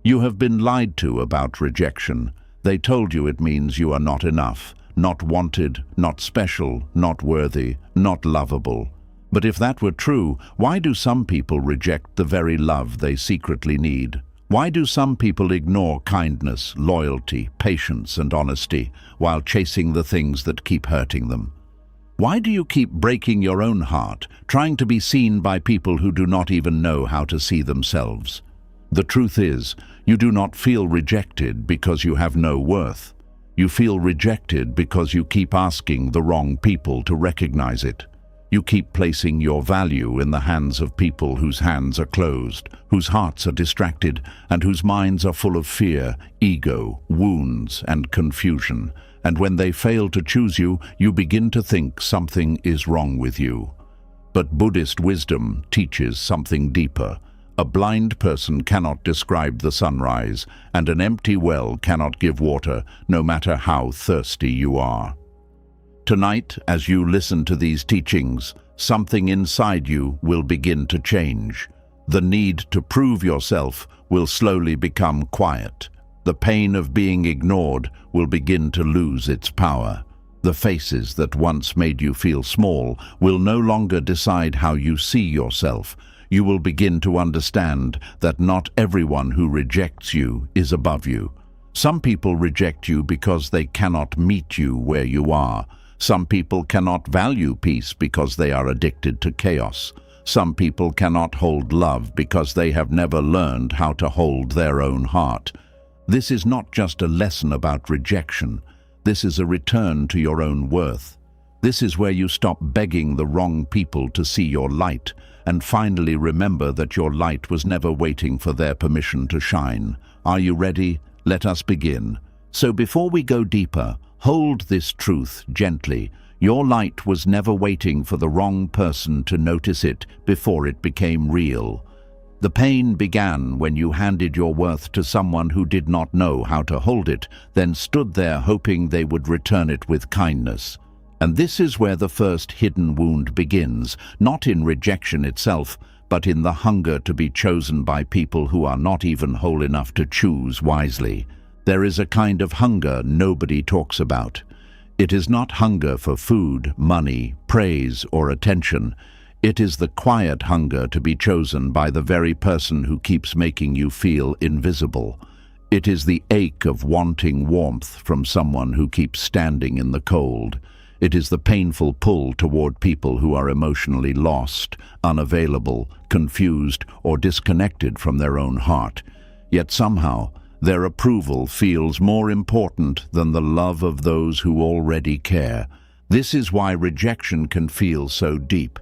You have been lied to about rejection. They told you it means you are not enough, not wanted, not special, not worthy, not lovable. But if that were true, why do some people reject the very love they secretly need? Why do some people ignore kindness, loyalty, patience, and honesty while chasing the things that keep hurting them? Why do you keep breaking your own heart, trying to be seen by people who do not even know how to see themselves? The truth is, you do not feel rejected because you have no worth. You feel rejected because you keep asking the wrong people to recognize it. You keep placing your value in the hands of people whose hands are closed, whose hearts are distracted, and whose minds are full of fear, ego, wounds, and confusion. And when they fail to choose you, you begin to think something is wrong with you. But Buddhist wisdom teaches something deeper. A blind person cannot describe the sunrise, and an empty well cannot give water, no matter how thirsty you are. Tonight, as you listen to these teachings, something inside you will begin to change. The need to prove yourself will slowly become quiet. The pain of being ignored will begin to lose its power. The faces that once made you feel small will no longer decide how you see yourself. You will begin to understand that not everyone who rejects you is above you. Some people reject you because they cannot meet you where you are. Some people cannot value peace because they are addicted to chaos. Some people cannot hold love because they have never learned how to hold their own heart. This is not just a lesson about rejection. This is a return to your own worth. This is where you stop begging the wrong people to see your light and finally remember that your light was never waiting for their permission to shine. Are you ready? Let us begin. So before we go deeper, hold this truth gently. Your light was never waiting for the wrong person to notice it before it became real. The pain began when you handed your worth to someone who did not know how to hold it, then stood there hoping they would return it with kindness. And this is where the first hidden wound begins, not in rejection itself, but in the hunger to be chosen by people who are not even whole enough to choose wisely. There is a kind of hunger nobody talks about. It is not hunger for food, money, praise, or attention. It is the quiet hunger to be chosen by the very person who keeps making you feel invisible. It is the ache of wanting warmth from someone who keeps standing in the cold. It is the painful pull toward people who are emotionally lost, unavailable, confused, or disconnected from their own heart. Yet somehow, their approval feels more important than the love of those who already care. This is why rejection can feel so deep.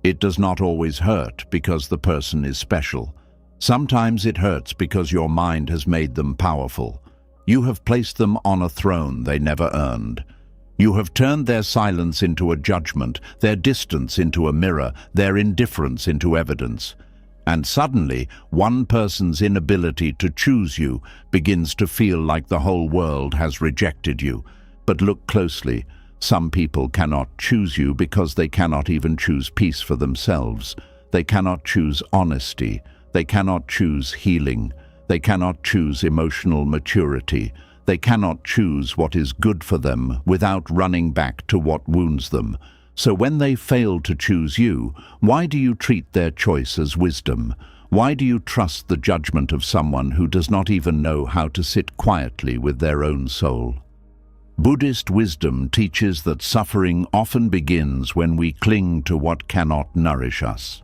It does not always hurt because the person is special. Sometimes it hurts because your mind has made them powerful. You have placed them on a throne they never earned. You have turned their silence into a judgment, their distance into a mirror, their indifference into evidence. And suddenly, one person's inability to choose you begins to feel like the whole world has rejected you. But look closely. Some people cannot choose you because they cannot even choose peace for themselves. They cannot choose honesty. They cannot choose healing. They cannot choose emotional maturity. They cannot choose what is good for them without running back to what wounds them. So when they fail to choose you, why do you treat their choice as wisdom? Why do you trust the judgment of someone who does not even know how to sit quietly with their own soul? Buddhist wisdom teaches that suffering often begins when we cling to what cannot nourish us.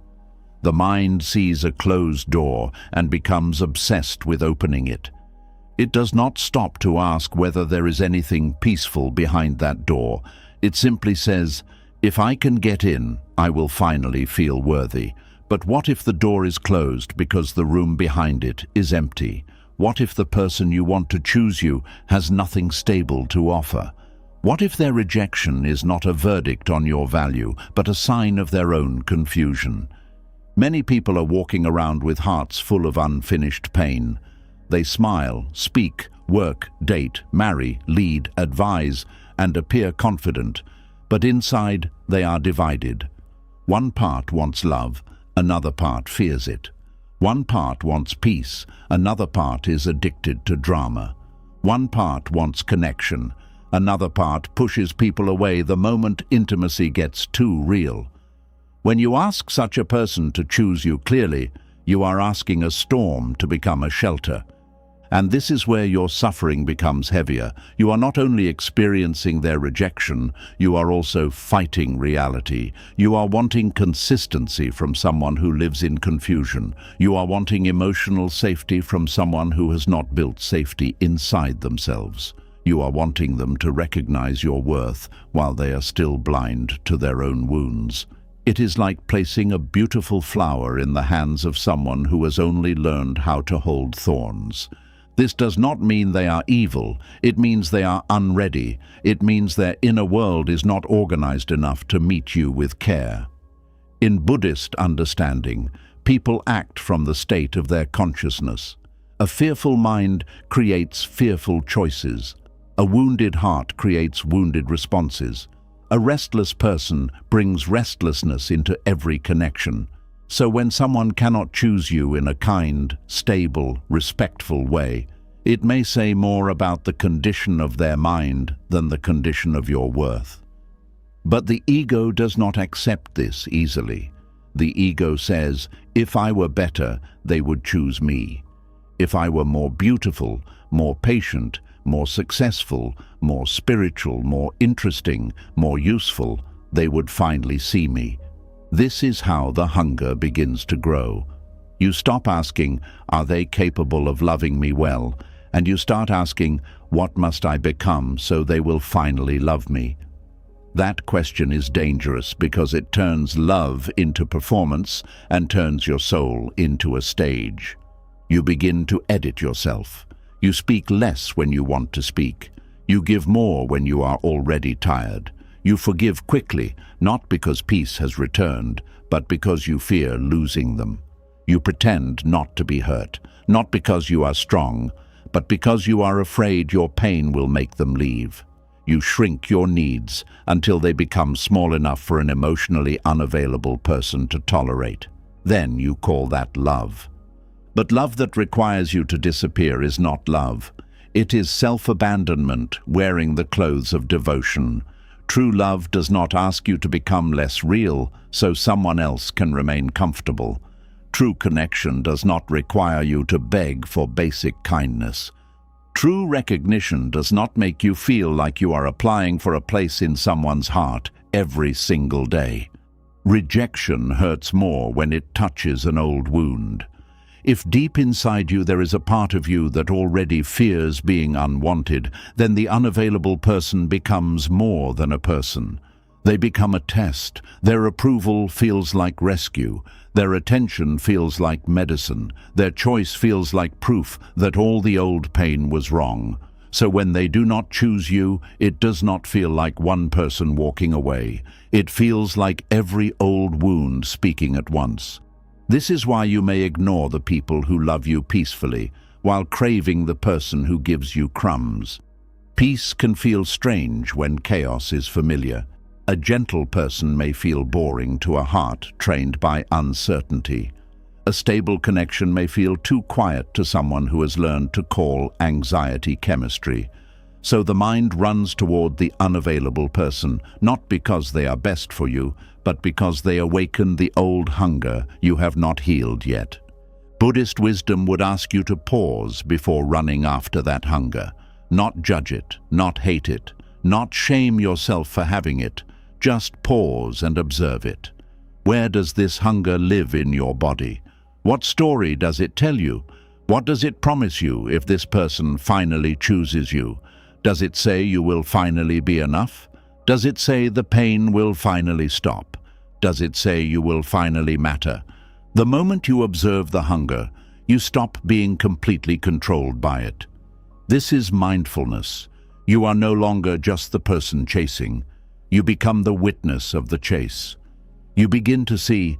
The mind sees a closed door and becomes obsessed with opening it. It does not stop to ask whether there is anything peaceful behind that door. It simply says, if I can get in, I will finally feel worthy. But what if the door is closed because the room behind it is empty? What if the person you want to choose you has nothing stable to offer? What if their rejection is not a verdict on your value, but a sign of their own confusion? Many people are walking around with hearts full of unfinished pain. They smile, speak, work, date, marry, lead, advise, and appear confident, but inside they are divided. One part wants love, another part fears it. One part wants peace, another part is addicted to drama. One part wants connection, another part pushes people away the moment intimacy gets too real. When you ask such a person to choose you clearly, you are asking a storm to become a shelter. And this is where your suffering becomes heavier. You are not only experiencing their rejection, you are also fighting reality. You are wanting consistency from someone who lives in confusion. You are wanting emotional safety from someone who has not built safety inside themselves. You are wanting them to recognize your worth while they are still blind to their own wounds. It is like placing a beautiful flower in the hands of someone who has only learned how to hold thorns. This does not mean they are evil. It means they are unready. It means their inner world is not organized enough to meet you with care. In Buddhist understanding, people act from the state of their consciousness. A fearful mind creates fearful choices. A wounded heart creates wounded responses. A restless person brings restlessness into every connection. So when someone cannot choose you in a kind, stable, respectful way, it may say more about the condition of their mind than the condition of your worth. But the ego does not accept this easily. The ego says, if I were better, they would choose me. If I were more beautiful, more patient, more successful, more spiritual, more interesting, more useful, they would finally see me. This is how the hunger begins to grow. You stop asking, are they capable of loving me well? And you start asking, what must I become so they will finally love me? That question is dangerous because it turns love into performance and turns your soul into a stage. You begin to edit yourself. You speak less when you want to speak. You give more when you are already tired. You forgive quickly, not because peace has returned, but because you fear losing them. You pretend not to be hurt, not because you are strong, but because you are afraid your pain will make them leave. You shrink your needs until they become small enough for an emotionally unavailable person to tolerate. Then you call that love. But love that requires you to disappear is not love. It is self-abandonment wearing the clothes of devotion. True love does not ask you to become less real so someone else can remain comfortable. True connection does not require you to beg for basic kindness. True recognition does not make you feel like you are applying for a place in someone's heart every single day. Rejection hurts more when it touches an old wound. If deep inside you there is a part of you that already fears being unwanted, then the unavailable person becomes more than a person. They become a test. Their approval feels like rescue. Their attention feels like medicine. Their choice feels like proof that all the old pain was wrong. So when they do not choose you, it does not feel like one person walking away. It feels like every old wound speaking at once. This is why you may ignore the people who love you peacefully, while craving the person who gives you crumbs. Peace can feel strange when chaos is familiar. A gentle person may feel boring to a heart trained by uncertainty. A stable connection may feel too quiet to someone who has learned to call anxiety chemistry. So the mind runs toward the unavailable person, not because they are best for you, but because they awaken the old hunger you have not healed yet. Buddhist wisdom would ask you to pause before running after that hunger. Not judge it, not hate it, not shame yourself for having it. Just pause and observe it. Where does this hunger live in your body? What story does it tell you? What does it promise you if this person finally chooses you? Does it say you will finally be enough? Does it say the pain will finally stop? Does it say you will finally matter? The moment you observe the hunger, you stop being completely controlled by it. This is mindfulness. You are no longer just the person chasing. You become the witness of the chase. You begin to see,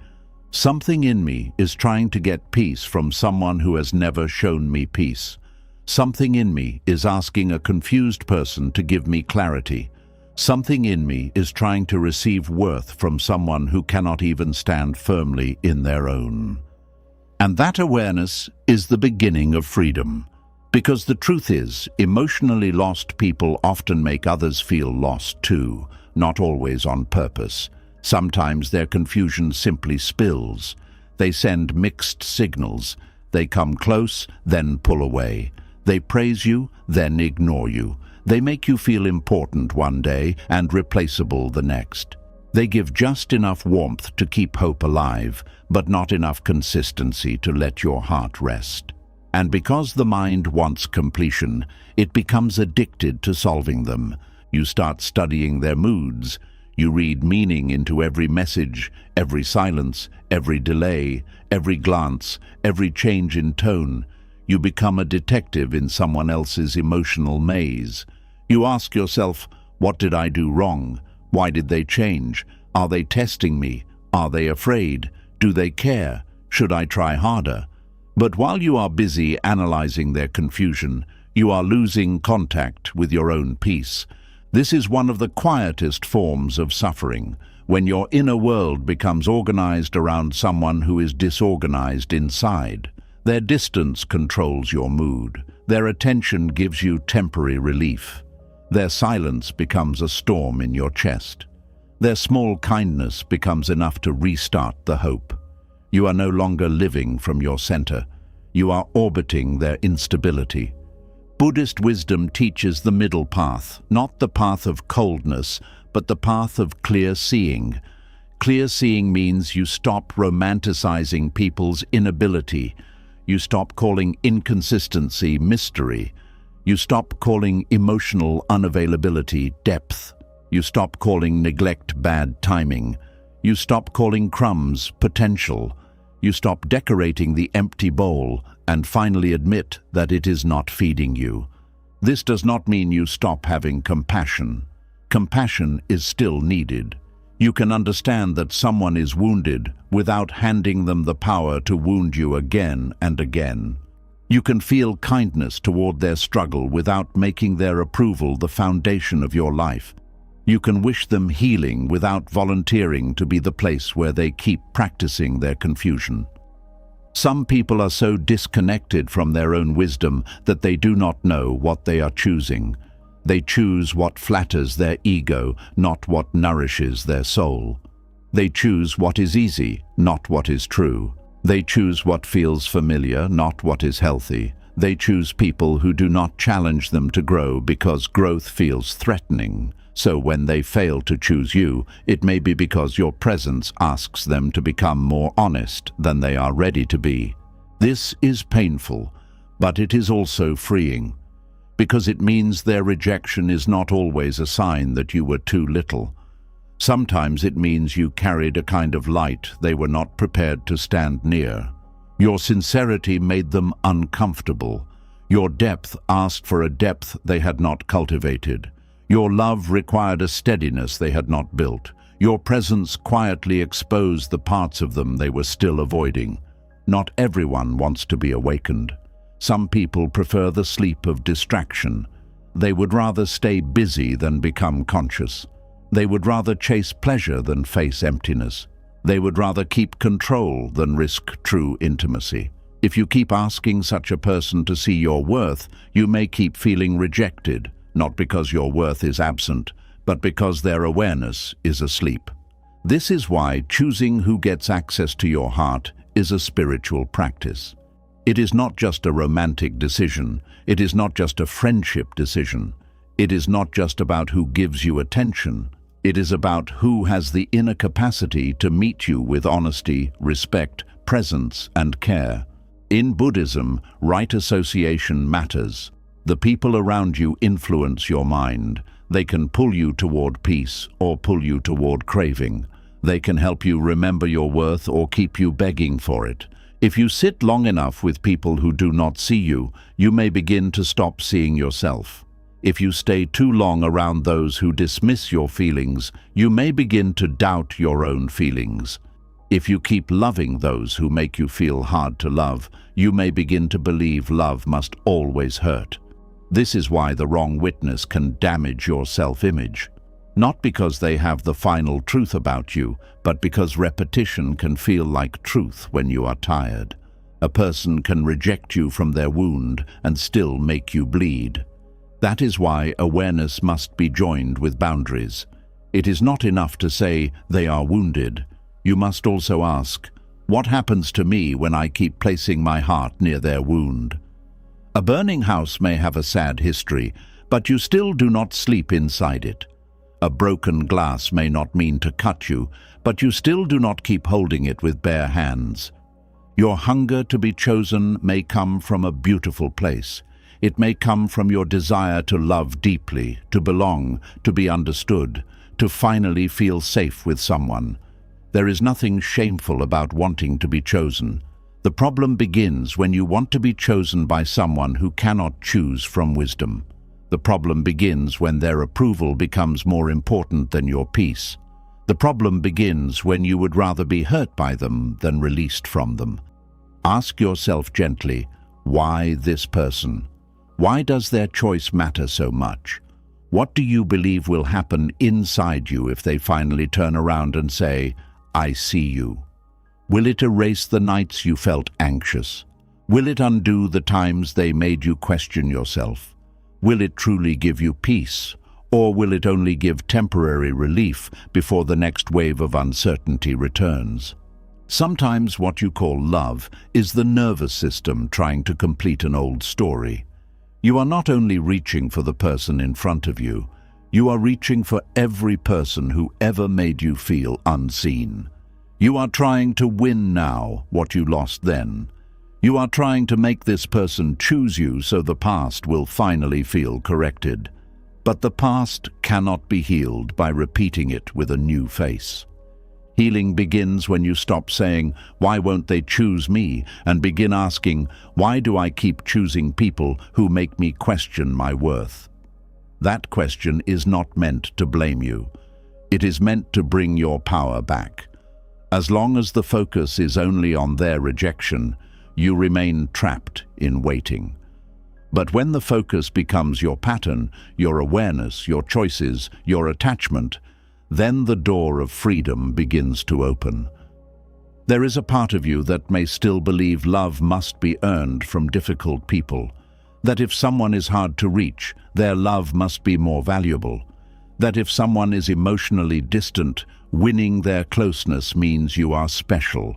something in me is trying to get peace from someone who has never shown me peace. Something in me is asking a confused person to give me clarity. Something in me is trying to receive worth from someone who cannot even stand firmly in their own. And that awareness is the beginning of freedom. Because the truth is, emotionally lost people often make others feel lost too, not always on purpose. Sometimes their confusion simply spills. They send mixed signals. They come close, then pull away. They praise you, then ignore you. They make you feel important one day and replaceable the next. They give just enough warmth to keep hope alive, but not enough consistency to let your heart rest. And because the mind wants completion, it becomes addicted to solving them. You start studying their moods. You read meaning into every message, every silence, every delay, every glance, every change in tone. You become a detective in someone else's emotional maze. You ask yourself, what did I do wrong? Why did they change? Are they testing me? Are they afraid? Do they care? Should I try harder? But while you are busy analyzing their confusion, you are losing contact with your own peace. This is one of the quietest forms of suffering, when your inner world becomes organized around someone who is disorganized inside. Their distance controls your mood. Their attention gives you temporary relief. Their silence becomes a storm in your chest. Their small kindness becomes enough to restart the hope. You are no longer living from your center. You are orbiting their instability. Buddhist wisdom teaches the middle path, not the path of coldness, but the path of clear seeing. Clear seeing means you stop romanticizing people's inability. You stop calling inconsistency mystery. You stop calling emotional unavailability depth. You stop calling neglect bad timing. You stop calling crumbs potential. You stop decorating the empty bowl and finally admit that it is not feeding you. This does not mean you stop having compassion. Compassion is still needed. You can understand that someone is wounded without handing them the power to wound you again and again. You can feel kindness toward their struggle without making their approval the foundation of your life. You can wish them healing without volunteering to be the place where they keep practicing their confusion. Some people are so disconnected from their own wisdom that they do not know what they are choosing. They choose what flatters their ego, not what nourishes their soul. They choose what is easy, not what is true. They choose what feels familiar, not what is healthy. They choose people who do not challenge them to grow because growth feels threatening. So when they fail to choose you, it may be because your presence asks them to become more honest than they are ready to be. This is painful, but it is also freeing, because it means their rejection is not always a sign that you were too little. Sometimes it means you carried a kind of light they were not prepared to stand near. Your sincerity made them uncomfortable. Your depth asked for a depth they had not cultivated. Your love required a steadiness they had not built. Your presence quietly exposed the parts of them they were still avoiding. Not everyone wants to be awakened. Some people prefer the sleep of distraction. They would rather stay busy than become conscious. They would rather chase pleasure than face emptiness. They would rather keep control than risk true intimacy. If you keep asking such a person to see your worth, you may keep feeling rejected, not because your worth is absent, but because their awareness is asleep. This is why choosing who gets access to your heart is a spiritual practice. It is not just a romantic decision. It is not just a friendship decision. It is not just about who gives you attention. It is about who has the inner capacity to meet you with honesty, respect, presence, and care. In Buddhism, right association matters. The people around you influence your mind. They can pull you toward peace or pull you toward craving. They can help you remember your worth or keep you begging for it. If you sit long enough with people who do not see you, you may begin to stop seeing yourself. If you stay too long around those who dismiss your feelings, you may begin to doubt your own feelings. If you keep loving those who make you feel hard to love, you may begin to believe love must always hurt. This is why the wrong witness can damage your self-image. Not because they have the final truth about you, but because repetition can feel like truth when you are tired. A person can reject you from their wound and still make you bleed. That is why awareness must be joined with boundaries. It is not enough to say they are wounded. You must also ask, what happens to me when I keep placing my heart near their wound? A burning house may have a sad history, but you still do not sleep inside it. A broken glass may not mean to cut you, but you still do not keep holding it with bare hands. Your hunger to be chosen may come from a beautiful place. It may come from your desire to love deeply, to belong, to be understood, to finally feel safe with someone. There is nothing shameful about wanting to be chosen. The problem begins when you want to be chosen by someone who cannot choose from wisdom. The problem begins when their approval becomes more important than your peace. The problem begins when you would rather be hurt by them than released from them. Ask yourself gently, why this person? Why does their choice matter so much? What do you believe will happen inside you if they finally turn around and say, I see you? Will it erase the nights you felt anxious? Will it undo the times they made you question yourself? Will it truly give you peace? Or will it only give temporary relief before the next wave of uncertainty returns? Sometimes what you call love is the nervous system trying to complete an old story. You are not only reaching for the person in front of you, you are reaching for every person who ever made you feel unseen. You are trying to win now what you lost then. You are trying to make this person choose you so the past will finally feel corrected. But the past cannot be healed by repeating it with a new face. Healing begins when you stop saying, why won't they choose me? And begin asking, why do I keep choosing people who make me question my worth? That question is not meant to blame you. It is meant to bring your power back. As long as the focus is only on their rejection, you remain trapped in waiting. But when the focus becomes your pattern, your awareness, your choices, your attachment, then the door of freedom begins to open. There is a part of you that may still believe love must be earned from difficult people, that if someone is hard to reach, their love must be more valuable, that if someone is emotionally distant, winning their closeness means you are special.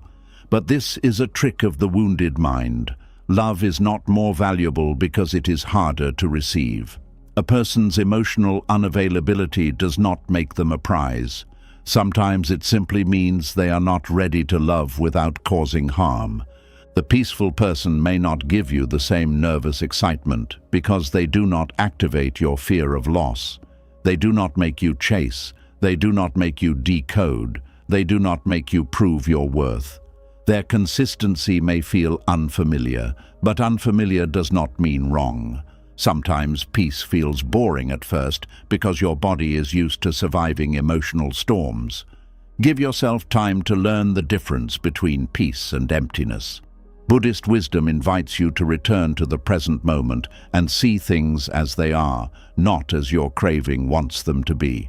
But this is a trick of the wounded mind. Love is not more valuable because it is harder to receive. A person's emotional unavailability does not make them a prize. Sometimes it simply means they are not ready to love without causing harm. The peaceful person may not give you the same nervous excitement because they do not activate your fear of loss. They do not make you chase. They do not make you decode. They do not make you prove your worth. Their consistency may feel unfamiliar, but unfamiliar does not mean wrong. Sometimes peace feels boring at first because your body is used to surviving emotional storms. Give yourself time to learn the difference between peace and emptiness. Buddhist wisdom invites you to return to the present moment and see things as they are, not as your craving wants them to be.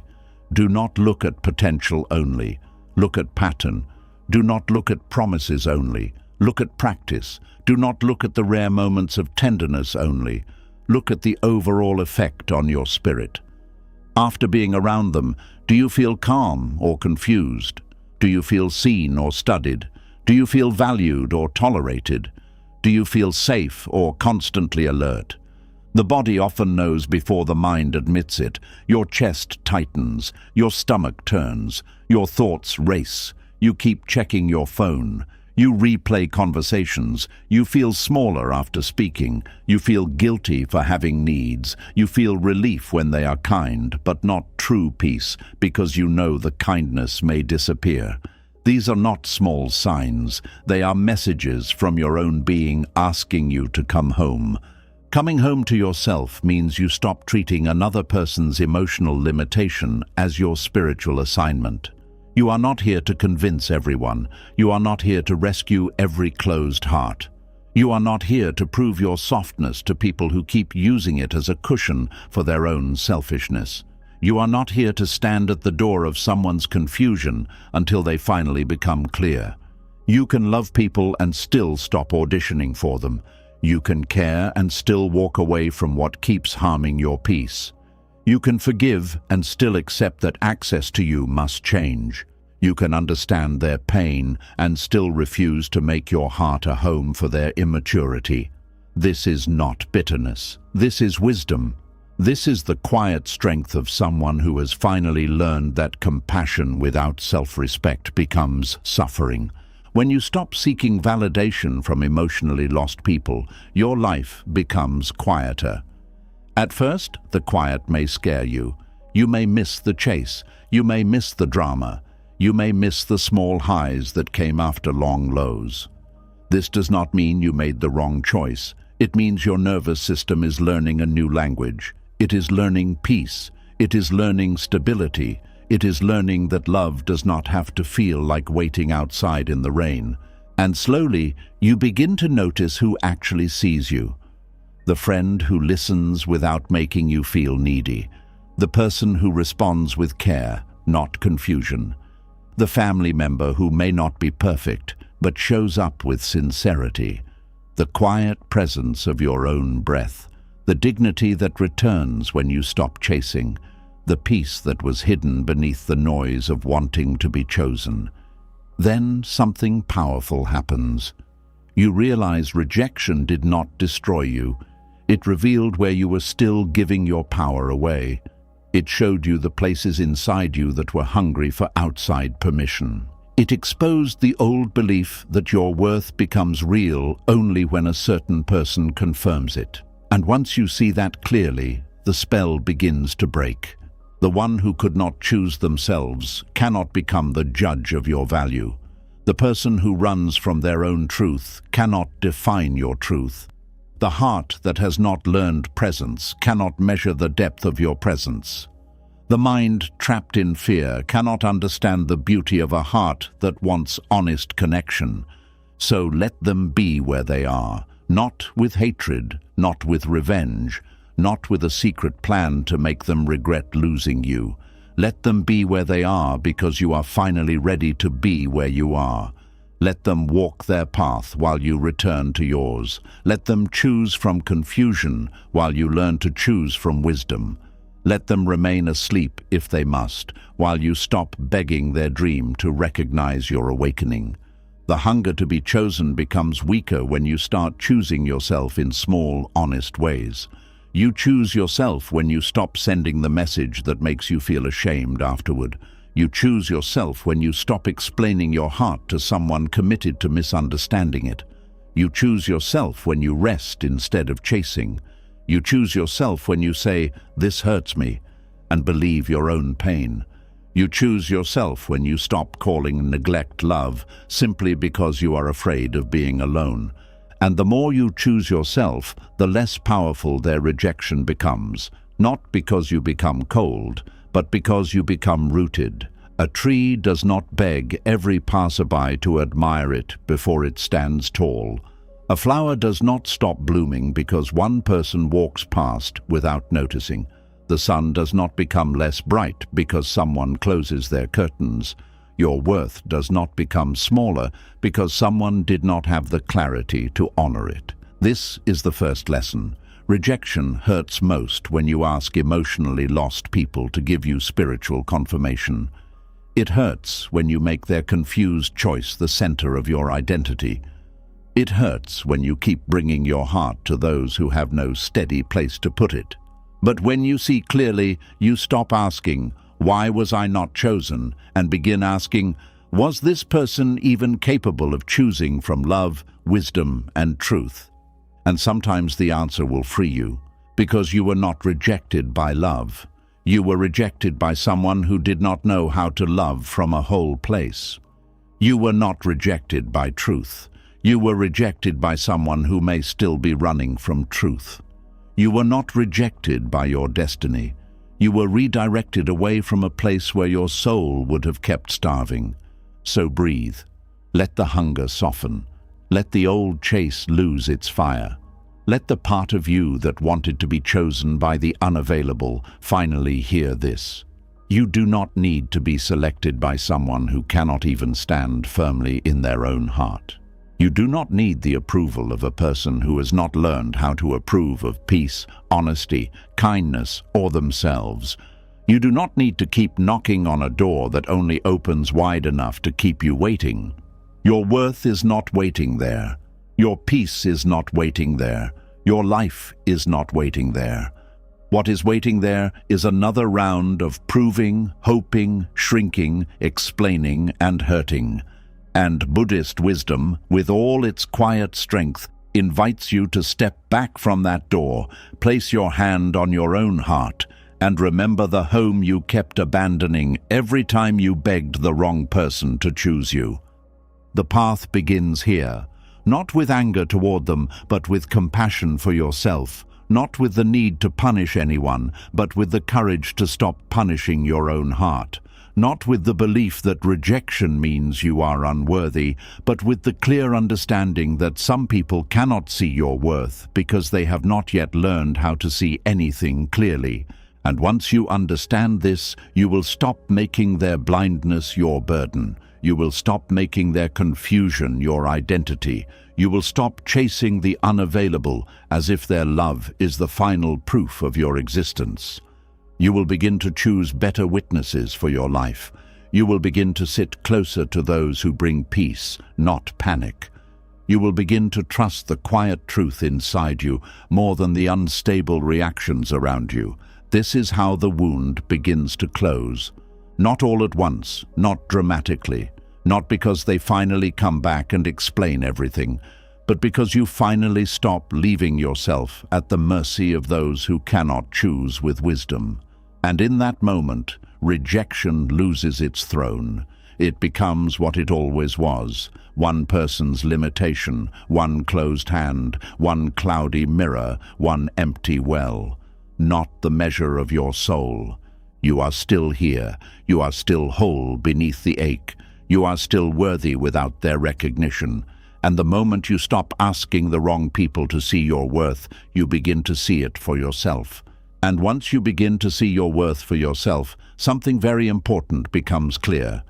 Do not look at potential only. Look at pattern. Do not look at promises only. Look at practice. Do not look at the rare moments of tenderness only. Look at the overall effect on your spirit. After being around them, do you feel calm or confused? Do you feel seen or studied? Do you feel valued or tolerated? Do you feel safe or constantly alert? The body often knows before the mind admits it. Your chest tightens, your stomach turns, your thoughts race. You keep checking your phone. You replay conversations. You feel smaller after speaking. You feel guilty for having needs. You feel relief when they are kind, but not true peace, because you know the kindness may disappear. These are not small signs. They are messages from your own being asking you to come home. Coming home to yourself means you stop treating another person's emotional limitation as your spiritual assignment. You are not here to convince everyone. You are not here to rescue every closed heart. You are not here to prove your softness to people who keep using it as a cushion for their own selfishness. You are not here to stand at the door of someone's confusion until they finally become clear. You can love people and still stop auditioning for them. You can care and still walk away from what keeps harming your peace. You can forgive and still accept that access to you must change. You can understand their pain and still refuse to make your heart a home for their immaturity. This is not bitterness. This is wisdom. This is the quiet strength of someone who has finally learned that compassion without self-respect becomes suffering. When you stop seeking validation from emotionally lost people, your life becomes quieter. At first, the quiet may scare you. You may miss the chase. You may miss the drama. You may miss the small highs that came after long lows. This does not mean you made the wrong choice. It means your nervous system is learning a new language. It is learning peace. It is learning stability. It is learning that love does not have to feel like waiting outside in the rain. And slowly, you begin to notice who actually sees you. The friend who listens without making you feel needy. The person who responds with care, not confusion. The family member who may not be perfect, but shows up with sincerity. The quiet presence of your own breath. The dignity that returns when you stop chasing. The peace that was hidden beneath the noise of wanting to be chosen. Then something powerful happens. You realize rejection did not destroy you. It revealed where you were still giving your power away. It showed you the places inside you that were hungry for outside permission. It exposed the old belief that your worth becomes real only when a certain person confirms it. And once you see that clearly, the spell begins to break. The one who could not choose themselves cannot become the judge of your value. The person who runs from their own truth cannot define your truth. The heart that has not learned presence cannot measure the depth of your presence. The mind trapped in fear cannot understand the beauty of a heart that wants honest connection. So let them be where they are, not with hatred, not with revenge, not with a secret plan to make them regret losing you. Let them be where they are because you are finally ready to be where you are. Let them walk their path while you return to yours. Let them choose from confusion while you learn to choose from wisdom. Let them remain asleep if they must, while you stop begging their dream to recognize your awakening. The hunger to be chosen becomes weaker when you start choosing yourself in small, honest ways. You choose yourself when you stop sending the message that makes you feel ashamed afterward. You choose yourself when you stop explaining your heart to someone committed to misunderstanding it. You choose yourself when you rest instead of chasing. You choose yourself when you say, "This hurts me," and believe your own pain. You choose yourself when you stop calling neglect love simply because you are afraid of being alone. And the more you choose yourself, the less powerful their rejection becomes, not because you become cold, but because you become rooted. A tree does not beg every passerby to admire it before it stands tall. A flower does not stop blooming because one person walks past without noticing. The sun does not become less bright because someone closes their curtains. Your worth does not become smaller because someone did not have the clarity to honor it. This is the first lesson. Rejection hurts most when you ask emotionally lost people to give you spiritual confirmation. It hurts when you make their confused choice the center of your identity. It hurts when you keep bringing your heart to those who have no steady place to put it. But when you see clearly, you stop asking, "Why was I not chosen?" and begin asking, "Was this person even capable of choosing from love, wisdom, and truth?" And sometimes the answer will free you, because you were not rejected by love. You were rejected by someone who did not know how to love from a whole place. You were not rejected by truth. You were rejected by someone who may still be running from truth. You were not rejected by your destiny. You were redirected away from a place where your soul would have kept starving. So breathe. Let the hunger soften. Let the old chase lose its fire. Let the part of you that wanted to be chosen by the unavailable finally hear this. You do not need to be selected by someone who cannot even stand firmly in their own heart. You do not need the approval of a person who has not learned how to approve of peace, honesty, kindness, or themselves. You do not need to keep knocking on a door that only opens wide enough to keep you waiting. Your worth is not waiting there. Your peace is not waiting there. Your life is not waiting there. What is waiting there is another round of proving, hoping, shrinking, explaining, and hurting. And Buddhist wisdom, with all its quiet strength, invites you to step back from that door, place your hand on your own heart, and remember the home you kept abandoning every time you begged the wrong person to choose you. The path begins here, not with anger toward them, but with compassion for yourself. Not with the need to punish anyone, but with the courage to stop punishing your own heart. Not with the belief that rejection means you are unworthy, but with the clear understanding that some people cannot see your worth because they have not yet learned how to see anything clearly. And once you understand this, you will stop making their blindness your burden. You will stop making their confusion your identity. You will stop chasing the unavailable as if their love is the final proof of your existence. You will begin to choose better witnesses for your life. You will begin to sit closer to those who bring peace, not panic. You will begin to trust the quiet truth inside you more than the unstable reactions around you. This is how the wound begins to close. Not all at once, not dramatically. Not because they finally come back and explain everything, but because you finally stop leaving yourself at the mercy of those who cannot choose with wisdom. And in that moment, rejection loses its throne. It becomes what it always was, one person's limitation, one closed hand, one cloudy mirror, one empty well. Not the measure of your soul. You are still here. You are still whole beneath the ache. You are still worthy without their recognition. And the moment you stop asking the wrong people to see your worth, you begin to see it for yourself. And once you begin to see your worth for yourself, something very important becomes clear.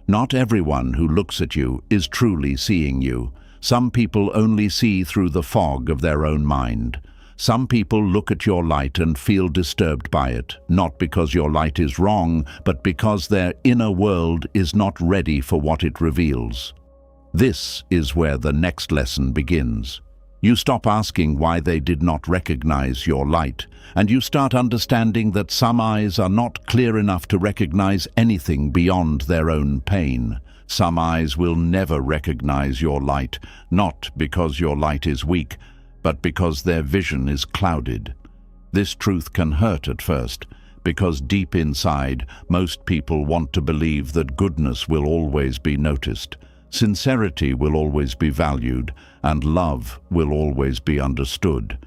Not everyone who looks at you is truly seeing you. Some people only see through the fog of their own mind. Some people look at your light and feel disturbed by it, not because your light is wrong, but because their inner world is not ready for what it reveals. This is where the next lesson begins. You stop asking why they did not recognize your light, and you start understanding that some eyes are not clear enough to recognize anything beyond their own pain. Some eyes will never recognize your light, not because your light is weak, but because their vision is clouded. This truth can hurt at first, because deep inside, most people want to believe that goodness will always be noticed, sincerity will always be valued, and love will always be understood.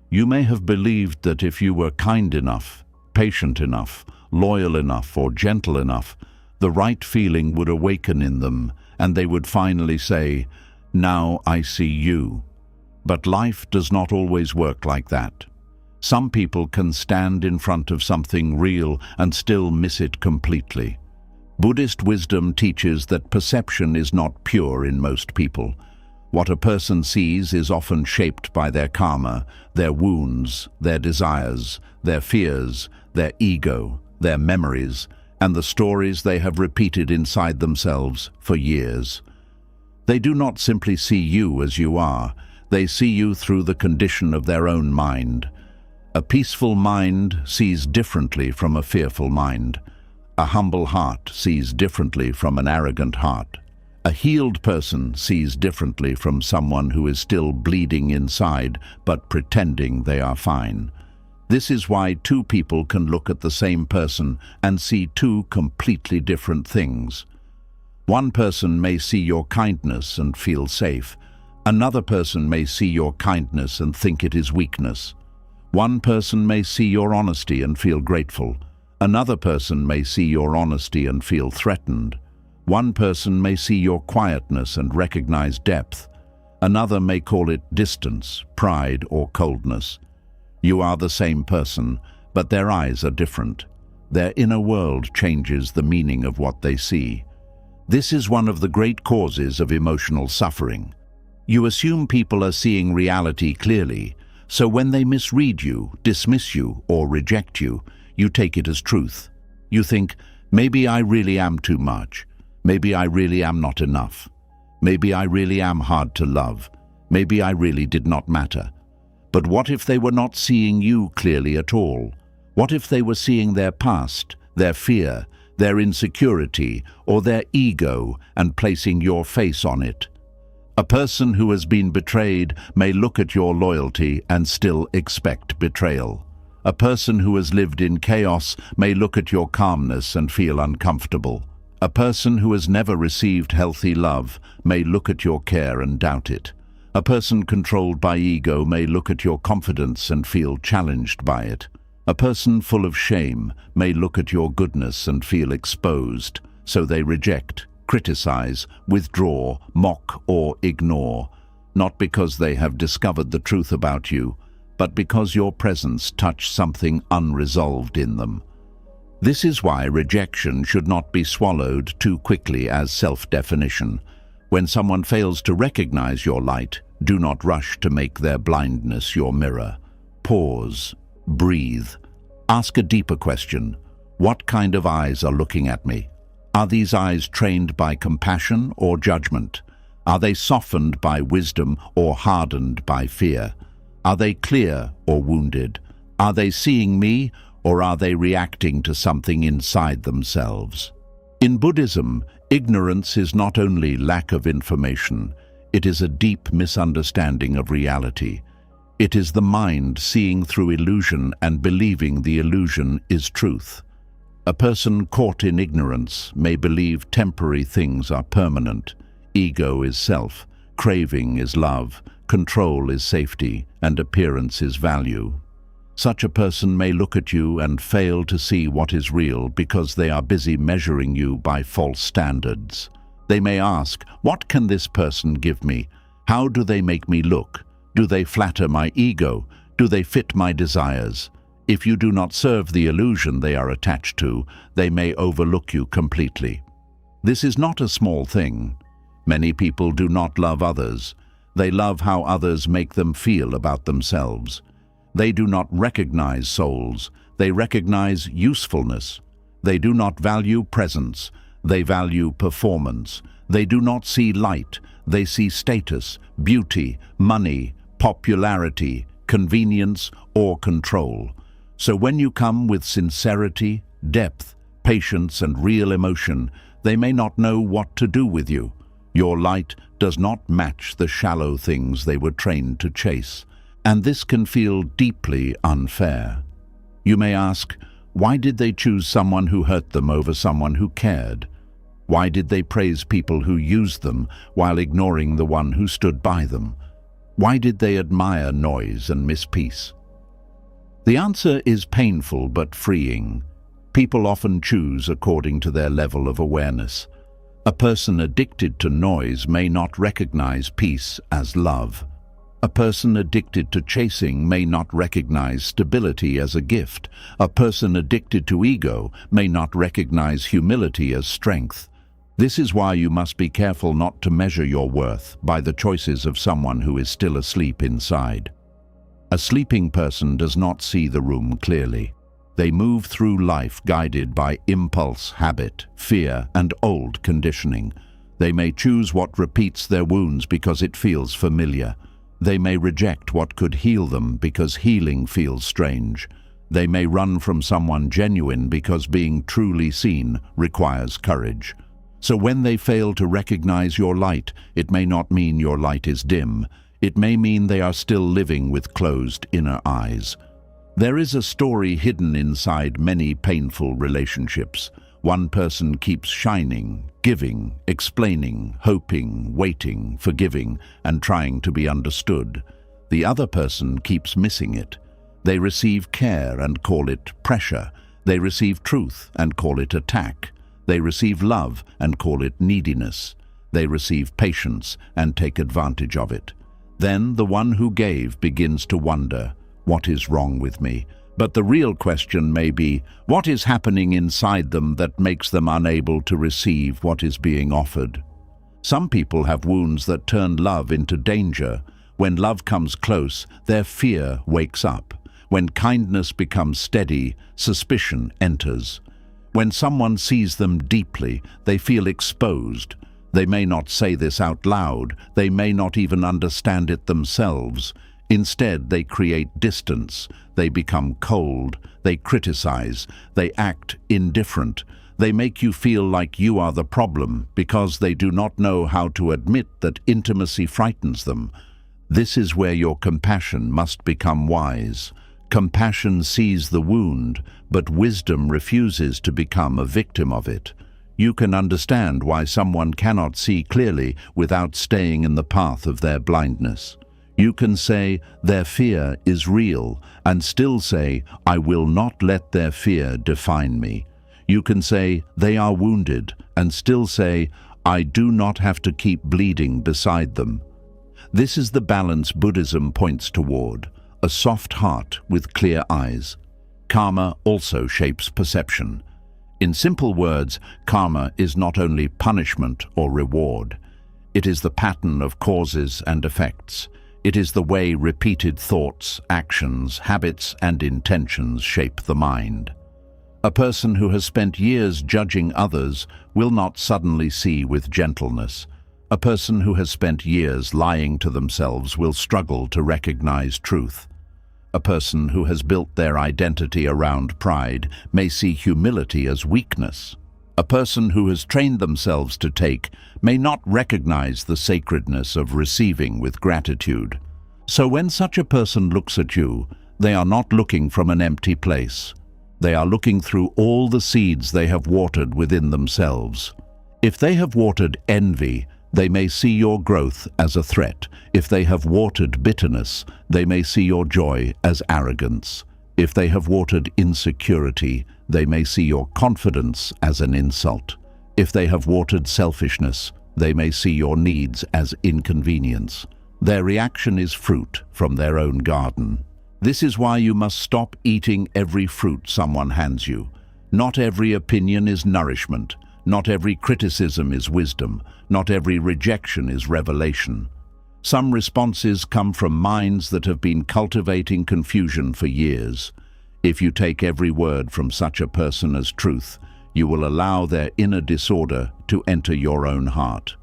You may have believed that if you were kind enough, patient enough, loyal enough, or gentle enough, the right feeling would awaken in them, and they would finally say, "Now I see you." But life does not always work like that. Some people can stand in front of something real and still miss it completely. Buddhist wisdom teaches that perception is not pure in most people. What a person sees is often shaped by their karma, their wounds, their desires, their fears, their ego, their memories, and the stories they have repeated inside themselves for years. They do not simply see you as you are. They see you through the condition of their own mind. A peaceful mind sees differently from a fearful mind. A humble heart sees differently from an arrogant heart. A healed person sees differently from someone who is still bleeding inside but pretending they are fine. This is why two people can look at the same person and see two completely different things. One person may see your kindness and feel safe. Another person may see your kindness and think it is weakness. One person may see your honesty and feel grateful. Another person may see your honesty and feel threatened. One person may see your quietness and recognize depth. Another may call it distance, pride, or coldness. You are the same person, but their eyes are different. their inner world changes the meaning of what they see. This is one of the great causes of emotional suffering. You assume people are seeing reality clearly, so when they misread you, dismiss you, or reject you, you take it as truth. You think, maybe I really am too much. Maybe I really am not enough. Maybe I really am hard to love. Maybe I really did not matter. But what if they were not seeing you clearly at all? What if they were seeing their past, their fear, their insecurity, or their ego and placing your face on it? A person who has been betrayed may look at your loyalty and still expect betrayal. A person who has lived in chaos may look at your calmness and feel uncomfortable. A person who has never received healthy love may look at your care and doubt it. A person controlled by ego may look at your confidence and feel challenged by it. A person full of shame may look at your goodness and feel exposed, so they reject, criticize, withdraw, mock, or ignore, not because they have discovered the truth about you, but because your presence touched something unresolved in them. This is why rejection should not be swallowed too quickly as self-definition. When someone fails to recognize your light, do not rush to make their blindness your mirror. Pause, breathe, ask a deeper question. What kind of eyes are looking at me? Are these eyes trained by compassion or judgment? Are they softened by wisdom or hardened by fear? Are they clear or wounded? Are they seeing me or are they reacting to something inside themselves? In Buddhism, ignorance is not only lack of information, it is a deep misunderstanding of reality. It is the mind seeing through illusion and believing the illusion is truth. A person caught in ignorance may believe temporary things are permanent. Ego is self, craving is love, control is safety, and appearance is value. Such a person may look at you and fail to see what is real because they are busy measuring you by false standards. They may ask, what can this person give me? How do they make me look? Do they flatter my ego? Do they fit my desires? If you do not serve the illusion they are attached to, they may overlook you completely. This is not a small thing. Many people do not love others. They love how others make them feel about themselves. They do not recognize souls. They recognize usefulness. They do not value presence. They value performance. They do not see light. They see status, beauty, money, popularity, convenience, or control. So when you come with sincerity, depth, patience, and real emotion, they may not know what to do with you. Your light does not match the shallow things they were trained to chase, and this can feel deeply unfair. You may ask, why did they choose someone who hurt them over someone who cared? Why did they praise people who used them while ignoring the one who stood by them? Why did they admire noise and miss peace? The answer is painful but freeing. People often choose according to their level of awareness. A person addicted to noise may not recognize peace as love. A person addicted to chasing may not recognize stability as a gift. A person addicted to ego may not recognize humility as strength. This is why you must be careful not to measure your worth by the choices of someone who is still asleep inside. A sleeping person does not see the room clearly. They move through life guided by impulse, habit, fear, and old conditioning. They may choose what repeats their wounds because it feels familiar. They may reject what could heal them because healing feels strange. They may run from someone genuine because being truly seen requires courage. So when they fail to recognize your light, it may not mean your light is dim. It may mean they are still living with closed inner eyes. There is a story hidden inside many painful relationships. One person keeps shining, giving, explaining, hoping, waiting, forgiving, and trying to be understood. The other person keeps missing it. They receive care and call it pressure. They receive truth and call it attack. They receive love and call it neediness. They receive patience and take advantage of it. Then the one who gave begins to wonder, what is wrong with me? But the real question may be, what is happening inside them that makes them unable to receive what is being offered? Some people have wounds that turn love into danger. When love comes close, their fear wakes up. When kindness becomes steady, suspicion enters. When someone sees them deeply, they feel exposed. They may not say this out loud. They may not even understand it themselves. Instead, they create distance. They become cold. They criticize. They act indifferent. They make you feel like you are the problem because they do not know how to admit that intimacy frightens them. This is where your compassion must become wise. Compassion sees the wound, but wisdom refuses to become a victim of it. You can understand why someone cannot see clearly without staying in the path of their blindness. You can say, their fear is real, and still say, I will not let their fear define me. You can say, they are wounded, and still say, I do not have to keep bleeding beside them. This is the balance Buddhism points toward, a soft heart with clear eyes. Karma also shapes perception. In simple words, karma is not only punishment or reward. It is the pattern of causes and effects. It is the way repeated thoughts, actions, habits, and intentions shape the mind. A person who has spent years judging others will not suddenly see with gentleness. A person who has spent years lying to themselves will struggle to recognize truth. A person who has built their identity around pride may see humility as weakness. A person who has trained themselves to take may not recognize the sacredness of receiving with gratitude. So when such a person looks at you, they are not looking from an empty place. They are looking through all the seeds they have watered within themselves. If they have watered envy, they may see your growth as a threat. If they have watered bitterness, they may see your joy as arrogance. If they have watered insecurity, they may see your confidence as an insult. If they have watered selfishness, they may see your needs as inconvenience. Their reaction is fruit from their own garden. This is why you must stop eating every fruit someone hands you. Not every opinion is nourishment. Not every criticism is wisdom. Not every rejection is revelation. Some responses come from minds that have been cultivating confusion for years. If you take every word from such a person as truth, you will allow their inner disorder to enter your own heart.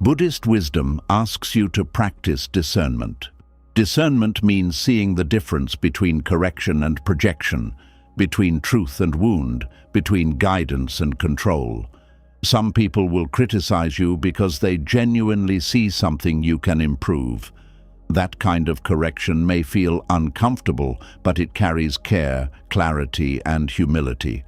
Buddhist wisdom asks you to practice discernment. Discernment means seeing the difference between correction and projection, between truth and wound, between guidance and control. Some people will criticize you because they genuinely see something you can improve. That kind of correction may feel uncomfortable, but it carries care, clarity, and humility.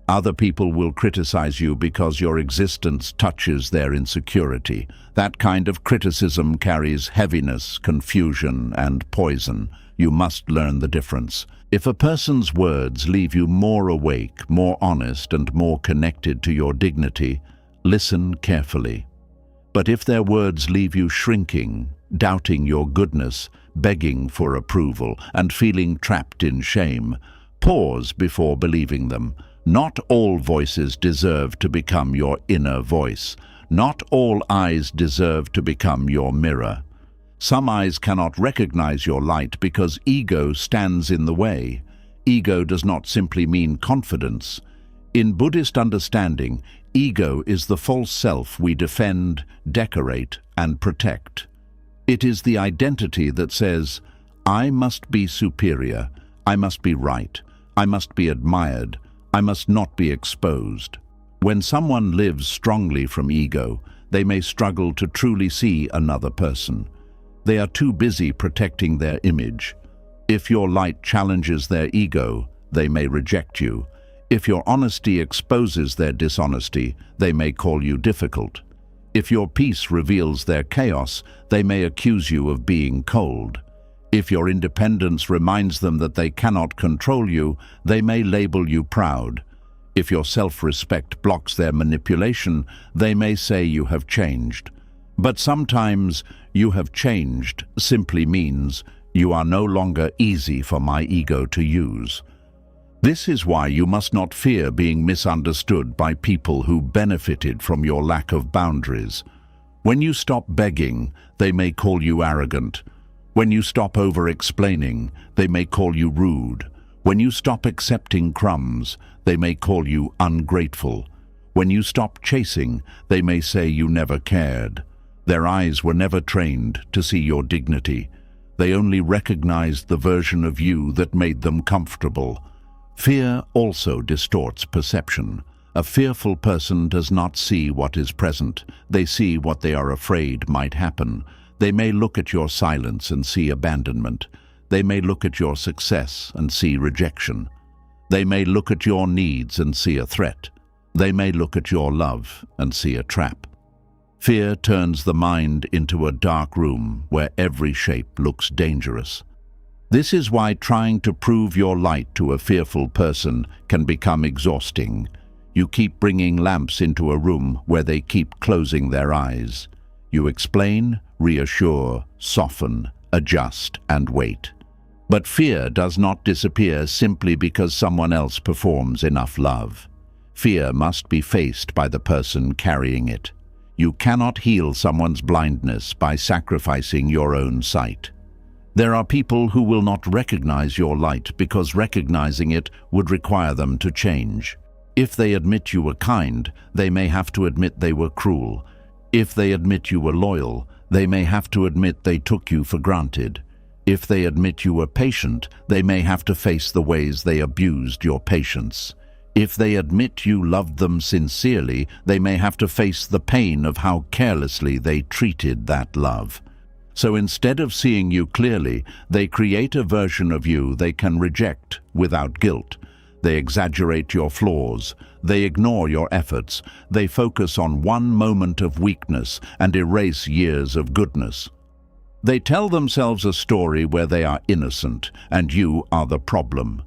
Other people will criticize you because your existence touches their insecurity. That kind of criticism carries heaviness, confusion, and poison. You must learn the difference. If a person's words leave you more awake, more honest, and more connected to your dignity, listen carefully. But if their words leave you shrinking, doubting your goodness, begging for approval, and feeling trapped in shame, pause before believing them. Not all voices deserve to become your inner voice. Not all eyes deserve to become your mirror. Some eyes cannot recognize your light because ego stands in the way. Ego does not simply mean confidence. In Buddhist understanding, ego is the false self we defend, decorate, and protect. It is the identity that says, I must be superior, I must be right, I must be admired, I must not be exposed. When someone lives strongly from ego, they may struggle to truly see another person. They are too busy protecting their image. If your light challenges their ego, they may reject you. If your honesty exposes their dishonesty, they may call you difficult. If your peace reveals their chaos, they may accuse you of being cold. If your independence reminds them that they cannot control you, they may label you proud. If your self-respect blocks their manipulation, they may say you have changed. But sometimes, you have changed simply means You are no longer easy for my ego to use. This is why you must not fear being misunderstood by people who benefited from your lack of boundaries. When you stop begging, they may call you arrogant. When you stop over-explaining, they may call you rude. When you stop accepting crumbs, they may call you ungrateful. When you stop chasing, they may say you never cared. Their eyes were never trained to see your dignity. They only recognized the version of you that made them comfortable. Fear also distorts perception. A fearful person does not see what is present. They see what they are afraid might happen. They may look at your silence and see abandonment. They may look at your success and see rejection. They may look at your needs and see a threat. They may look at your love and see a trap. Fear turns the mind into a dark room where every shape looks dangerous. This is why trying to prove your light to a fearful person can become exhausting. You keep bringing lamps into a room where they keep closing their eyes. You explain, reassure, soften, adjust, and wait. But fear does not disappear simply because someone else performs enough love. Fear must be faced by the person carrying it. You cannot heal someone's blindness by sacrificing your own sight. There are people who will not recognize your light because recognizing it would require them to change. If they admit you were kind, they may have to admit they were cruel. If they admit you were loyal, they may have to admit they took you for granted. If they admit you were patient, they may have to face the ways they abused your patience. If they admit you loved them sincerely, they may have to face the pain of how carelessly they treated that love. So instead of seeing you clearly, they create a version of you they can reject without guilt. They exaggerate your flaws. They ignore your efforts. They focus on one moment of weakness and erase years of goodness. They tell themselves a story where they are innocent and you are the problem.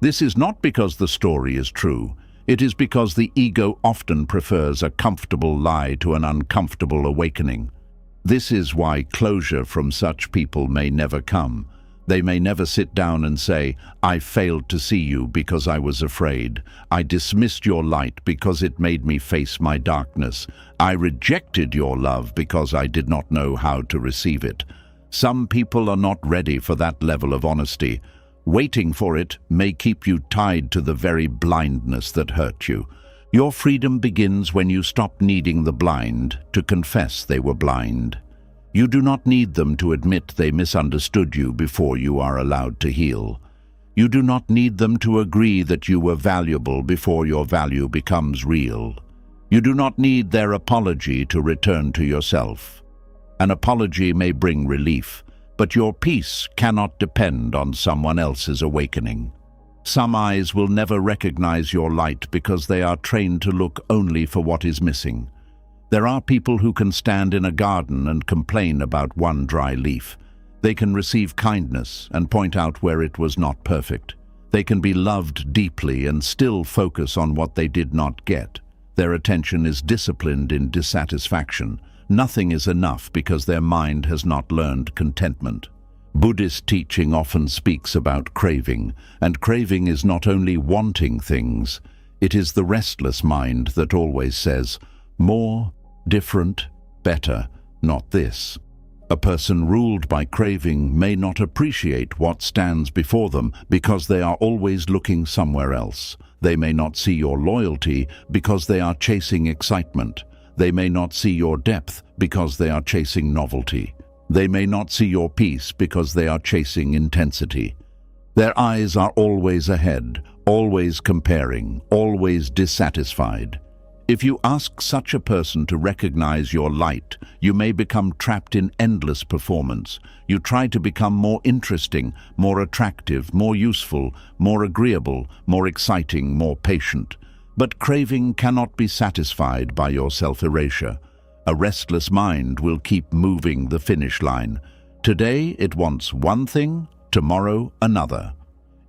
This is not because the story is true. It is because the ego often prefers a comfortable lie to an uncomfortable awakening. This is why closure from such people may never come. They may never sit down and say, "I failed to see you because I was afraid. I dismissed your light because it made me face my darkness. I rejected your love because I did not know how to receive it." Some people are not ready for that level of honesty. Waiting for it may keep you tied to the very blindness that hurt you. Your freedom begins when you stop needing the blind to confess they were blind. You do not need them to admit they misunderstood you before you are allowed to heal. You do not need them to agree that you were valuable before your value becomes real. You do not need their apology to return to yourself. An apology may bring relief, but your peace cannot depend on someone else's awakening. Some eyes will never recognize your light because they are trained to look only for what is missing. There are people who can stand in a garden and complain about one dry leaf. They can receive kindness and point out where it was not perfect. They can be loved deeply and still focus on what they did not get. Their attention is disciplined in dissatisfaction. Nothing is enough because their mind has not learned contentment. Buddhist teaching often speaks about craving, and craving is not only wanting things, it is the restless mind that always says, more, different, better, not this. A person ruled by craving may not appreciate what stands before them because they are always looking somewhere else. They may not see your loyalty because they are chasing excitement. They may not see your depth because they are chasing novelty. They may not see your peace because they are chasing intensity. Their eyes are always ahead, always comparing, always dissatisfied. If you ask such a person to recognize your light, you may become trapped in endless performance. You try to become more interesting, more attractive, more useful, more agreeable, more exciting, more patient. But craving cannot be satisfied by your self-erasure. A restless mind will keep moving the finish line. Today it wants one thing, tomorrow another.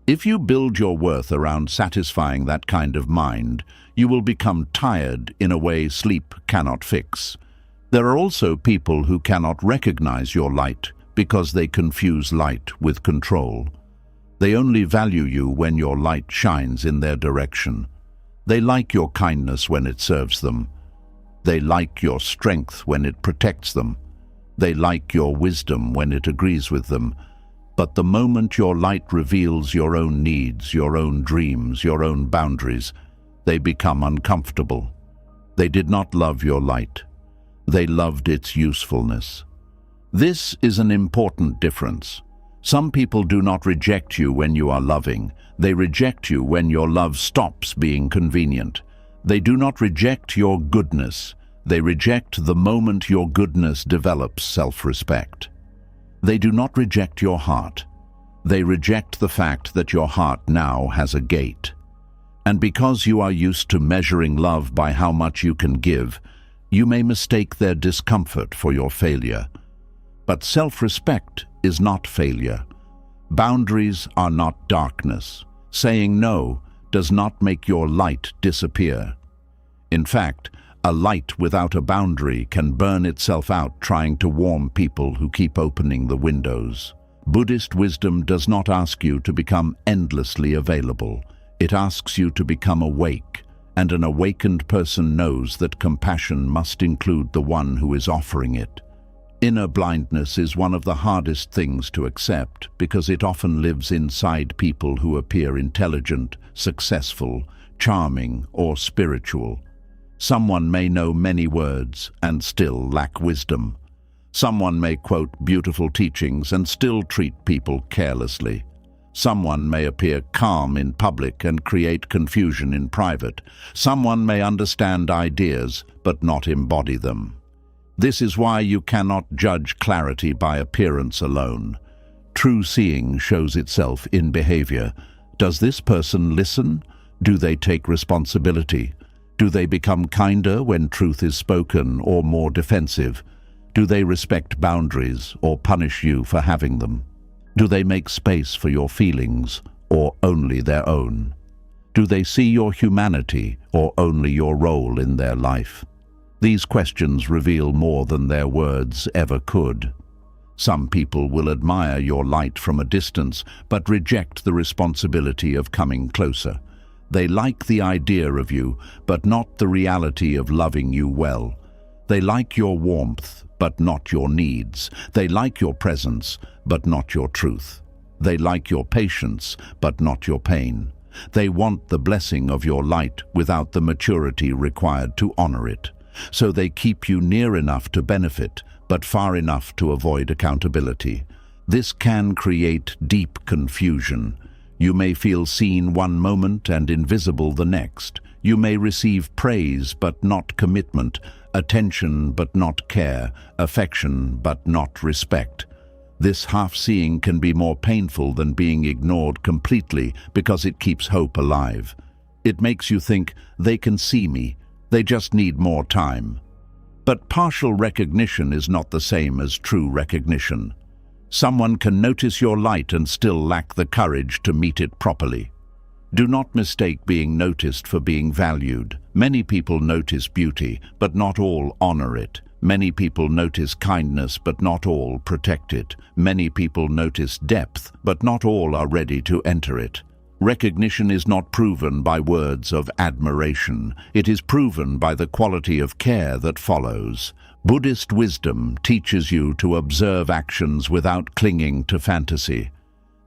If you build your worth around satisfying that kind of mind, you will become tired in a way sleep cannot fix. There are also people who cannot recognize your light because they confuse light with control. They only value you when your light shines in their direction. They like your kindness when it serves them. They like your strength when it protects them. They like your wisdom when it agrees with them. But the moment your light reveals your own needs, your own dreams, your own boundaries, they become uncomfortable. They did not love your light. They loved its usefulness. This is an important difference. Some people do not reject you when you are loving. They reject you when your love stops being convenient. They do not reject your goodness. They reject the moment your goodness develops self-respect. They do not reject your heart. They reject the fact that your heart now has a gate. And because you are used to measuring love by how much you can give, you may mistake their discomfort for your failure. But self-respect is not failure. Boundaries are not darkness. Saying no does not make your light disappear. In fact, a light without a boundary can burn itself out trying to warm people who keep opening the windows. Buddhist wisdom does not ask you to become endlessly available. It asks you to become awake, and an awakened person knows that compassion must include the one who is offering it. Inner blindness is one of the hardest things to accept because it often lives inside people who appear intelligent, successful, charming, or spiritual. Someone may know many words and still lack wisdom. Someone may quote beautiful teachings and still treat people carelessly. Someone may appear calm in public and create confusion in private. Someone may understand ideas but not embody them. This is why you cannot judge clarity by appearance alone. True seeing shows itself in behavior. Does this person listen? Do they take responsibility? Do they become kinder when truth is spoken or more defensive? Do they respect boundaries or punish you for having them? Do they make space for your feelings or only their own? Do they see your humanity or only your role in their life? These questions reveal more than their words ever could. Some people will admire your light from a distance, but reject the responsibility of coming closer. They like the idea of you, but not the reality of loving you well. They like your warmth, but not your needs. They like your presence, but not your truth. They like your patience, but not your pain. They want the blessing of your light without the maturity required to honor it. So they keep you near enough to benefit, but far enough to avoid accountability. This can create deep confusion. You may feel seen one moment and invisible the next. You may receive praise but not commitment, attention but not care, affection but not respect. This half-seeing can be more painful than being ignored completely because it keeps hope alive. It makes you think, they can see me, they just need more time. But partial recognition is not the same as true recognition. Someone can notice your light and still lack the courage to meet it properly. Do not mistake being noticed for being valued. Many people notice beauty, but not all honor it. Many people notice kindness, but not all protect it. Many people notice depth, but not all are ready to enter it. Recognition is not proven by words of admiration. It is proven by the quality of care that follows. Buddhist wisdom teaches you to observe actions without clinging to fantasy.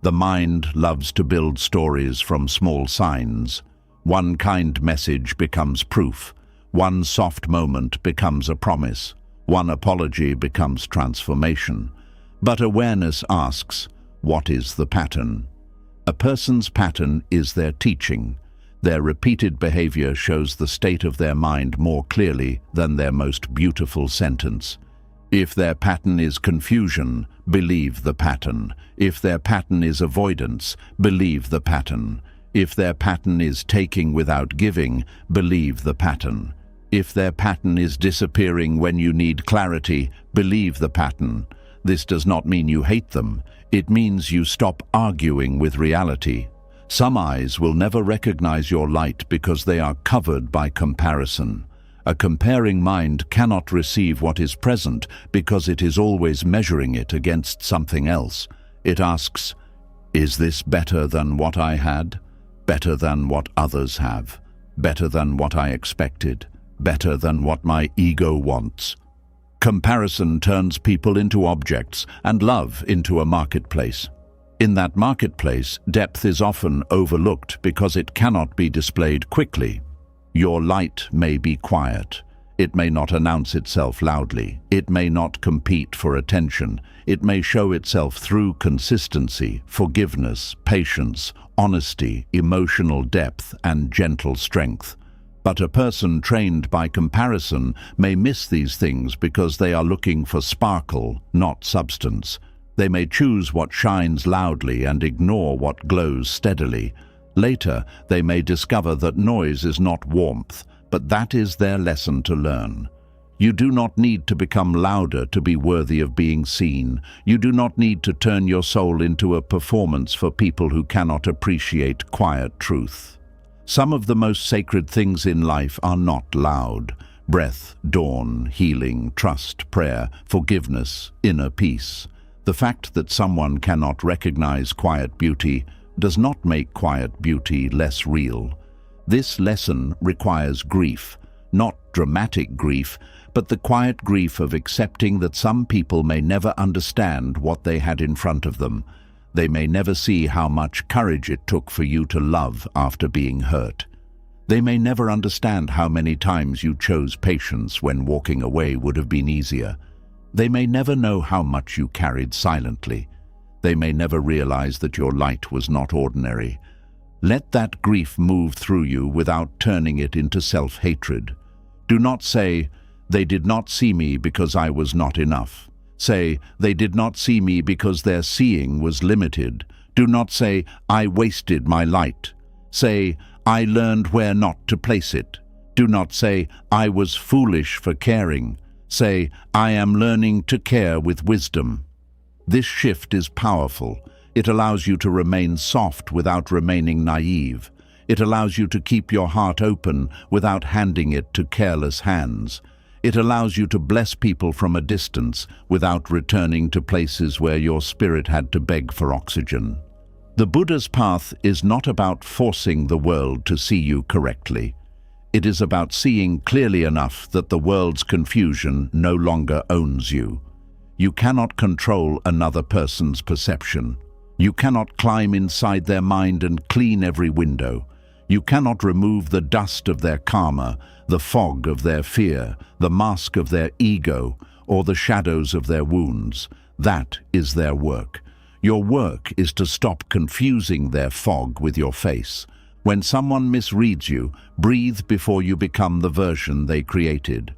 The mind loves to build stories from small signs. One kind message becomes proof. One soft moment becomes a promise. One apology becomes transformation. But awareness asks, what is the pattern? A person's pattern is their teaching. Their repeated behavior shows the state of their mind more clearly than their most beautiful sentence. If their pattern is confusion, believe the pattern. If their pattern is avoidance, believe the pattern. If their pattern is taking without giving, believe the pattern. If their pattern is disappearing when you need clarity, believe the pattern. This does not mean you hate them. It means you stop arguing with reality. Some eyes will never recognize your light because they are covered by comparison. A comparing mind cannot receive what is present because it is always measuring it against something else. It asks, is this better than what I had? Better than what others have? Better than what I expected? Better than what my ego wants? Comparison turns people into objects and love into a marketplace. In that marketplace, depth is often overlooked because it cannot be displayed quickly. Your light may be quiet. It may not announce itself loudly. It may not compete for attention. It may show itself through consistency, forgiveness, patience, honesty, emotional depth, and gentle strength. But a person trained by comparison may miss these things because they are looking for sparkle, not substance. They may choose what shines loudly and ignore what glows steadily. Later, they may discover that noise is not warmth, but that is their lesson to learn. You do not need to become louder to be worthy of being seen. You do not need to turn your soul into a performance for people who cannot appreciate quiet truth. Some of the most sacred things in life are not loud. Breath, dawn, healing, trust, prayer, forgiveness, inner peace. The fact that someone cannot recognize quiet beauty does not make quiet beauty less real. This lesson requires grief, not dramatic grief, but the quiet grief of accepting that some people may never understand what they had in front of them. They may never see how much courage it took for you to love after being hurt. They may never understand how many times you chose patience when walking away would have been easier. They may never know how much you carried silently. They may never realize that your light was not ordinary. Let that grief move through you without turning it into self-hatred. Do not say, "They did not see me because I was not enough." Say, "They did not see me because their seeing was limited." Do not say, "I wasted my light." Say, "I learned where not to place it." Do not say, "I was foolish for caring." Say, "I am learning to care with wisdom." This shift is powerful. It allows you to remain soft without remaining naive. It allows you to keep your heart open without handing it to careless hands. It allows you to bless people from a distance without returning to places where your spirit had to beg for oxygen. The Buddha's path is not about forcing the world to see you correctly. It is about seeing clearly enough that the world's confusion no longer owns you. You cannot control another person's perception. You cannot climb inside their mind and clean every window. You cannot remove the dust of their karma, the fog of their fear, the mask of their ego, or the shadows of their wounds. That is their work. Your work is to stop confusing their fog with your face. When someone misreads you, breathe before you become the version they created.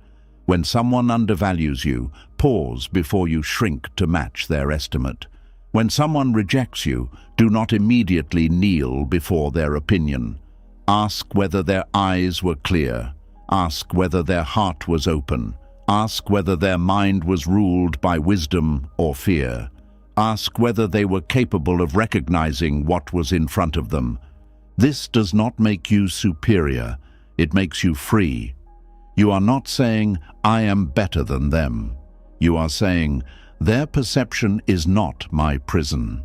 When someone undervalues you, pause before you shrink to match their estimate. When someone rejects you, do not immediately kneel before their opinion. Ask whether their eyes were clear. Ask whether their heart was open. Ask whether their mind was ruled by wisdom or fear. Ask whether they were capable of recognizing what was in front of them. This does not make you superior. It makes you free. You are not saying, "I am better than them." You are saying, "Their perception is not my prison."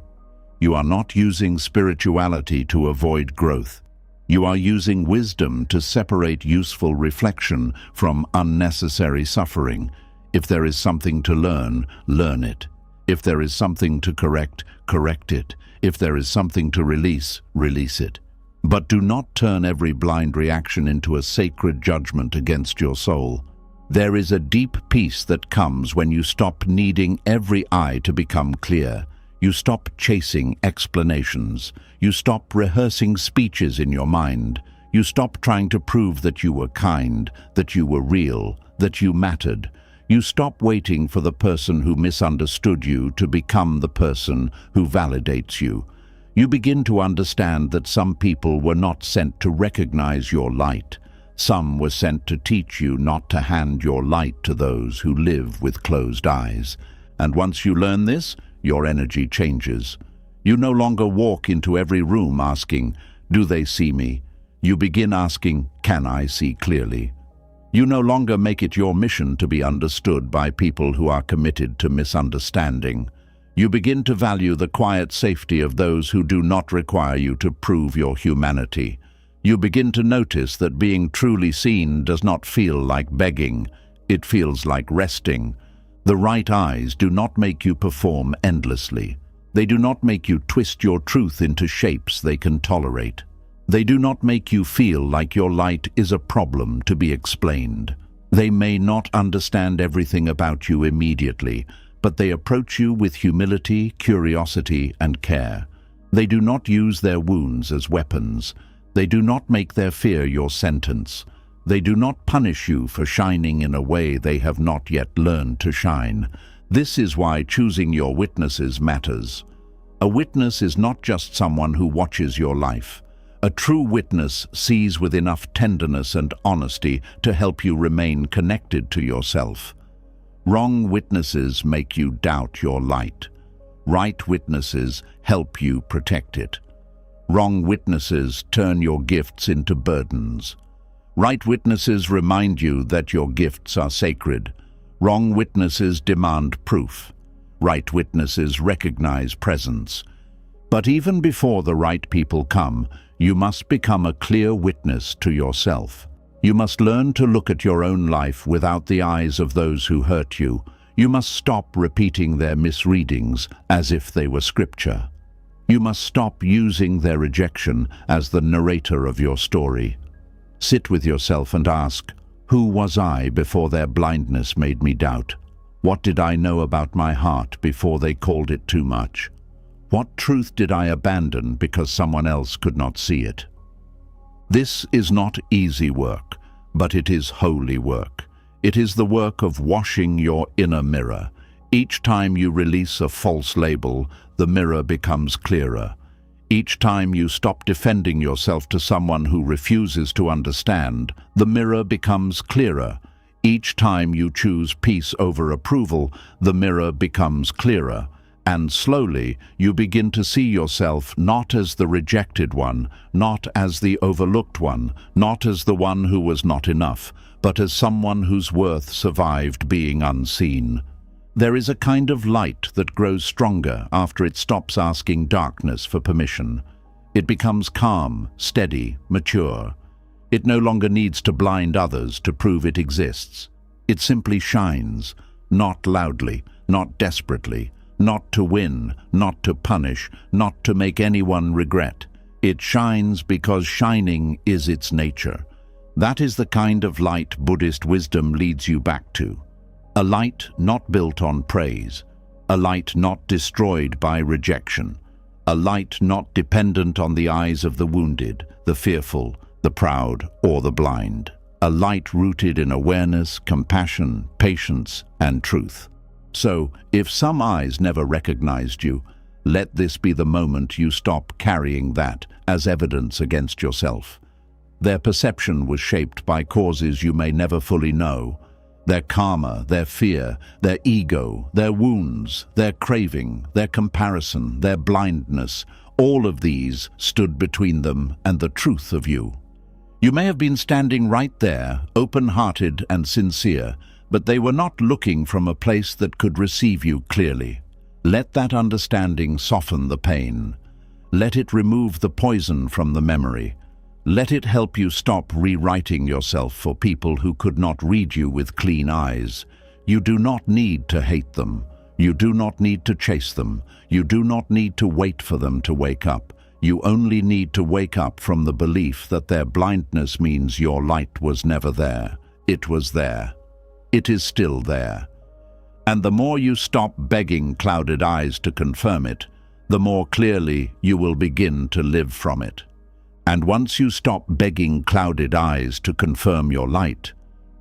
You are not using spirituality to avoid growth. You are using wisdom to separate useful reflection from unnecessary suffering. If there is something to learn, learn it. If there is something to correct, correct it. If there is something to release, release it. But do not turn every blind reaction into a sacred judgment against your soul. There is a deep peace that comes when you stop needing every eye to become clear. You stop chasing explanations. You stop rehearsing speeches in your mind. You stop trying to prove that you were kind, that you were real, that you mattered. You stop waiting for the person who misunderstood you to become the person who validates you. You begin to understand that some people were not sent to recognize your light. Some were sent to teach you not to hand your light to those who live with closed eyes. And once you learn this, your energy changes. You no longer walk into every room asking, "Do they see me?" You begin asking, "Can I see clearly?" You no longer make it your mission to be understood by people who are committed to misunderstanding. You begin to value the quiet safety of those who do not require you to prove your humanity. You begin to notice that being truly seen does not feel like begging. It feels like resting. The right eyes do not make you perform endlessly. They do not make you twist your truth into shapes they can tolerate. They do not make you feel like your light is a problem to be explained. They may not understand everything about you immediately, but they approach you with humility, curiosity, and care. They do not use their wounds as weapons. They do not make their fear your sentence. They do not punish you for shining in a way they have not yet learned to shine. This is why choosing your witnesses matters. A witness is not just someone who watches your life. A true witness sees with enough tenderness and honesty to help you remain connected to yourself. Wrong witnesses make you doubt your light. Right witnesses help you protect it. Wrong witnesses turn your gifts into burdens. Right witnesses remind you that your gifts are sacred. Wrong witnesses demand proof. Right witnesses recognize presence. But even before the right people come, you must become a clear witness to yourself. You must learn to look at your own life without the eyes of those who hurt you. You must stop repeating their misreadings as if they were scripture. You must stop using their rejection as the narrator of your story. Sit with yourself and ask, who was I before their blindness made me doubt? What did I know about my heart before they called it too much? What truth did I abandon because someone else could not see it? This is not easy work, but it is holy work. It is the work of washing your inner mirror. Each time you release a false label, the mirror becomes clearer. Each time you stop defending yourself to someone who refuses to understand, the mirror becomes clearer. Each time you choose peace over approval, the mirror becomes clearer. And slowly, you begin to see yourself not as the rejected one, not as the overlooked one, not as the one who was not enough, but as someone whose worth survived being unseen. There is a kind of light that grows stronger after it stops asking darkness for permission. It becomes calm, steady, mature. It no longer needs to blind others to prove it exists. It simply shines, not loudly, not desperately, not to win, not to punish, not to make anyone regret. It shines because shining is its nature. That is the kind of light Buddhist wisdom leads you back to. A light not built on praise. A light not destroyed by rejection. A light not dependent on the eyes of the wounded, the fearful, the proud, or the blind. A light rooted in awareness, compassion, patience, and truth. So, if some eyes never recognized you, let this be the moment you stop carrying that as evidence against yourself. Their perception was shaped by causes you may never fully know. Their karma, their fear, their ego, their wounds, their craving, their comparison, their blindness, all of these stood between them and the truth of you. You may have been standing right there, open-hearted and sincere, but they were not looking from a place that could receive you clearly. Let that understanding soften the pain. Let it remove the poison from the memory. Let it help you stop rewriting yourself for people who could not read you with clean eyes. You do not need to hate them. You do not need to chase them. You do not need to wait for them to wake up. You only need to wake up from the belief that their blindness means your light was never there. It was there. It is still there. And the more you stop begging clouded eyes to confirm it, the more clearly you will begin to live from it. And once you stop begging clouded eyes to confirm your light,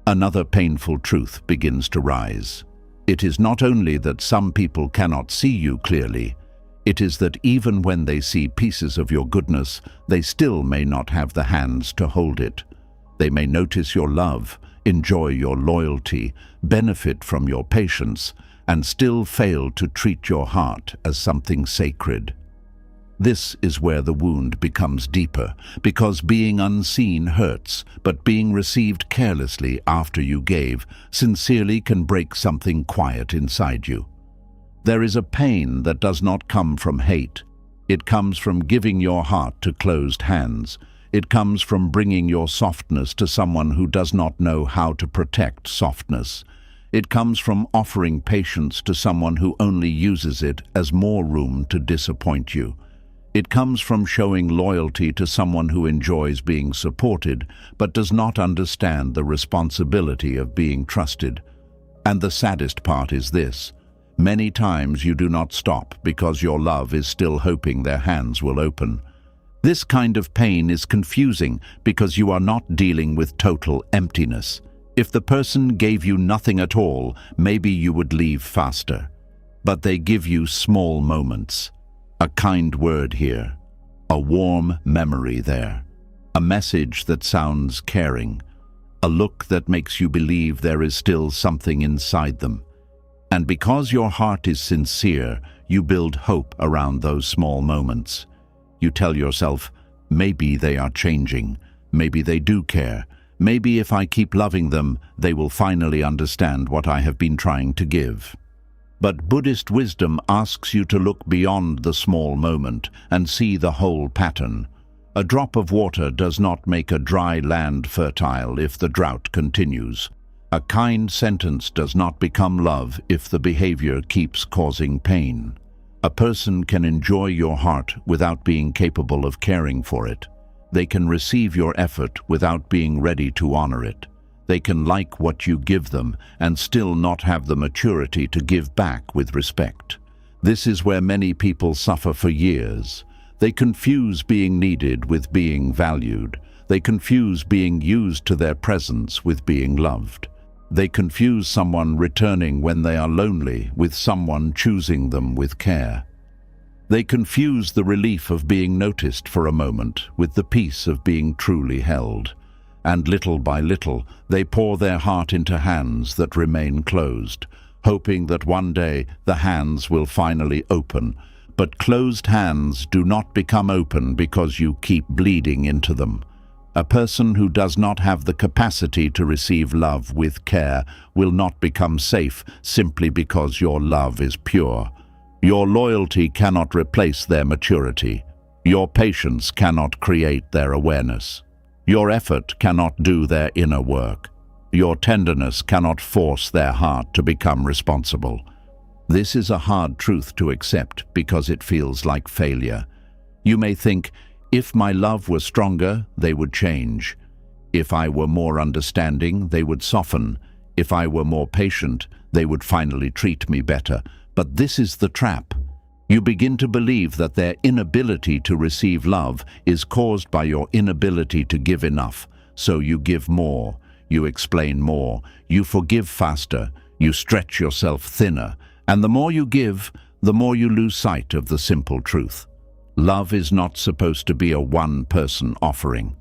another painful truth begins to rise. It is not only that some people cannot see you clearly, it is that even when they see pieces of your goodness, they still may not have the hands to hold it. They may notice your love, enjoy your loyalty, benefit from your patience, and still fail to treat your heart as something sacred. This is where the wound becomes deeper, because being unseen hurts, but being received carelessly after you gave sincerely can break something quiet inside you. There is a pain that does not come from hate. It comes from giving your heart to closed hands. It comes from bringing your softness to someone who does not know how to protect softness. It comes from offering patience to someone who only uses it as more room to disappoint you. It comes from showing loyalty to someone who enjoys being supported but does not understand the responsibility of being trusted. And the saddest part is this: many times you do not stop because your love is still hoping their hands will open. This kind of pain is confusing because you are not dealing with total emptiness. If the person gave you nothing at all, maybe you would leave faster. But they give you small moments. A kind word here, a warm memory there, a message that sounds caring, a look that makes you believe there is still something inside them. And because your heart is sincere, you build hope around those small moments. You tell yourself, maybe they are changing, maybe they do care, maybe if I keep loving them, they will finally understand what I have been trying to give. But Buddhist wisdom asks you to look beyond the small moment and see the whole pattern. A drop of water does not make a dry land fertile if the drought continues. A kind sentence does not become love if the behavior keeps causing pain. A person can enjoy your heart without being capable of caring for it. They can receive your effort without being ready to honor it. They can like what you give them and still not have the maturity to give back with respect. This is where many people suffer for years. They confuse being needed with being valued. They confuse being used to their presence with being loved. They confuse someone returning when they are lonely with someone choosing them with care. They confuse the relief of being noticed for a moment with the peace of being truly held. And little by little, they pour their heart into hands that remain closed, hoping that one day the hands will finally open. But closed hands do not become open because you keep bleeding into them. A person who does not have the capacity to receive love with care will not become safe simply because your love is pure. Your loyalty cannot replace their maturity. Your patience cannot create their awareness. Your effort cannot do their inner work. Your tenderness cannot force their heart to become responsible. This is a hard truth to accept because it feels like failure. You may think, if my love were stronger, they would change. If I were more understanding, they would soften. If I were more patient, they would finally treat me better. But this is the trap. You begin to believe that their inability to receive love is caused by your inability to give enough. So you give more, you explain more, you forgive faster, you stretch yourself thinner, and the more you give, the more you lose sight of the simple truth. Love is not supposed to be a one-person offering.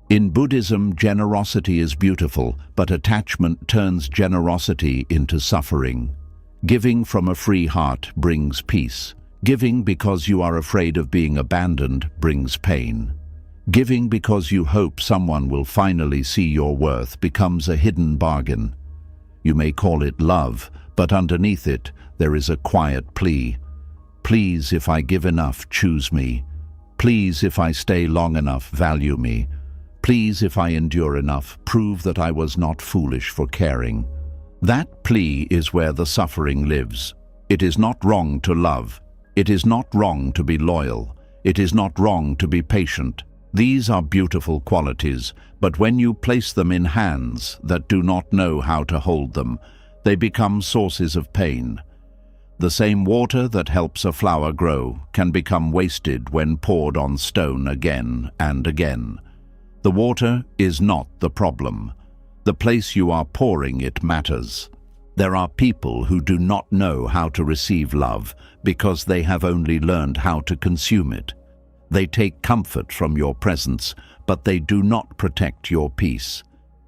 In Buddhism, generosity is beautiful, but attachment turns generosity into suffering. Giving from a free heart brings peace. Giving because you are afraid of being abandoned brings pain. Giving because you hope someone will finally see your worth becomes a hidden bargain. You may call it love, but underneath it there is a quiet plea. Please, if I give enough, choose me. Please, if I stay long enough, value me. Please, if I endure enough, prove that I was not foolish for caring. That plea is where the suffering lives. It is not wrong to love. It is not wrong to be loyal. It is not wrong to be patient. These are beautiful qualities, but when you place them in hands that do not know how to hold them, they become sources of pain. The same water that helps a flower grow can become wasted when poured on stone again and again. The water is not the problem. The place you are pouring it matters. There are people who do not know how to receive love because they have only learned how to consume it. They take comfort from your presence, but they do not protect your peace.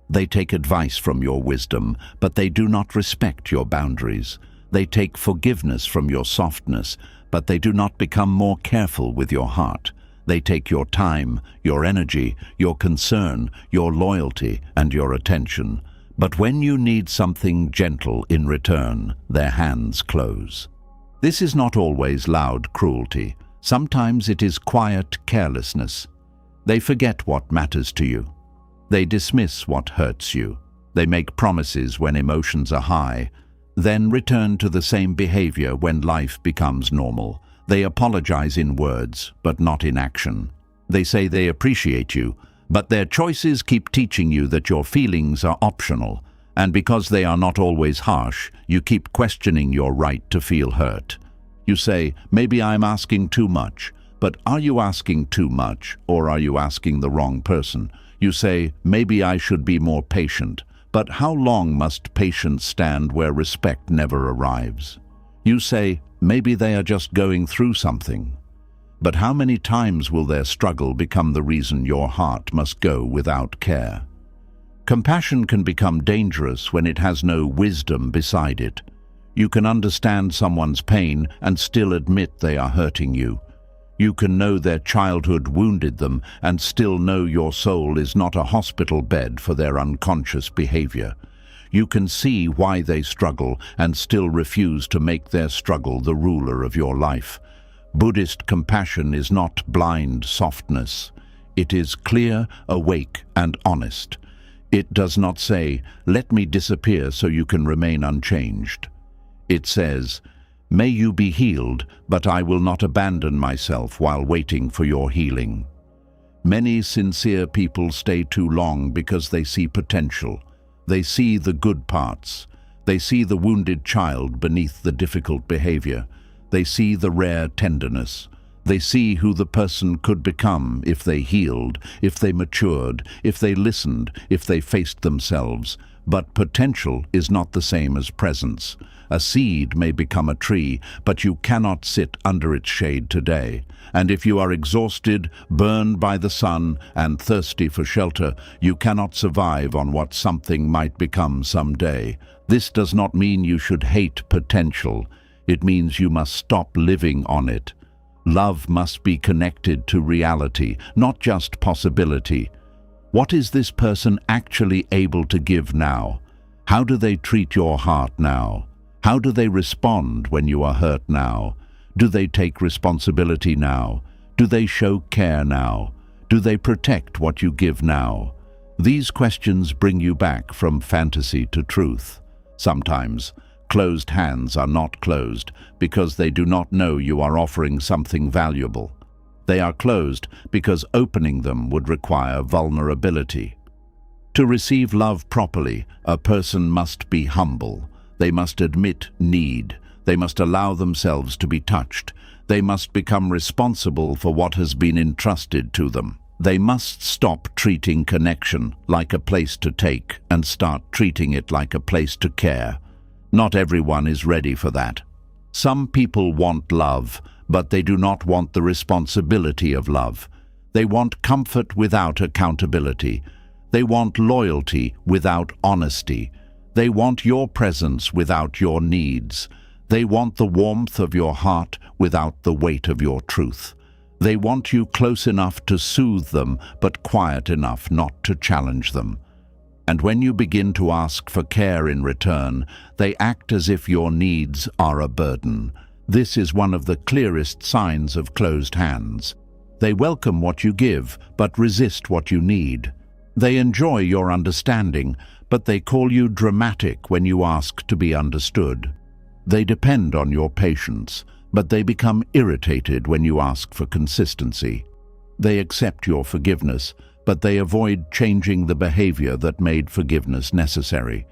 They take advice from your wisdom, but they do not respect your boundaries. They take forgiveness from your softness, but they do not become more careful with your heart. They take your time, your energy, your concern, your loyalty, and your attention. But when you need something gentle in return, their hands close. This is not always loud cruelty. Sometimes it is quiet carelessness. They forget what matters to you. They dismiss what hurts you. They make promises when emotions are high, then return to the same behavior when life becomes normal. They apologize in words, but not in action. They say they appreciate you, but their choices keep teaching you that your feelings are optional, and because they are not always harsh, you keep questioning your right to feel hurt. You say, maybe I'm asking too much, but are you asking too much, or are you asking the wrong person? You say, maybe I should be more patient, but how long must patience stand where respect never arrives? You say, maybe they are just going through something. But how many times will their struggle become the reason your heart must go without care? Compassion can become dangerous when it has no wisdom beside it. You can understand someone's pain and still admit they are hurting you. You can know their childhood wounded them and still know your soul is not a hospital bed for their unconscious behavior. You can see why they struggle and still refuse to make their struggle the ruler of your life. Buddhist compassion is not blind softness. It is clear, awake, and honest. It does not say, let me disappear so you can remain unchanged. It says, may you be healed, but I will not abandon myself while waiting for your healing. Many sincere people stay too long because they see potential. They see the good parts. They see the wounded child beneath the difficult behavior. They see the rare tenderness. They see who the person could become if they healed, if they matured, if they listened, if they faced themselves. But potential is not the same as presence. A seed may become a tree, but you cannot sit under its shade today. And if you are exhausted, burned by the sun, and thirsty for shelter, you cannot survive on what something might become someday. This does not mean you should hate potential. It means you must stop living on it. Love must be connected to reality, not just possibility. What is this person actually able to give now? How do they treat your heart now? How do they respond when you are hurt now? Do they take responsibility now? Do they show care now? Do they protect what you give now? These questions bring you back from fantasy to truth. Sometimes, closed hands are not closed because they do not know you are offering something valuable. They are closed because opening them would require vulnerability. To receive love properly, a person must be humble. They must admit need. They must allow themselves to be touched. They must become responsible for what has been entrusted to them. They must stop treating connection like a place to take and start treating it like a place to care. Not everyone is ready for that. Some people want love, but they do not want the responsibility of love. They want comfort without accountability. They want loyalty without honesty. They want your presence without your needs. They want the warmth of your heart without the weight of your truth. They want you close enough to soothe them, but quiet enough not to challenge them. And when you begin to ask for care in return, they act as if your needs are a burden. This is one of the clearest signs of closed hands. They welcome what you give, but resist what you need. They enjoy your understanding, but they call you dramatic when you ask to be understood. They depend on your patience, but they become irritated when you ask for consistency. They accept your forgiveness, but they avoid changing the behavior that made forgiveness necessary.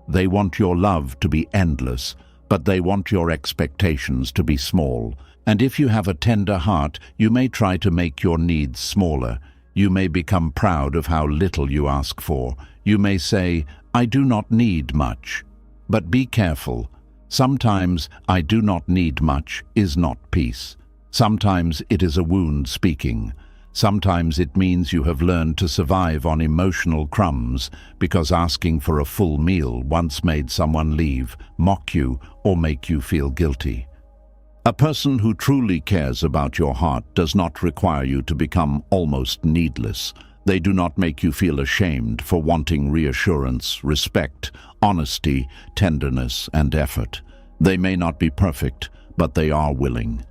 They want your love to be endless, but they want your expectations to be small. And if you have a tender heart, you may try to make your needs smaller. You may become proud of how little you ask for. You may say, I do not need much. But be careful. Sometimes I do not need much is not peace. Sometimes it is a wound speaking. Sometimes it means you have learned to survive on emotional crumbs because asking for a full meal once made someone leave, mock you, or make you feel guilty. A person who truly cares about your heart does not require you to become almost needless. They do not make you feel ashamed for wanting reassurance, respect, honesty, tenderness, and effort. They may not be perfect, but they are willing.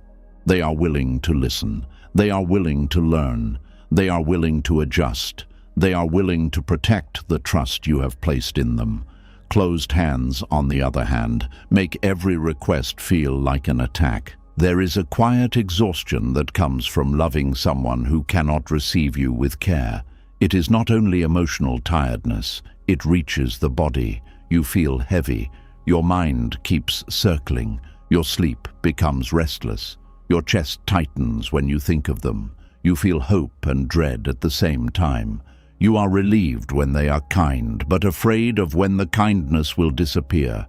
They are willing to listen. They are willing to learn. They are willing to adjust. They are willing to protect the trust you have placed in them. Closed hands, on the other hand, make every request feel like an attack. There is a quiet exhaustion that comes from loving someone who cannot receive you with care. It is not only emotional tiredness, it reaches the body. You feel heavy. Your mind keeps circling. Your sleep becomes restless. Your chest tightens when you think of them. You feel hope and dread at the same time. You are relieved when they are kind, but afraid of when the kindness will disappear.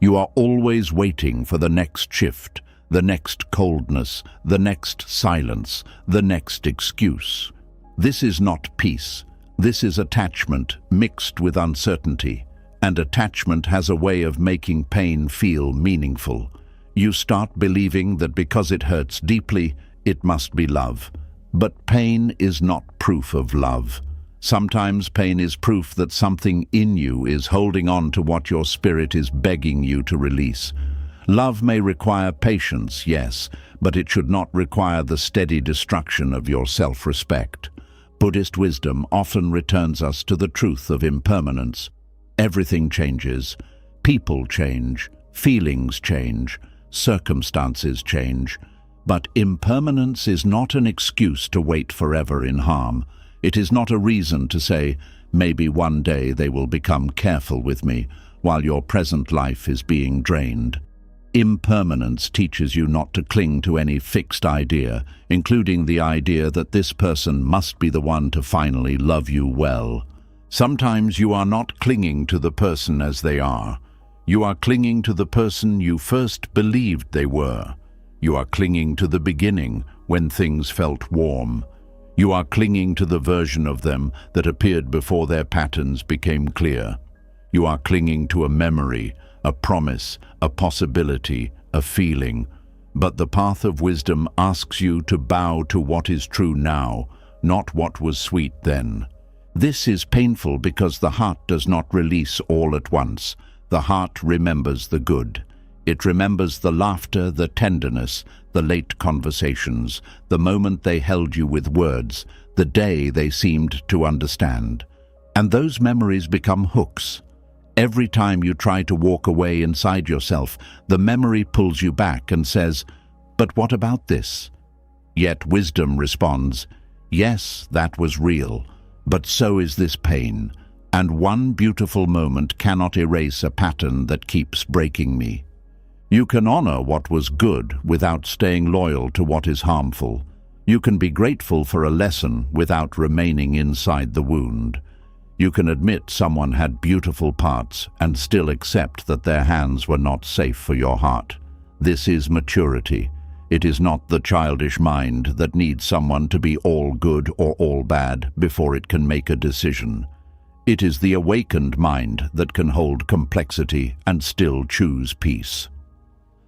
You are always waiting for the next shift, the next coldness, the next silence, the next excuse. This is not peace. This is attachment mixed with uncertainty. And attachment has a way of making pain feel meaningful. You start believing that because it hurts deeply, it must be love. But pain is not proof of love. Sometimes pain is proof that something in you is holding on to what your spirit is begging you to release. Love may require patience, yes, but it should not require the steady destruction of your self-respect. Buddhist wisdom often returns us to the truth of impermanence. Everything changes. People change. Feelings change. Circumstances change. But impermanence is not an excuse to wait forever in harm. It is not a reason to say, maybe one day they will become careful with me, while your present life is being drained. Impermanence teaches you not to cling to any fixed idea, including the idea that this person must be the one to finally love you well. Sometimes you are not clinging to the person as they are. You are clinging to the person you first believed they were. You are clinging to the beginning when things felt warm. You are clinging to the version of them that appeared before their patterns became clear. You are clinging to a memory, a promise, a possibility, a feeling. But the path of wisdom asks you to bow to what is true now, not what was sweet then. This is painful because the heart does not release all at once. The heart remembers the good. It remembers the laughter, the tenderness, the late conversations, the moment they held you with words, the day they seemed to understand. And those memories become hooks. Every time you try to walk away inside yourself, the memory pulls you back and says, "But what about this?" Yet wisdom responds, "Yes, that was real, but so is this pain, and one beautiful moment cannot erase a pattern that keeps breaking me." You can honor what was good without staying loyal to what is harmful. You can be grateful for a lesson without remaining inside the wound. You can admit someone had beautiful parts and still accept that their hands were not safe for your heart. This is maturity. It is not the childish mind that needs someone to be all good or all bad before it can make a decision. It is the awakened mind that can hold complexity and still choose peace.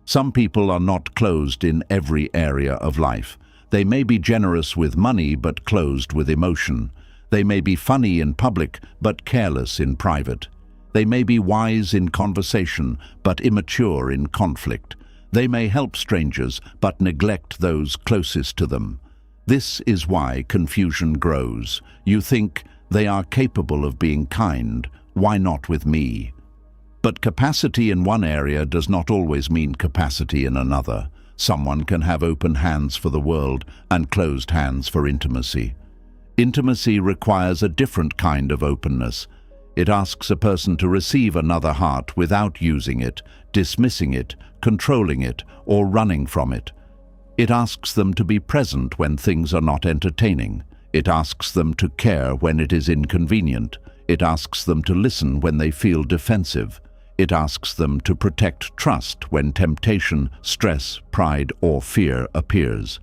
Some people are not closed in every area of life. They may be generous with money but closed with emotion. They may be funny in public but careless in private. They may be wise in conversation but immature in conflict. They may help strangers but neglect those closest to them. This is why confusion grows. You think, they are capable of being kind, why not with me? But capacity in one area does not always mean capacity in another. Someone can have open hands for the world and closed hands for intimacy. Intimacy requires a different kind of openness. It asks a person to receive another heart without using it, dismissing it, controlling it, or running from it. It asks them to be present when things are not entertaining. It asks them to care when it is inconvenient. It asks them to listen when they feel defensive. It asks them to protect trust when temptation, stress, pride, or fear appears.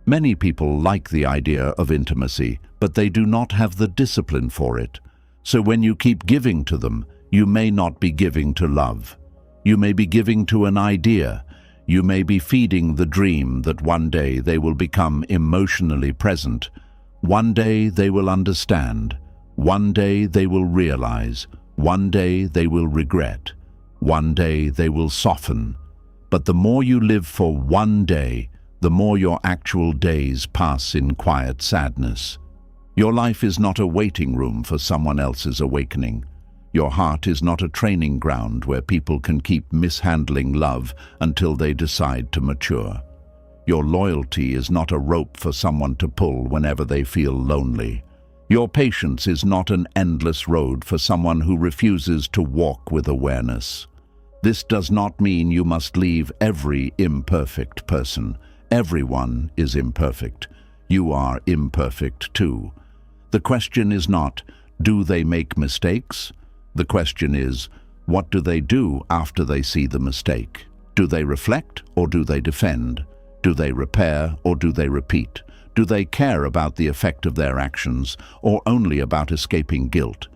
Many people like the idea of intimacy, but they do not have the discipline for it. So when you keep giving to them, you may not be giving to love. You may be giving to an idea. You may be feeding the dream that one day they will become emotionally present. One day they will understand. One day they will realize. One day they will regret. One day they will soften. But the more you live for one day, the more your actual days pass in quiet sadness. Your life is not a waiting room for someone else's awakening. Your heart is not a training ground where people can keep mishandling love until they decide to mature. Your loyalty is not a rope for someone to pull whenever they feel lonely. Your patience is not an endless road for someone who refuses to walk with awareness. This does not mean you must leave every imperfect person. Everyone is imperfect. You are imperfect too. The question is not, do they make mistakes? The question is, what do they do after they see the mistake? Do they reflect or do they defend? Do they repair or do they repeat? Do they care about the effect of their actions or only about escaping guilt?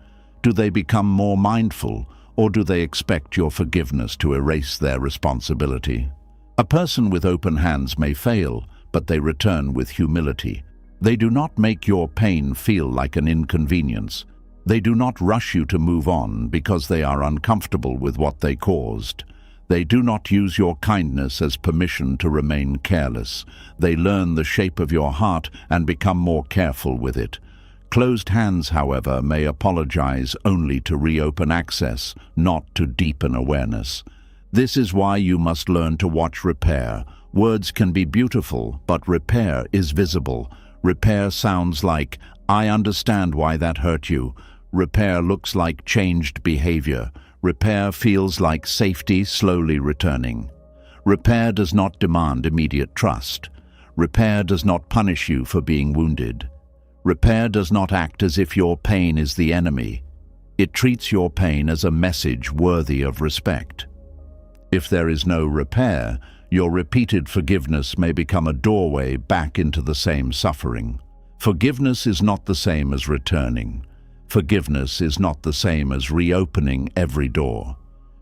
Do they become more mindful or do they expect your forgiveness to erase their responsibility? A person with open hands may fail, but they return with humility. They do not make your pain feel like an inconvenience. They do not rush you to move on because they are uncomfortable with what they caused. They do not use your kindness as permission to remain careless. They learn the shape of your heart and become more careful with it. Closed hands, however, may apologize only to reopen access, not to deepen awareness. This is why you must learn to watch repair. Words can be beautiful, but repair is visible. Repair sounds like, "I understand why that hurt you." Repair looks like changed behavior. Repair feels like safety slowly returning. Repair does not demand immediate trust. Repair does not punish you for being wounded. Repair does not act as if your pain is the enemy. It treats your pain as a message worthy of respect. If there is no repair, your repeated forgiveness may become a doorway back into the same suffering. Forgiveness is not the same as returning. Forgiveness is not the same as reopening every door.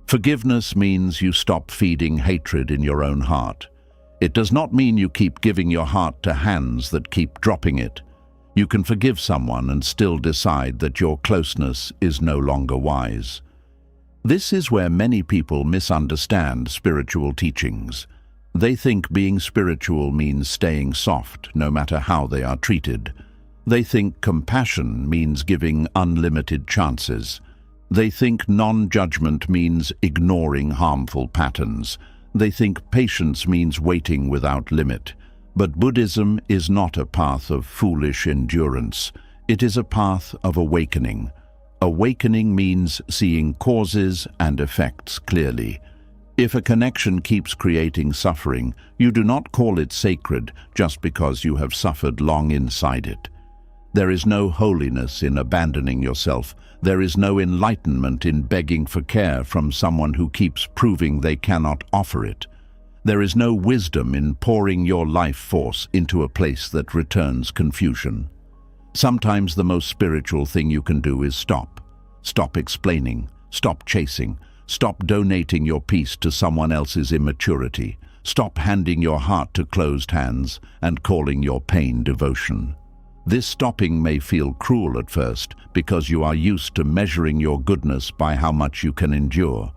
Forgiveness means you stop feeding hatred in your own heart. It does not mean you keep giving your heart to hands that keep dropping it. You can forgive someone and still decide that your closeness is no longer wise. This is where many people misunderstand spiritual teachings. They think being spiritual means staying soft, no matter how they are treated. They think compassion means giving unlimited chances. They think non-judgment means ignoring harmful patterns. They think patience means waiting without limit. But Buddhism is not a path of foolish endurance. It is a path of awakening. Awakening means seeing causes and effects clearly. If a connection keeps creating suffering, you do not call it sacred just because you have suffered long inside it. There is no holiness in abandoning yourself. There is no enlightenment in begging for care from someone who keeps proving they cannot offer it. There is no wisdom in pouring your life force into a place that returns confusion. Sometimes the most spiritual thing you can do is stop. Stop explaining. Stop chasing. Stop donating your peace to someone else's immaturity. Stop handing your heart to closed hands and calling your pain devotion. This stopping may feel cruel at first because you are used to measuring your goodness by how much you can endure.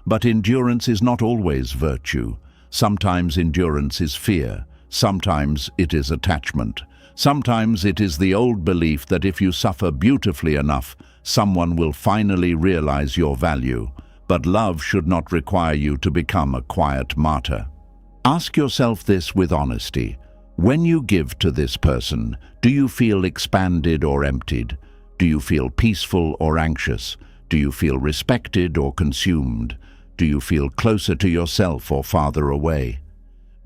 But endurance is not always virtue. Sometimes endurance is fear. Sometimes it is attachment. Sometimes it is the old belief that if you suffer beautifully enough, someone will finally realize your value. But love should not require you to become a quiet martyr. Ask yourself this with honesty. When you give to this person, do you feel expanded or emptied? Do you feel peaceful or anxious? Do you feel respected or consumed? Do you feel closer to yourself or farther away?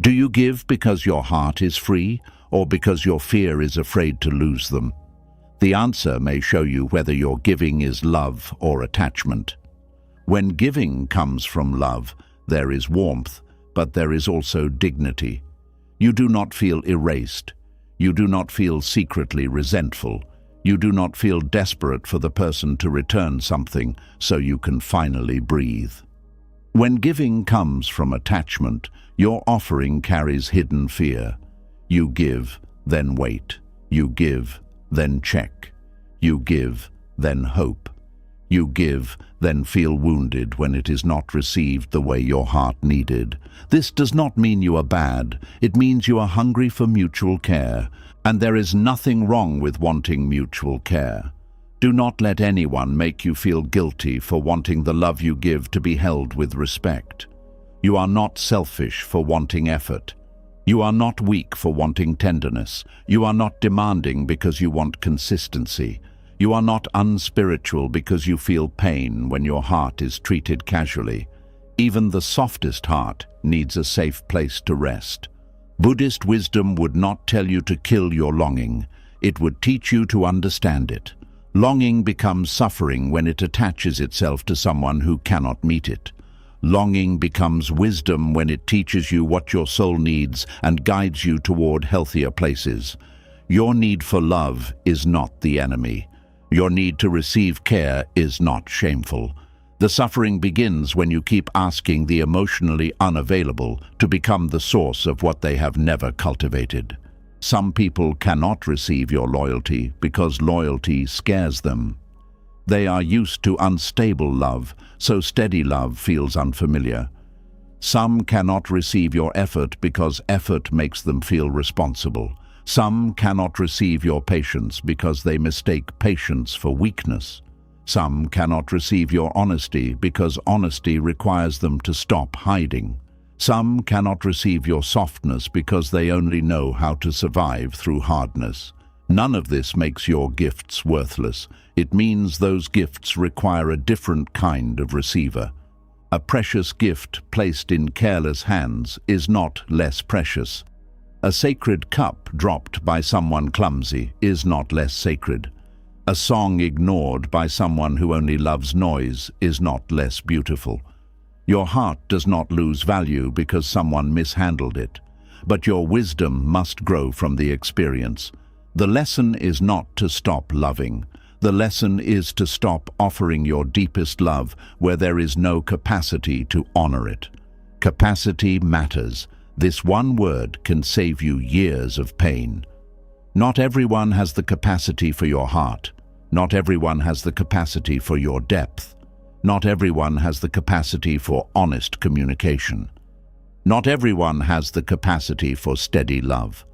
Do you give because your heart is free or because your fear is afraid to lose them? The answer may show you whether your giving is love or attachment. When giving comes from love, there is warmth, but there is also dignity. You do not feel erased. You do not feel secretly resentful. You do not feel desperate for the person to return something so you can finally breathe. When giving comes from attachment, your offering carries hidden fear. You give, then wait. You give, then check. You give, then hope. You give, then feel wounded when it is not received the way your heart needed. This does not mean you are bad. It means you are hungry for mutual care, and there is nothing wrong with wanting mutual care. Do not let anyone make you feel guilty for wanting the love you give to be held with respect. You are not selfish for wanting effort. You are not weak for wanting tenderness. You are not demanding because you want consistency. You are not unspiritual because you feel pain when your heart is treated casually. Even the softest heart needs a safe place to rest. Buddhist wisdom would not tell you to kill your longing. It would teach you to understand it. Longing becomes suffering when it attaches itself to someone who cannot meet it. Longing becomes wisdom when it teaches you what your soul needs and guides you toward healthier places. Your need for love is not the enemy. Your need to receive care is not shameful. The suffering begins when you keep asking the emotionally unavailable to become the source of what they have never cultivated. Some people cannot receive your loyalty because loyalty scares them. They are used to unstable love, so steady love feels unfamiliar. Some cannot receive your effort because effort makes them feel responsible. Some cannot receive your patience because they mistake patience for weakness. Some cannot receive your honesty because honesty requires them to stop hiding. Some cannot receive your softness because they only know how to survive through hardness. None of this makes your gifts worthless. It means those gifts require a different kind of receiver. A precious gift placed in careless hands is not less precious. A sacred cup dropped by someone clumsy is not less sacred. A song ignored by someone who only loves noise is not less beautiful. Your heart does not lose value because someone mishandled it, but your wisdom must grow from the experience. The lesson is not to stop loving. The lesson is to stop offering your deepest love where there is no capacity to honor it. Capacity matters. This one word can save you years of pain. Not everyone has the capacity for your heart. Not everyone has the capacity for your depth. Not everyone has the capacity for honest communication. Not everyone has the capacity for steady love.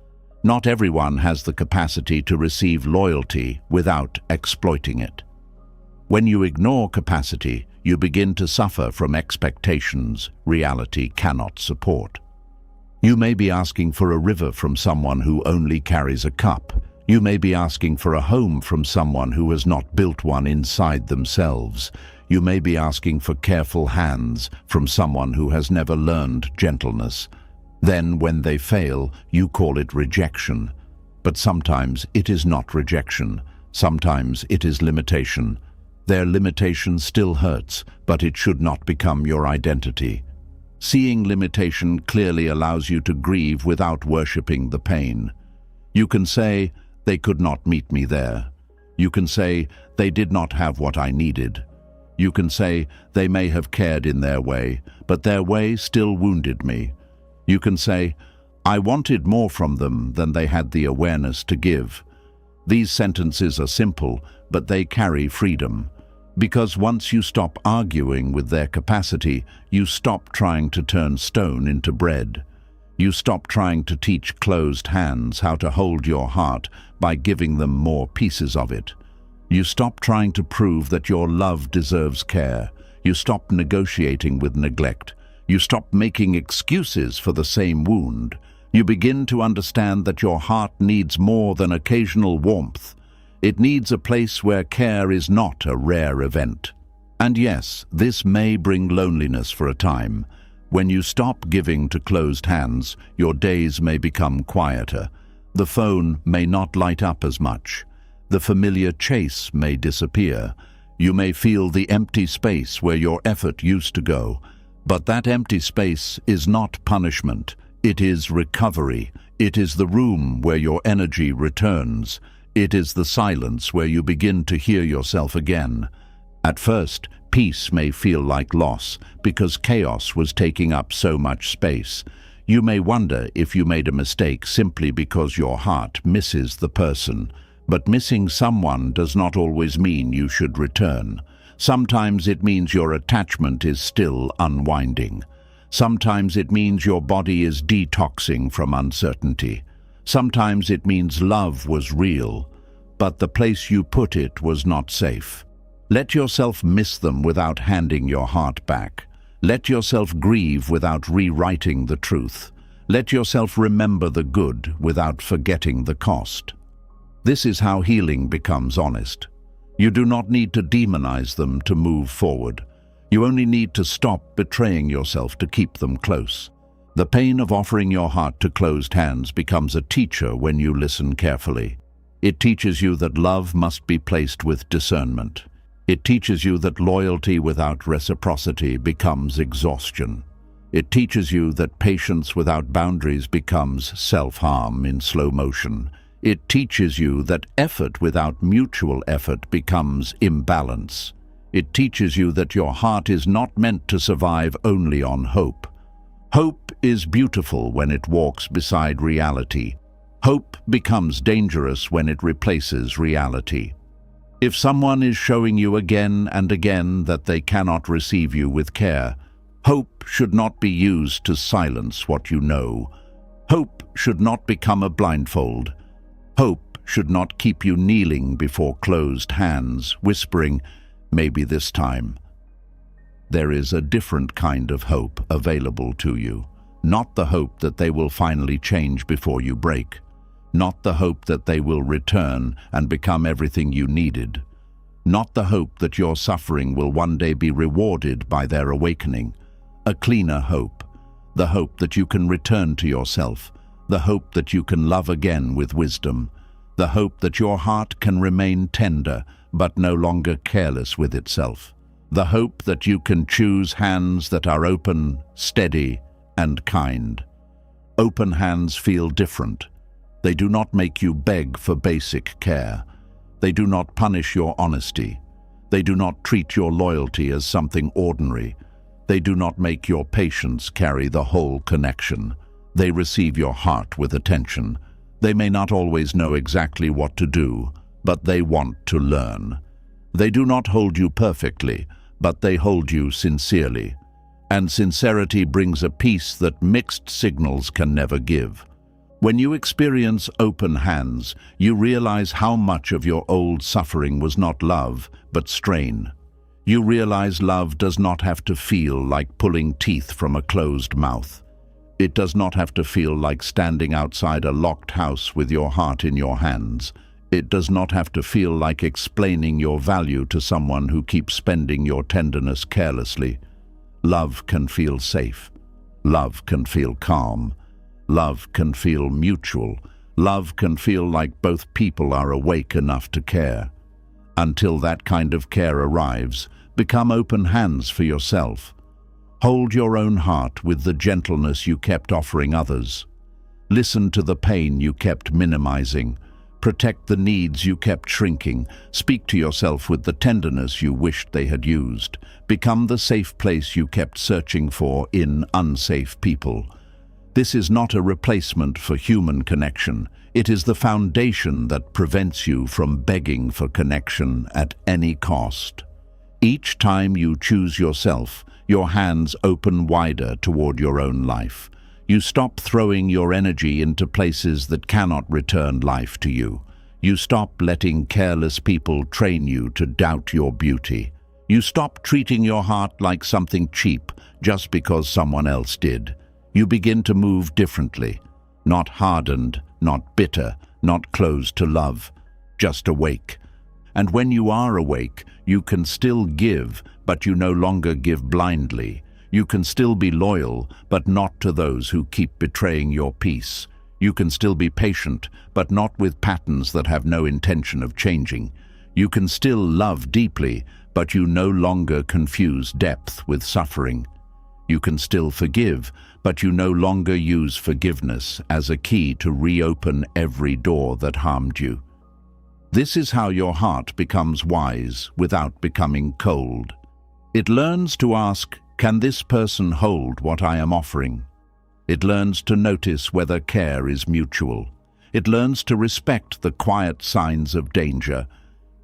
Not everyone has the capacity to receive loyalty without exploiting it. When you ignore capacity, you begin to suffer from expectations reality cannot support. You may be asking for a river from someone who only carries a cup. You may be asking for a home from someone who has not built one inside themselves. You may be asking for careful hands from someone who has never learned gentleness. Then, when they fail, you call it rejection. But sometimes it is not rejection. Sometimes it is limitation. Their limitation still hurts, but it should not become your identity. Seeing limitation clearly allows you to grieve without worshipping the pain. You can say, they could not meet me there. You can say, they did not have what I needed. You can say, they may have cared in their way, but their way still wounded me. You can say, I wanted more from them than they had the awareness to give. These sentences are simple, but they carry freedom. Because once you stop arguing with their capacity, you stop trying to turn stone into bread. You stop trying to teach closed hands how to hold your heart by giving them more pieces of it. You stop trying to prove that your love deserves care. You stop negotiating with neglect. You stop making excuses for the same wound. You begin to understand that your heart needs more than occasional warmth. It needs a place where care is not a rare event. And yes, this may bring loneliness for a time. When you stop giving to closed hands, your days may become quieter. The phone may not light up as much. The familiar chase may disappear. You may feel the empty space where your effort used to go. But that empty space is not punishment. It is recovery. It is the room where your energy returns. It is the silence where you begin to hear yourself again. At first, peace may feel like loss because chaos was taking up so much space. You may wonder if you made a mistake simply because your heart misses the person. But missing someone does not always mean you should return. Sometimes it means your attachment is still unwinding. Sometimes it means your body is detoxing from uncertainty. Sometimes it means love was real, but the place you put it was not safe. Let yourself miss them without handing your heart back. Let yourself grieve without rewriting the truth. Let yourself remember the good without forgetting the cost. This is how healing becomes honest. You do not need to demonize them to move forward. You only need to stop betraying yourself to keep them close. The pain of offering your heart to closed hands becomes a teacher when you listen carefully. It teaches you that love must be placed with discernment. It teaches you that loyalty without reciprocity becomes exhaustion. It teaches you that patience without boundaries becomes self-harm in slow motion. It teaches you that effort without mutual effort becomes imbalance. It teaches you that your heart is not meant to survive only on hope. Hope is beautiful when it walks beside reality. Hope becomes dangerous when it replaces reality. If someone is showing you again and again that they cannot receive you with care, hope should not be used to silence what you know. Hope should not become a blindfold. Hope should not keep you kneeling before closed hands, whispering, "Maybe this time." There is a different kind of hope available to you. Not the hope that they will finally change before you break. Not the hope that they will return and become everything you needed. Not the hope that your suffering will one day be rewarded by their awakening. A cleaner hope. The hope that you can return to yourself. The hope that you can love again with wisdom. The hope that your heart can remain tender but no longer careless with itself. The hope that you can choose hands that are open, steady, and kind. Open hands feel different. They do not make you beg for basic care. They do not punish your honesty. They do not treat your loyalty as something ordinary. They do not make your patience carry the whole connection. They receive your heart with attention. They may not always know exactly what to do, but they want to learn. They do not hold you perfectly, but they hold you sincerely. And sincerity brings a peace that mixed signals can never give. When you experience open hands, you realize how much of your old suffering was not love, but strain. You realize love does not have to feel like pulling teeth from a closed mouth. It does not have to feel like standing outside a locked house with your heart in your hands. It does not have to feel like explaining your value to someone who keeps spending your tenderness carelessly. Love can feel safe. Love can feel calm. Love can feel mutual. Love can feel like both people are awake enough to care. Until that kind of care arrives, become open hands for yourself. Hold your own heart with the gentleness you kept offering others. Listen to the pain you kept minimizing. Protect the needs you kept shrinking. Speak to yourself with the tenderness you wished they had used. Become the safe place you kept searching for in unsafe people. This is not a replacement for human connection. It is the foundation that prevents you from begging for connection at any cost. Each time you choose yourself, your hands open wider toward your own life. You stop throwing your energy into places that cannot return life to you. You stop letting careless people train you to doubt your beauty. You stop treating your heart like something cheap just because someone else did. You begin to move differently, not hardened, not bitter, not closed to love, just awake. And when you are awake, you can still give, but you no longer give blindly. You can still be loyal, but not to those who keep betraying your peace. You can still be patient, but not with patterns that have no intention of changing. You can still love deeply, but you no longer confuse depth with suffering. You can still forgive, but you no longer use forgiveness as a key to reopen every door that harmed you. This is how your heart becomes wise without becoming cold. It learns to ask, can this person hold what I am offering? It learns to notice whether care is mutual. It learns to respect the quiet signs of danger.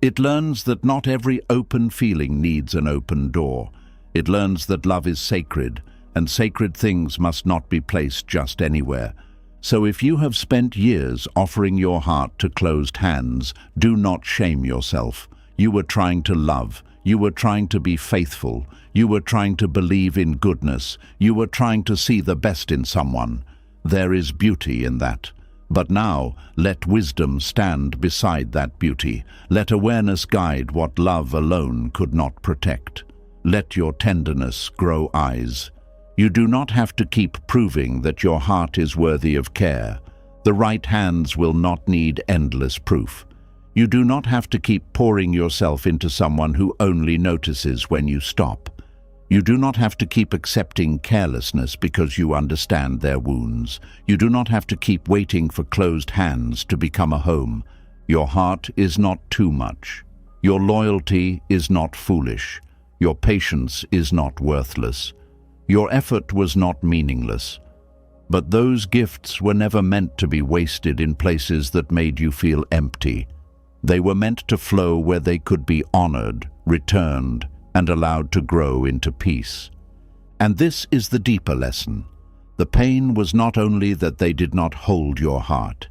It learns that not every open feeling needs an open door. It learns that love is sacred, and sacred things must not be placed just anywhere. So if you have spent years offering your heart to closed hands, do not shame yourself. You were trying to love. You were trying to be faithful. You were trying to believe in goodness. You were trying to see the best in someone. There is beauty in that. But now, let wisdom stand beside that beauty. Let awareness guide what love alone could not protect. Let your tenderness grow eyes. You do not have to keep proving that your heart is worthy of care. The right hands will not need endless proof. You do not have to keep pouring yourself into someone who only notices when you stop. You do not have to keep accepting carelessness because you understand their wounds. You do not have to keep waiting for closed hands to become a home. Your heart is not too much. Your loyalty is not foolish. Your patience is not worthless. Your effort was not meaningless. But those gifts were never meant to be wasted in places that made you feel empty. They were meant to flow where they could be honored, returned, and allowed to grow into peace. And this is the deeper lesson. The pain was not only that they did not hold your heart.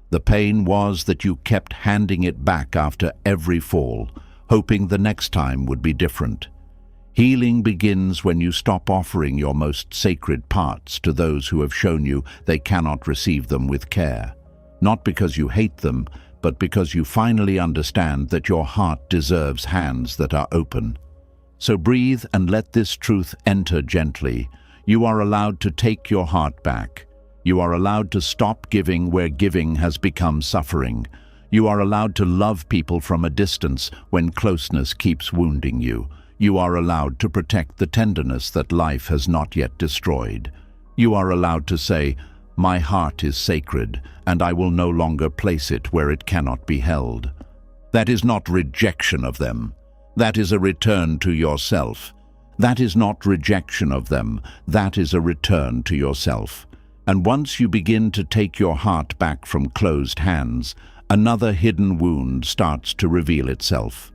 The pain was that you kept handing it back after every fall, hoping the next time would be different. Healing begins when you stop offering your most sacred parts to those who have shown you they cannot receive them with care. Not because you hate them, but because you finally understand that your heart deserves hands that are open. So breathe and let this truth enter gently. You are allowed to take your heart back. You are allowed to stop giving where giving has become suffering. You are allowed to love people from a distance when closeness keeps wounding you. You are allowed to protect the tenderness that life has not yet destroyed. You are allowed to say, my heart is sacred, and I will no longer place it where it cannot be held. That is not rejection of them. That is a return to yourself. That is not rejection of them. That is a return to yourself. And once you begin to take your heart back from closed hands, another hidden wound starts to reveal itself.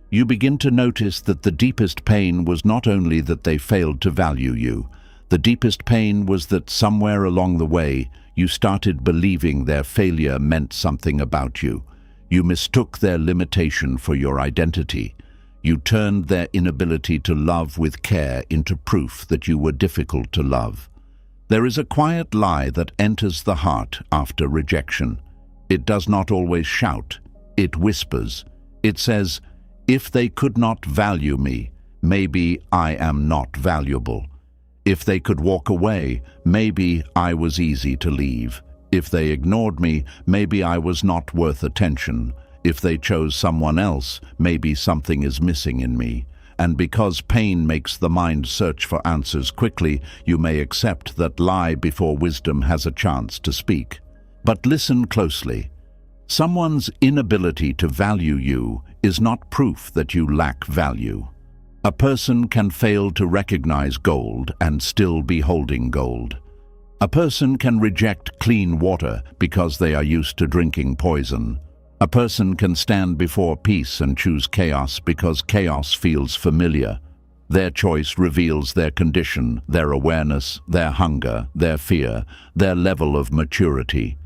You begin to notice that the deepest pain was not only that they failed to value you. The deepest pain was that somewhere along the way, you started believing their failure meant something about you. You mistook their limitation for your identity. You turned their inability to love with care into proof that you were difficult to love. There is a quiet lie that enters the heart after rejection. It does not always shout. It whispers. It says, if they could not value me, maybe I am not valuable. If they could walk away, maybe I was easy to leave. If they ignored me, maybe I was not worth attention. If they chose someone else, maybe something is missing in me. And because pain makes the mind search for answers quickly, you may accept that lie before wisdom has a chance to speak. But listen closely. Someone's inability to value you is not proof that you lack value. A person can fail to recognize gold and still be holding gold. A person can reject clean water because they are used to drinking poison. A person can stand before peace and choose chaos because chaos feels familiar. Their choice reveals their condition, their awareness, their hunger, their fear, their level of maturity.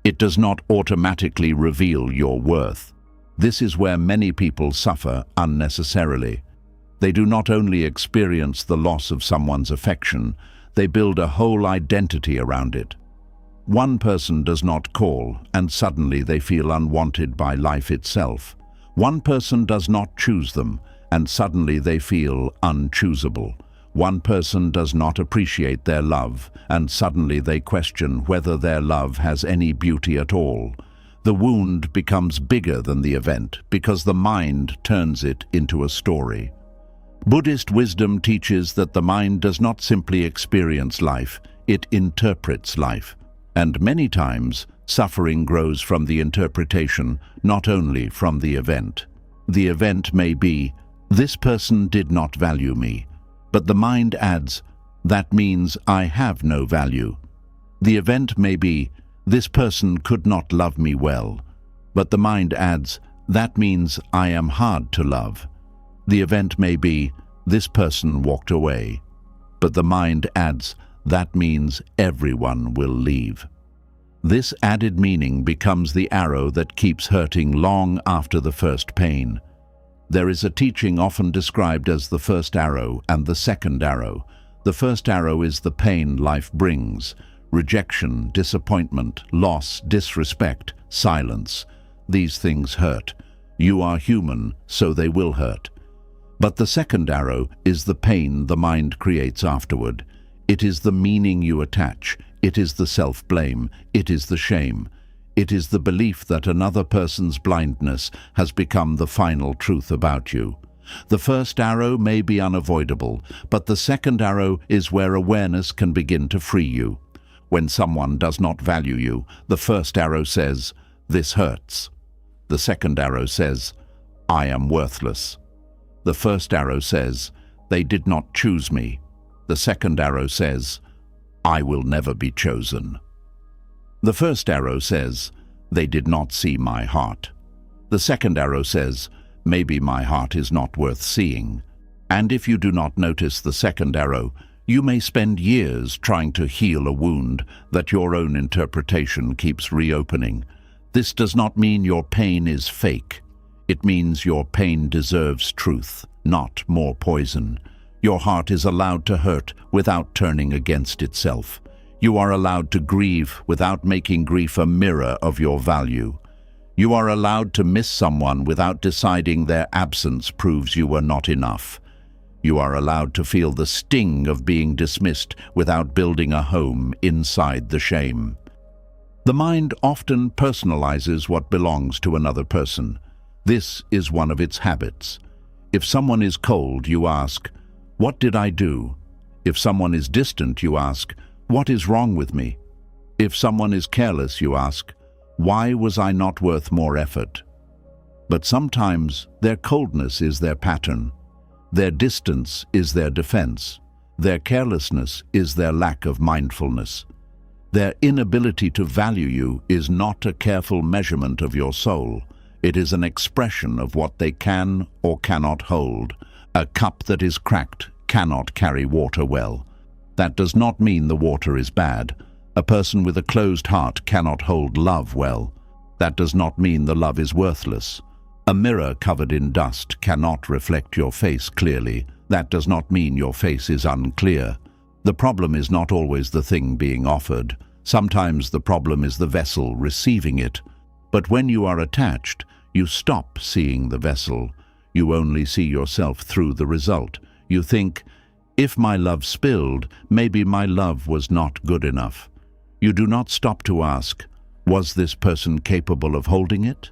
It does not automatically reveal your worth. This is where many people suffer unnecessarily. They do not only experience the loss of someone's affection, they build a whole identity around it. One person does not call, and suddenly they feel unwanted by life itself. One person does not choose them, and suddenly they feel unchoosable. One person does not appreciate their love, and suddenly they question whether their love has any beauty at all. The wound becomes bigger than the event because the mind turns it into a story. Buddhist wisdom teaches that the mind does not simply experience life, it interprets life. And many times, Suffering grows from the interpretation, not only from the event. The event may be, "This person did not value me," but the mind adds, "That means I have no value." The event may be, "This person could not love me well," but the mind adds, "That means I am hard to love." The event may be, "This person walked away," but the mind adds, "That means everyone will leave." This added meaning becomes the arrow that keeps hurting long after the first pain. There is a teaching often described as the first arrow and the second arrow. The first arrow is the pain life brings: rejection, disappointment, loss, disrespect, silence. These things hurt. You are human, so they will hurt. But the second arrow is the pain the mind creates afterward. It is the meaning you attach. It is the self-blame. It is the shame. It is the belief that another person's blindness has become the final truth about you. The first arrow may be unavoidable, but the second arrow is where awareness can begin to free you. When someone does not value you, the first arrow says, "This hurts." The second arrow says, "I am worthless." The first arrow says, "They did not choose me." The second arrow says, "I will never be chosen." The first arrow says, "They did not see my heart." The second arrow says, "Maybe my heart is not worth seeing." And if you do not notice the second arrow, you may spend years trying to heal a wound that your own interpretation keeps reopening. This does not mean your pain is fake. It means your pain deserves truth, not more poison. Your heart is allowed to hurt without turning against itself. You are allowed to grieve without making grief a mirror of your value. You are allowed to miss someone without deciding their absence proves you were not enough. You are allowed to feel the sting of being dismissed without building a home inside the shame. The mind often personalizes what belongs to another person. This is one of its habits. If someone is cold, you ask, "What did I do?" If someone is distant, you ask, "What is wrong with me?" If someone is careless, you ask, "Why was I not worth more effort?" But sometimes their coldness is their pattern. Their distance is their defense. Their carelessness is their lack of mindfulness. Their inability to value you is not a careful measurement of your soul. It is an expression of what they can or cannot hold. A cup that is cracked cannot carry water well. That does not mean the water is bad. A person with a closed heart cannot hold love well. That does not mean the love is worthless. A mirror covered in dust cannot reflect your face clearly. That does not mean your face is unclear. The problem is not always the thing being offered. Sometimes the problem is the vessel receiving it. But when you are attached, you stop seeing the vessel. You only see yourself through the result. You think, if my love spilled, maybe my love was not good enough. You do not stop to ask, was this person capable of holding it?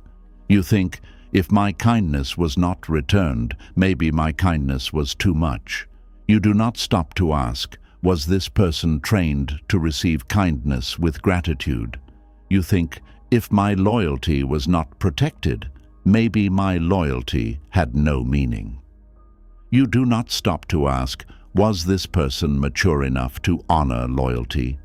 You think, if my kindness was not returned, maybe my kindness was too much. You do not stop to ask, was this person trained to receive kindness with gratitude? You think, if my loyalty was not protected, maybe my loyalty had no meaning. You do not stop to ask, was this person mature enough to honor loyalty?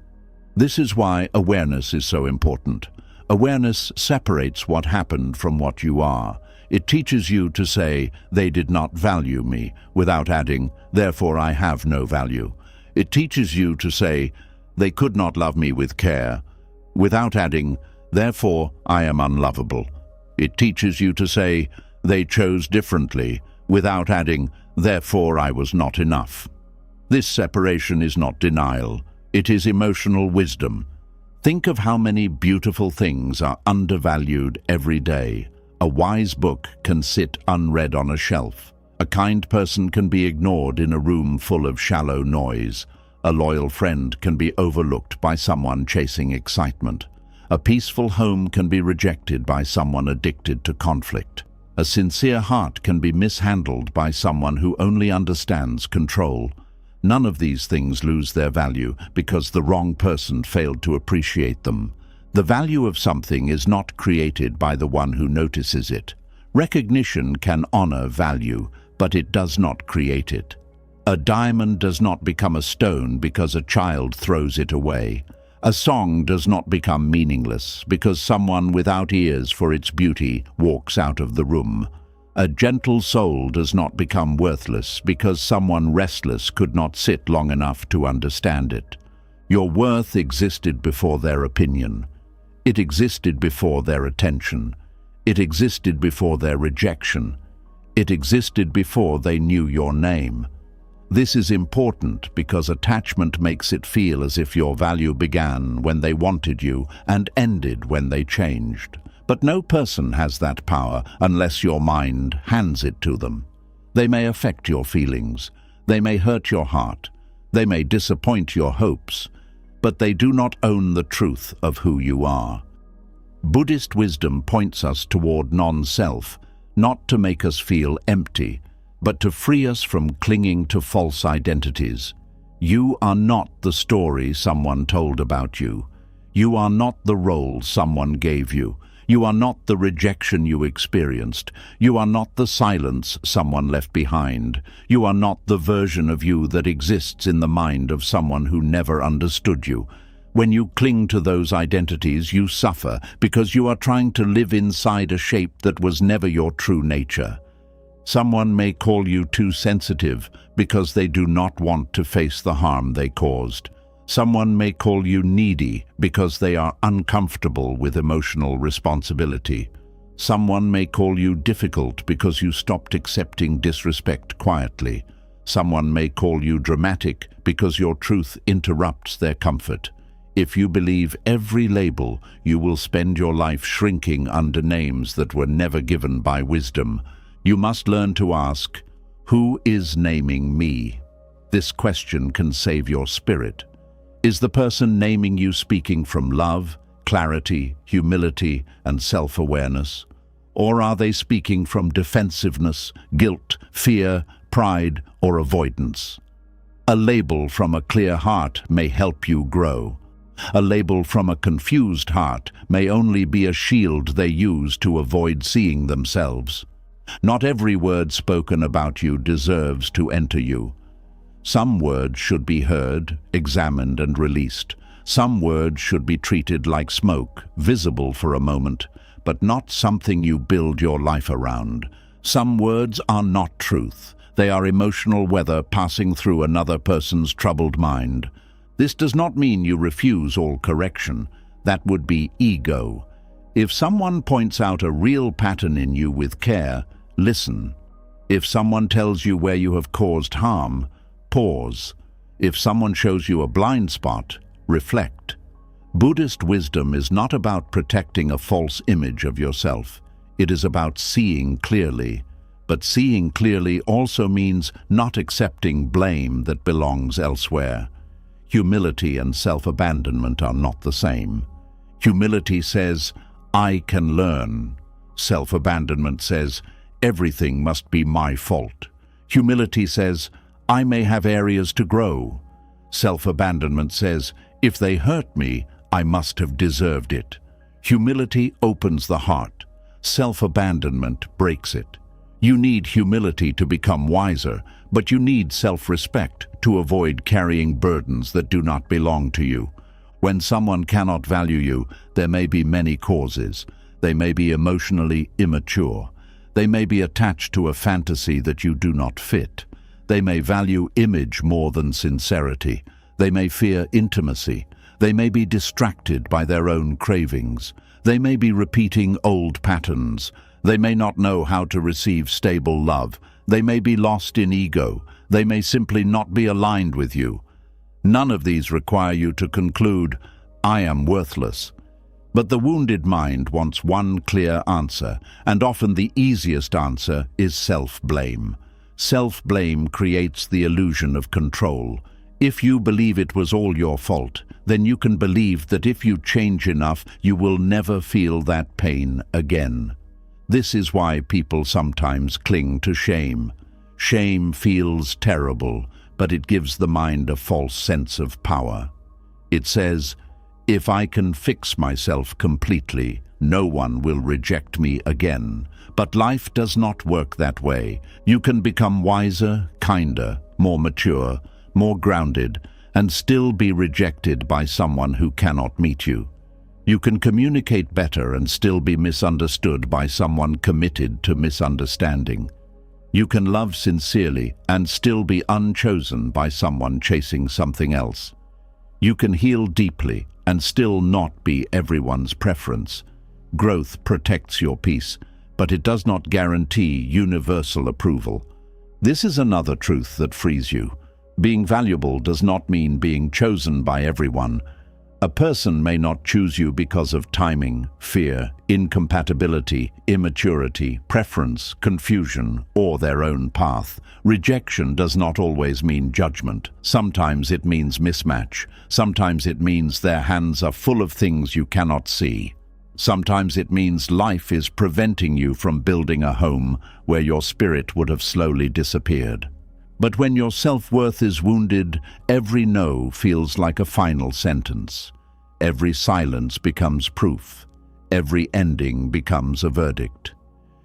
This is why awareness is so important. Awareness separates what happened from what you are. It teaches you to say, they did not value me, without adding, therefore I have no value. It teaches you to say, they could not love me with care, without adding, therefore I am unlovable. It teaches you to say, they chose differently, without adding, therefore I was not enough. This separation is not denial. It is emotional wisdom. Think of how many beautiful things are undervalued every day. A wise book can sit unread on a shelf. A kind person can be ignored in a room full of shallow noise. A loyal friend can be overlooked by someone chasing excitement. A peaceful home can be rejected by someone addicted to conflict. A sincere heart can be mishandled by someone who only understands control. None of these things lose their value because the wrong person failed to appreciate them. The value of something is not created by the one who notices it. Recognition can honor value, but it does not create it. A diamond does not become a stone because a child throws it away. A song does not become meaningless because someone without ears for its beauty walks out of the room. A gentle soul does not become worthless because someone restless could not sit long enough to understand it. Your worth existed before their opinion. It existed before their attention. It existed before their rejection. It existed before they knew your name. This is important because attachment makes it feel as if your value began when they wanted you and ended when they changed. But no person has that power unless your mind hands it to them. They may affect your feelings. They may hurt your heart. They may disappoint your hopes. But they do not own the truth of who you are. Buddhist wisdom points us toward non-self, not to make us feel empty, but to free us from clinging to false identities. You are not the story someone told about you. You are not the role someone gave you. You are not the rejection you experienced. You are not the silence someone left behind. You are not the version of you that exists in the mind of someone who never understood you. When you cling to those identities, you suffer because you are trying to live inside a shape that was never your true nature. Someone may call you too sensitive because they do not want to face the harm they caused. Someone may call you needy because they are uncomfortable with emotional responsibility. Someone may call you difficult because you stopped accepting disrespect quietly. Someone may call you dramatic because your truth interrupts their comfort. If you believe every label, you will spend your life shrinking under names that were never given by wisdom. You must learn to ask, who is naming me? This question can save your spirit. Is the person naming you speaking from love, clarity, humility, and self-awareness? Or are they speaking from defensiveness, guilt, fear, pride, or avoidance? A label from a clear heart may help you grow. A label from a confused heart may only be a shield they use to avoid seeing themselves. Not every word spoken about you deserves to enter you. Some words should be heard, examined, and released. Some words should be treated like smoke, visible for a moment, but not something you build your life around. Some words are not truth. They are emotional weather passing through another person's troubled mind. This does not mean you refuse all correction. That would be ego. If someone points out a real pattern in you with care, listen. If someone tells you where you have caused harm, pause. If someone shows you a blind spot, reflect. Buddhist wisdom is not about protecting a false image of yourself. It is about seeing clearly. But seeing clearly also means not accepting blame that belongs elsewhere. Humility and self-abandonment are not the same. Humility says, I can learn. Self-abandonment says, everything must be my fault. Humility says, I may have areas to grow. Self-abandonment says, if they hurt me, I must have deserved it. Humility opens the heart. Self-abandonment breaks it. You need humility to become wiser, but you need self-respect to avoid carrying burdens that do not belong to you. When someone cannot value you, there may be many causes. They may be emotionally immature. They may be attached to a fantasy that you do not fit. They may value image more than sincerity. They may fear intimacy. They may be distracted by their own cravings. They may be repeating old patterns. They may not know how to receive stable love. They may be lost in ego. They may simply not be aligned with you. None of these require you to conclude, I am worthless. But the wounded mind wants one clear answer, and often the easiest answer is self-blame. Self-blame creates the illusion of control. If you believe it was all your fault, then you can believe that if you change enough, you will never feel that pain again. This is why people sometimes cling to shame. Shame feels terrible, but it gives the mind a false sense of power. It says, If I can fix myself completely, no one will reject me again. But life does not work that way. You can become wiser, kinder, more mature, more grounded, and still be rejected by someone who cannot meet you. You can communicate better and still be misunderstood by someone committed to misunderstanding. You can love sincerely and still be unchosen by someone chasing something else. You can heal deeply and still not be everyone's preference. Growth protects your peace, but it does not guarantee universal approval. This is another truth that frees you. Being valuable does not mean being chosen by everyone. A person may not choose you because of timing, fear, incompatibility, immaturity, preference, confusion, or their own path. Rejection does not always mean judgment. Sometimes it means mismatch. Sometimes it means their hands are full of things you cannot see. Sometimes it means life is preventing you from building a home where your spirit would have slowly disappeared. But when your self-worth is wounded, every no feels like a final sentence. Every silence becomes proof. Every ending becomes a verdict.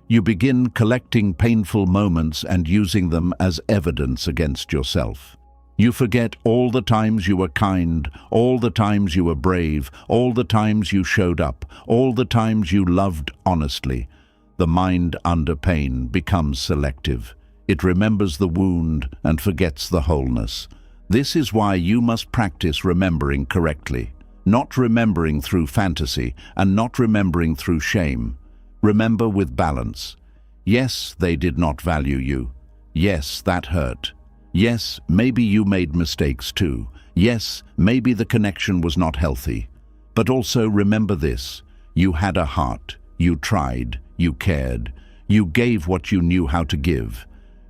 You begin collecting painful moments and using them as evidence against yourself. You forget all the times you were kind, all the times you were brave, all the times you showed up, all the times you loved honestly. The mind under pain becomes selective. It remembers the wound and forgets the wholeness. This is why you must practice remembering correctly, not remembering through fantasy and not remembering through shame. Remember with balance. Yes, they did not value you. Yes, that hurt. Yes, maybe you made mistakes too. Yes, maybe the connection was not healthy. But also remember this: you had a heart, you tried, you cared, you gave what you knew how to give.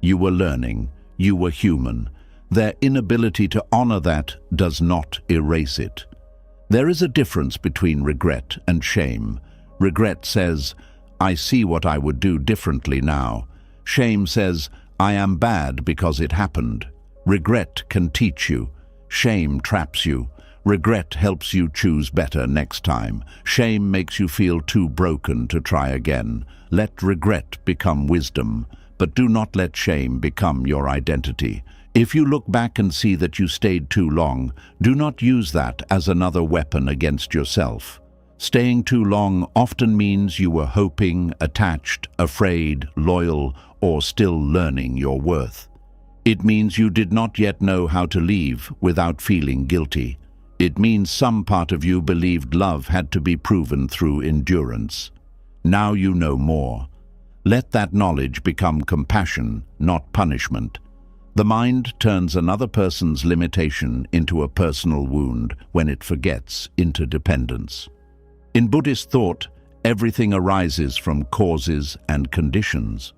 You were learning, you were human. Their inability to honor that does not erase it. There is a difference between regret and shame. Regret says, I see what I would do differently now. Shame says, I am bad because it happened. Regret can teach you. Shame traps you. Regret helps you choose better next time. Shame makes you feel too broken to try again. Let regret become wisdom, but do not let shame become your identity. If you look back and see that you stayed too long, do not use that as another weapon against yourself. Staying too long often means you were hoping, attached, afraid, loyal, or still learning your worth. It means you did not yet know how to leave without feeling guilty. It means some part of you believed love had to be proven through endurance. Now you know more. Let that knowledge become compassion, not punishment. The mind turns another person's limitation into a personal wound when it forgets interdependence. In Buddhist thought, everything arises from causes and conditions.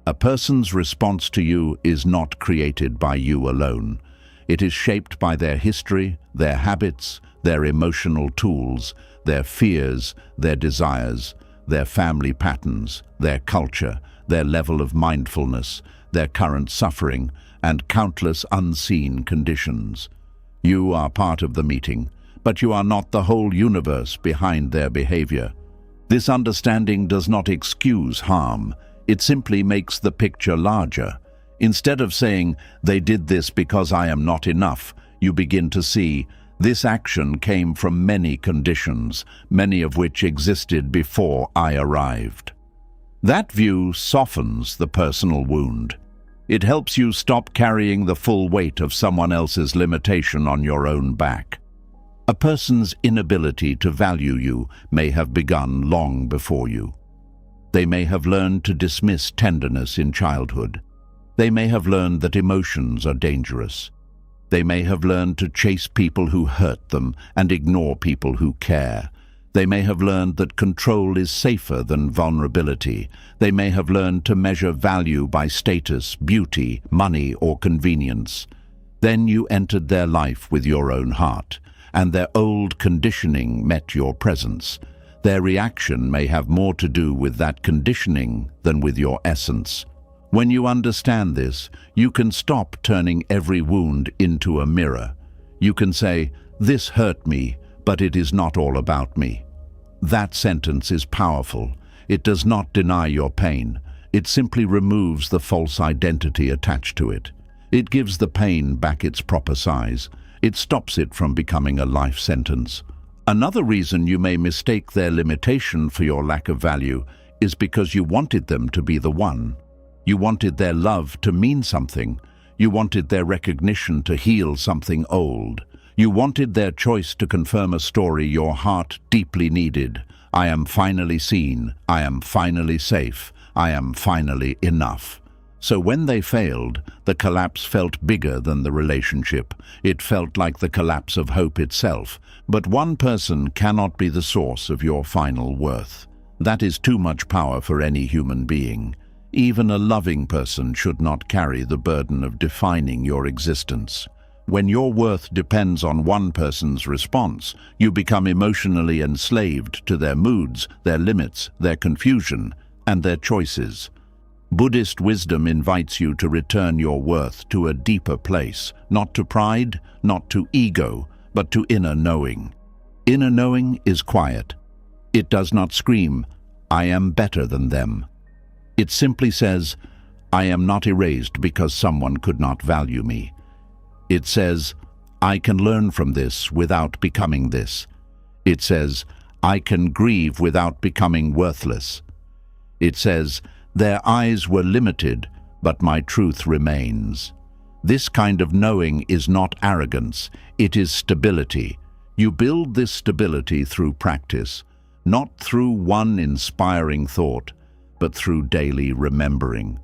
A person's response to you is not created by you alone. It is shaped by their history, their habits, their emotional tools, their fears, their desires, their family patterns, their culture, their level of mindfulness, their current suffering, and countless unseen conditions. You are part of the meeting, but you are not the whole universe behind their behavior. This understanding does not excuse harm. It simply makes the picture larger. Instead of saying, they did this because I am not enough, you begin to see, this action came from many conditions, many of which existed before I arrived. That view softens the personal wound. It helps you stop carrying the full weight of someone else's limitation on your own back. A person's inability to value you may have begun long before you. They may have learned to dismiss tenderness in childhood. They may have learned that emotions are dangerous. They may have learned to chase people who hurt them and ignore people who care. They may have learned that control is safer than vulnerability. They may have learned to measure value by status, beauty, money, or convenience. Then you entered their life with your own heart, and their old conditioning met your presence. Their reaction may have more to do with that conditioning than with your essence. When you understand this, you can stop turning every wound into a mirror. You can say, this hurt me, but it is not all about me. That sentence is powerful. It does not deny your pain. It simply removes the false identity attached to it. It gives the pain back its proper size. It stops it from becoming a life sentence. Another reason you may mistake their limitation for your lack of value is because you wanted them to be the one. You wanted their love to mean something. You wanted their recognition to heal something old. You wanted their choice to confirm a story your heart deeply needed. I am finally seen. I am finally safe. I am finally enough. So when they failed, the collapse felt bigger than the relationship. It felt like the collapse of hope itself. But one person cannot be the source of your final worth. That is too much power for any human being. Even a loving person should not carry the burden of defining your existence. When your worth depends on one person's response, you become emotionally enslaved to their moods, their limits, their confusion, and their choices. Buddhist wisdom invites you to return your worth to a deeper place, not to pride, not to ego, but to inner knowing. Inner knowing is quiet. It does not scream, "I am better than them." It simply says, "I am not erased because someone could not value me." It says, "I can learn from this without becoming this." It says, "I can grieve without becoming worthless." It says, "Their eyes were limited, but my truth remains." This kind of knowing is not arrogance, it is stability. You build this stability through practice, not through one inspiring thought, but through daily remembering.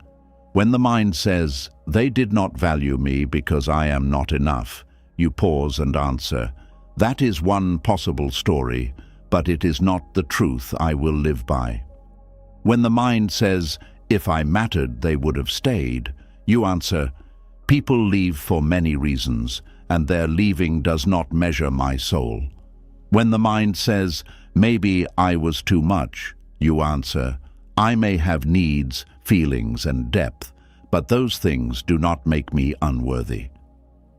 When the mind says, "They did not value me because I am not enough," you pause and answer, "That is one possible story, but it is not the truth I will live by." When the mind says, "If I mattered, they would have stayed," you answer, "People leave for many reasons, and their leaving does not measure my soul." When the mind says, "Maybe I was too much," you answer, "I may have needs, feelings, and depth, but those things do not make me unworthy."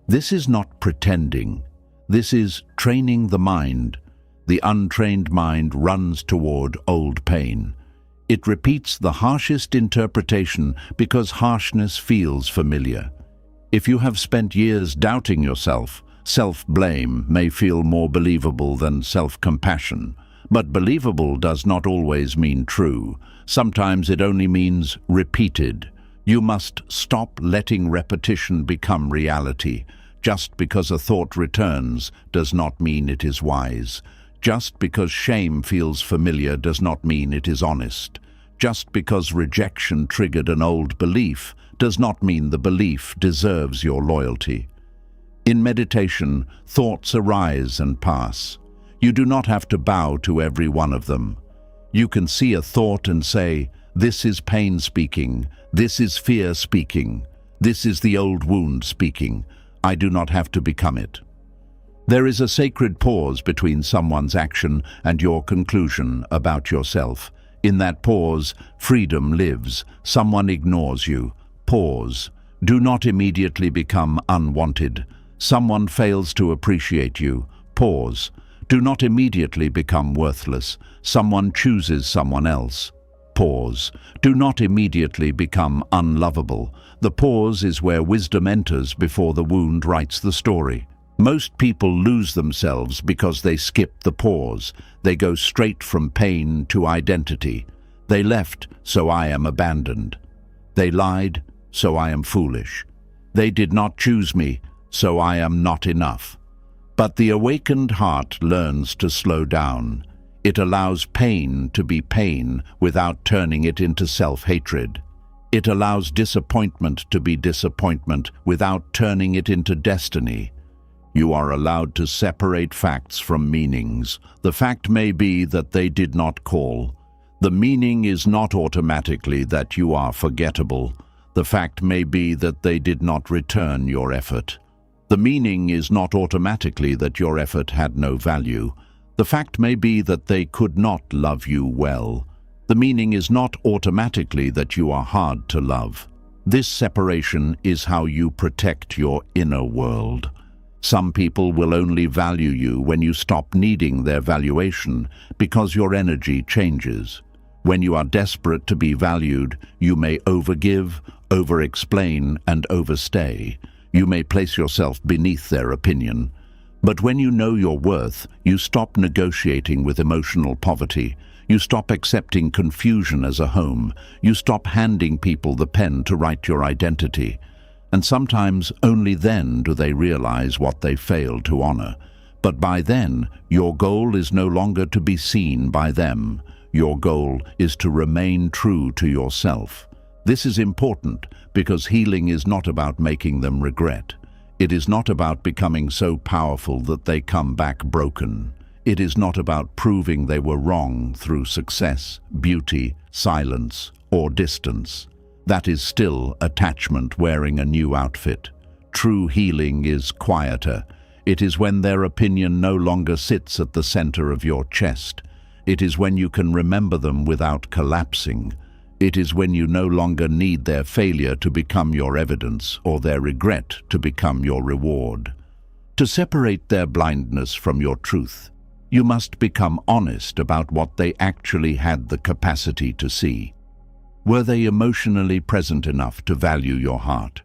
This is not pretending. This is training the mind. The untrained mind runs toward old pain. It repeats the harshest interpretation because harshness feels familiar. If you have spent years doubting yourself, self-blame may feel more believable than self-compassion. But believable does not always mean true. Sometimes it only means repeated. You must stop letting repetition become reality. Just because a thought returns does not mean it is wise. Just because shame feels familiar does not mean it is honest. Just because rejection triggered an old belief does not mean the belief deserves your loyalty. In meditation, thoughts arise and pass. You do not have to bow to every one of them. You can see a thought and say, "This is pain speaking. This is fear speaking. This is the old wound speaking. I do not have to become it." There is a sacred pause between someone's action and your conclusion about yourself. In that pause, freedom lives. Someone ignores you. Pause. Do not immediately become unwanted. Someone fails to appreciate you. Pause. Do not immediately become worthless. Someone chooses someone else. Pause. Do not immediately become unlovable. The pause is where wisdom enters before the wound writes the story. Most people lose themselves because they skip the pause. They go straight from pain to identity. They left, so I am abandoned. They lied, so I am foolish. They did not choose me, so I am not enough. But the awakened heart learns to slow down. It allows pain to be pain without turning it into self-hatred. It allows disappointment to be disappointment without turning it into destiny. You are allowed to separate facts from meanings. The fact may be that they did not call. The meaning is not automatically that you are forgettable. The fact may be that they did not return your effort. The meaning is not automatically that your effort had no value. The fact may be that they could not love you well. The meaning is not automatically that you are hard to love. This separation is how you protect your inner world. Some people will only value you when you stop needing their valuation because your energy changes. When you are desperate to be valued, you may overgive, over-explain, and overstay. You may place yourself beneath their opinion. But when you know your worth, you stop negotiating with emotional poverty. You stop accepting confusion as a home. You stop handing people the pen to write your identity. And sometimes only then do they realize what they failed to honor. But by then, your goal is no longer to be seen by them. Your goal is to remain true to yourself. This is important because healing is not about making them regret. It is not about becoming so powerful that they come back broken. It is not about proving they were wrong through success, beauty, silence, or distance. That is still attachment wearing a new outfit. True healing is quieter. It is when their opinion no longer sits at the center of your chest. It is when you can remember them without collapsing. It is when you no longer need their failure to become your evidence or their regret to become your reward. To separate their blindness from your truth, you must become honest about what they actually had the capacity to see. Were they emotionally present enough to value your heart?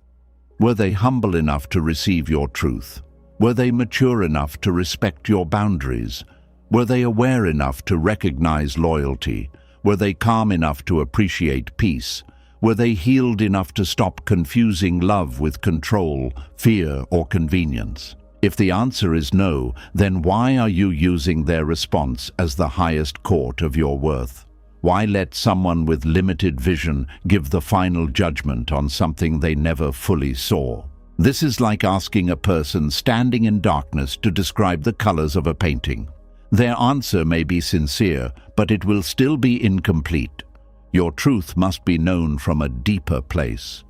Were they humble enough to receive your truth? Were they mature enough to respect your boundaries? Were they aware enough to recognize loyalty? Were they calm enough to appreciate peace? Were they healed enough to stop confusing love with control, fear, or convenience? If the answer is no, then why are you using their response as the highest court of your worth? Why let someone with limited vision give the final judgment on something they never fully saw? This is like asking a person standing in darkness to describe the colors of a painting. Their answer may be sincere, but it will still be incomplete. Your truth must be known from a deeper place.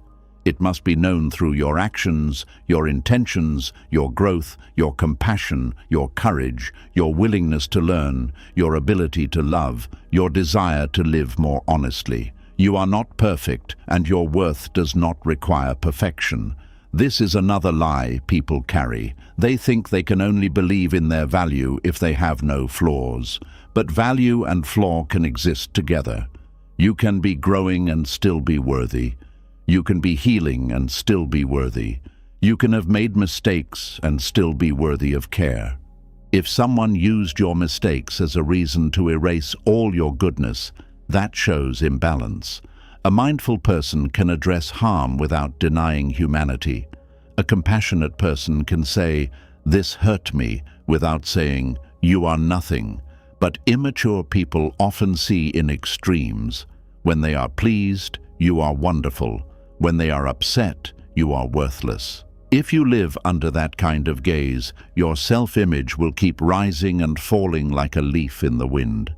It must be known through your actions, your intentions, your growth, your compassion, your courage, your willingness to learn, your ability to love, your desire to live more honestly. You are not perfect, and your worth does not require perfection. This is another lie people carry. They think they can only believe in their value if they have no flaws. But value and flaw can exist together. You can be growing and still be worthy. You can be healing and still be worthy. You can have made mistakes and still be worthy of care. If someone used your mistakes as a reason to erase all your goodness, that shows imbalance. A mindful person can address harm without denying humanity. A compassionate person can say, "This hurt me," without saying, "You are nothing." But immature people often see in extremes. When they are pleased, you are wonderful. When they are upset, you are worthless. If you live under that kind of gaze, your self-image will keep rising and falling like a leaf in the wind.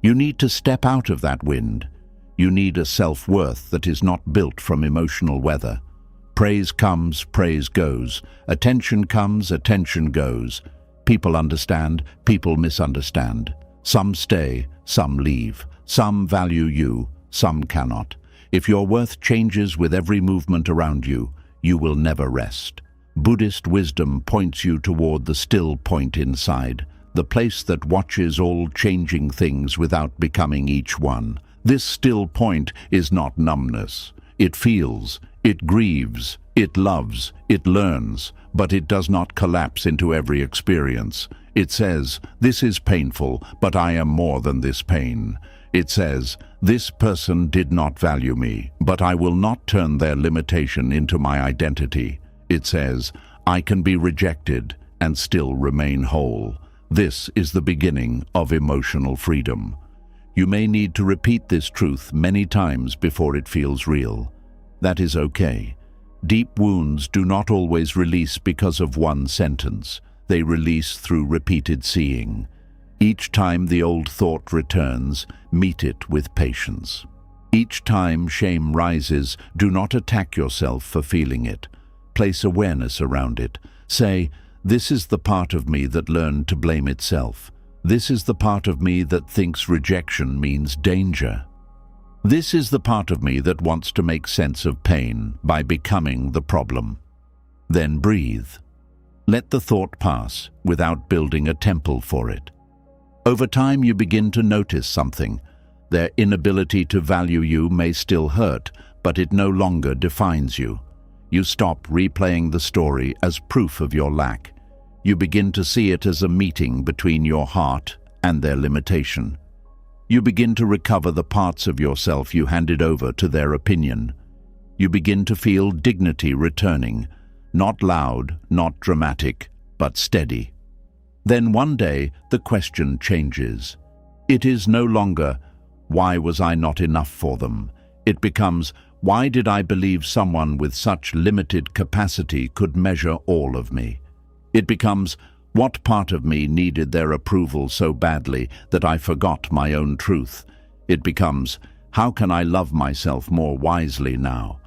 You need to step out of that wind. You need a self-worth that is not built from emotional weather. Praise comes, praise goes. Attention comes, attention goes. People understand, people misunderstand. Some stay, some leave. Some value you, some cannot. If your worth changes with every movement around you, you will never rest. Buddhist wisdom points you toward the still point inside, the place that watches all changing things without becoming each one. This still point is not numbness. It feels, it grieves, it loves, it learns, but it does not collapse into every experience. It says, "This is painful, but I am more than this pain." It says, "This person did not value me, but I will not turn their limitation into my identity." It says, "I can be rejected and still remain whole." This is the beginning of emotional freedom. You may need to repeat this truth many times before it feels real. That is okay. Deep wounds do not always release because of one sentence. They release through repeated seeing. Each time the old thought returns, meet it with patience. Each time shame rises, do not attack yourself for feeling it. Place awareness around it. Say, "This is the part of me that learned to blame itself. This is the part of me that thinks rejection means danger. This is the part of me that wants to make sense of pain by becoming the problem." Then breathe. Let the thought pass without building a temple for it. Over time, you begin to notice something. Their inability to value you may still hurt, but it no longer defines you. You stop replaying the story as proof of your lack. You begin to see it as a meeting between your heart and their limitation. You begin to recover the parts of yourself you handed over to their opinion. You begin to feel dignity returning, not loud, not dramatic, but steady. Then one day, the question changes. It is no longer, "Why was I not enough for them?" It becomes, "Why did I believe someone with such limited capacity could measure all of me?" It becomes, "What part of me needed their approval so badly that I forgot my own truth?" It becomes, "How can I love myself more wisely now?"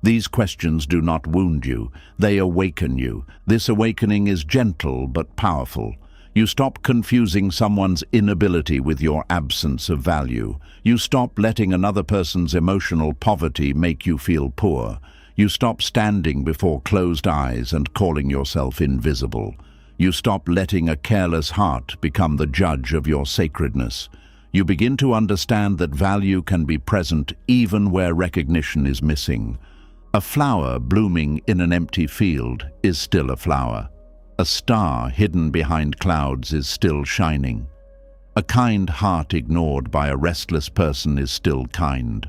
These questions do not wound you, they awaken you. This awakening is gentle but powerful. You stop confusing someone's inability with your absence of value. You stop letting another person's emotional poverty make you feel poor. You stop standing before closed eyes and calling yourself invisible. You stop letting a careless heart become the judge of your sacredness. You begin to understand that value can be present even where recognition is missing. A flower blooming in an empty field is still a flower. A star hidden behind clouds is still shining. A kind heart ignored by a restless person is still kind.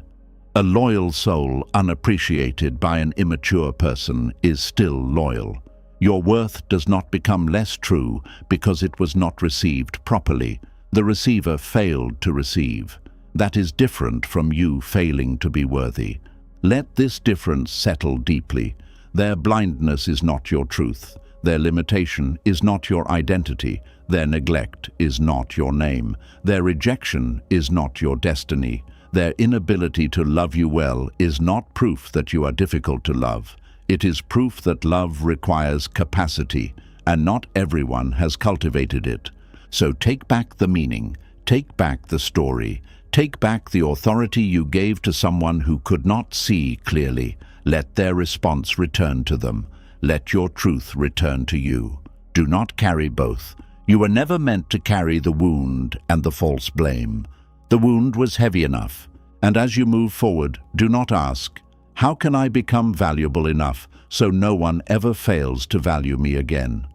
A loyal soul unappreciated by an immature person is still loyal. Your worth does not become less true because it was not received properly. The receiver failed to receive. That is different from you failing to be worthy. Let this difference settle deeply. Their blindness is not your truth. Their limitation is not your identity. Their neglect is not your name. Their rejection is not your destiny. Their inability to love you well is not proof that you are difficult to love. It is proof that love requires capacity, and not everyone has cultivated it. So take back the meaning, take back the story, take back the authority you gave to someone who could not see clearly. Let their response return to them. Let your truth return to you. Do not carry both. You were never meant to carry the wound and the false blame. The wound was heavy enough, and as you move forward, do not ask, "How can I become valuable enough so no one ever fails to value me again?"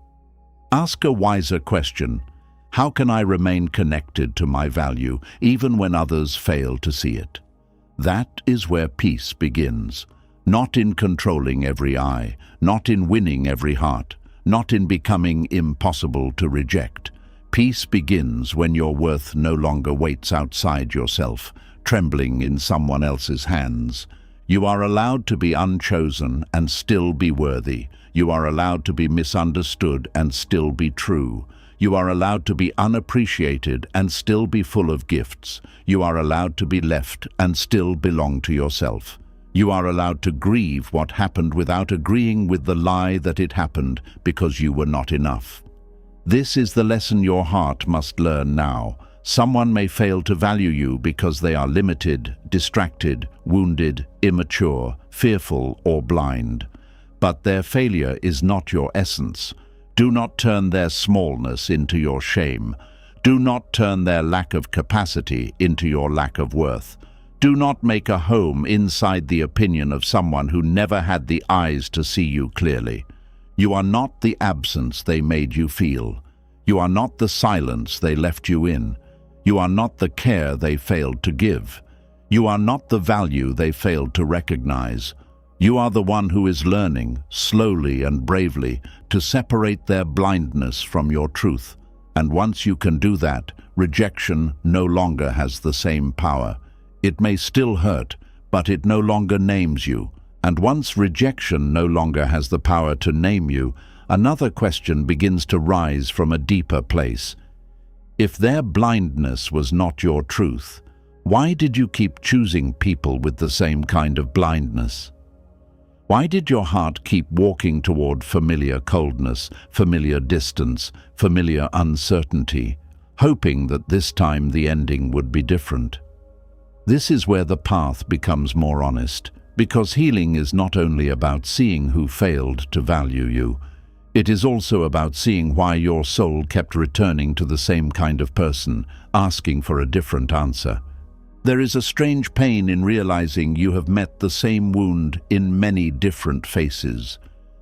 Ask a wiser question. How can I remain connected to my value even when others fail to see it? That is where peace begins. Not in controlling every eye, not in winning every heart, not in becoming impossible to reject. Peace begins when your worth no longer waits outside yourself, trembling in someone else's hands. You are allowed to be unchosen and still be worthy. You are allowed to be misunderstood and still be true. You are allowed to be unappreciated and still be full of gifts. You are allowed to be left and still belong to yourself. You are allowed to grieve what happened without agreeing with the lie that it happened because you were not enough. This is the lesson your heart must learn now. Someone may fail to value you because they are limited, distracted, wounded, immature, fearful, or blind. But their failure is not your essence. Do not turn their smallness into your shame. Do not turn their lack of capacity into your lack of worth. Do not make a home inside the opinion of someone who never had the eyes to see you clearly. You are not the absence they made you feel. You are not the silence they left you in. You are not the care they failed to give. You are not the value they failed to recognize. You are the one who is learning, slowly and bravely, to separate their blindness from your truth. And once you can do that, rejection no longer has the same power. It may still hurt, but it no longer names you. And once rejection no longer has the power to name you, another question begins to rise from a deeper place. If their blindness was not your truth, why did you keep choosing people with the same kind of blindness? Why did your heart keep walking toward familiar coldness, familiar distance, familiar uncertainty, hoping that this time the ending would be different? This is where the path becomes more honest, because healing is not only about seeing who failed to value you, It is also about seeing why your soul kept returning to the same kind of person, asking for a different answer. There is a strange pain in realizing you have met the same wound in many different faces.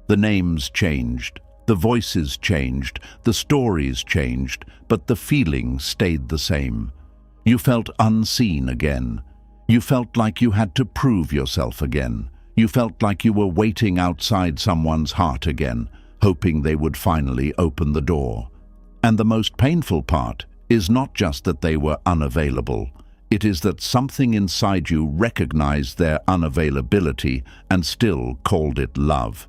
The names changed, the voices changed, the stories changed, but the feeling stayed the same. You felt unseen again. You felt like you had to prove yourself again. You felt like you were waiting outside someone's heart again, hoping they would finally open the door. And the most painful part is not just that they were unavailable. It is that something inside you recognized their unavailability and still called it love.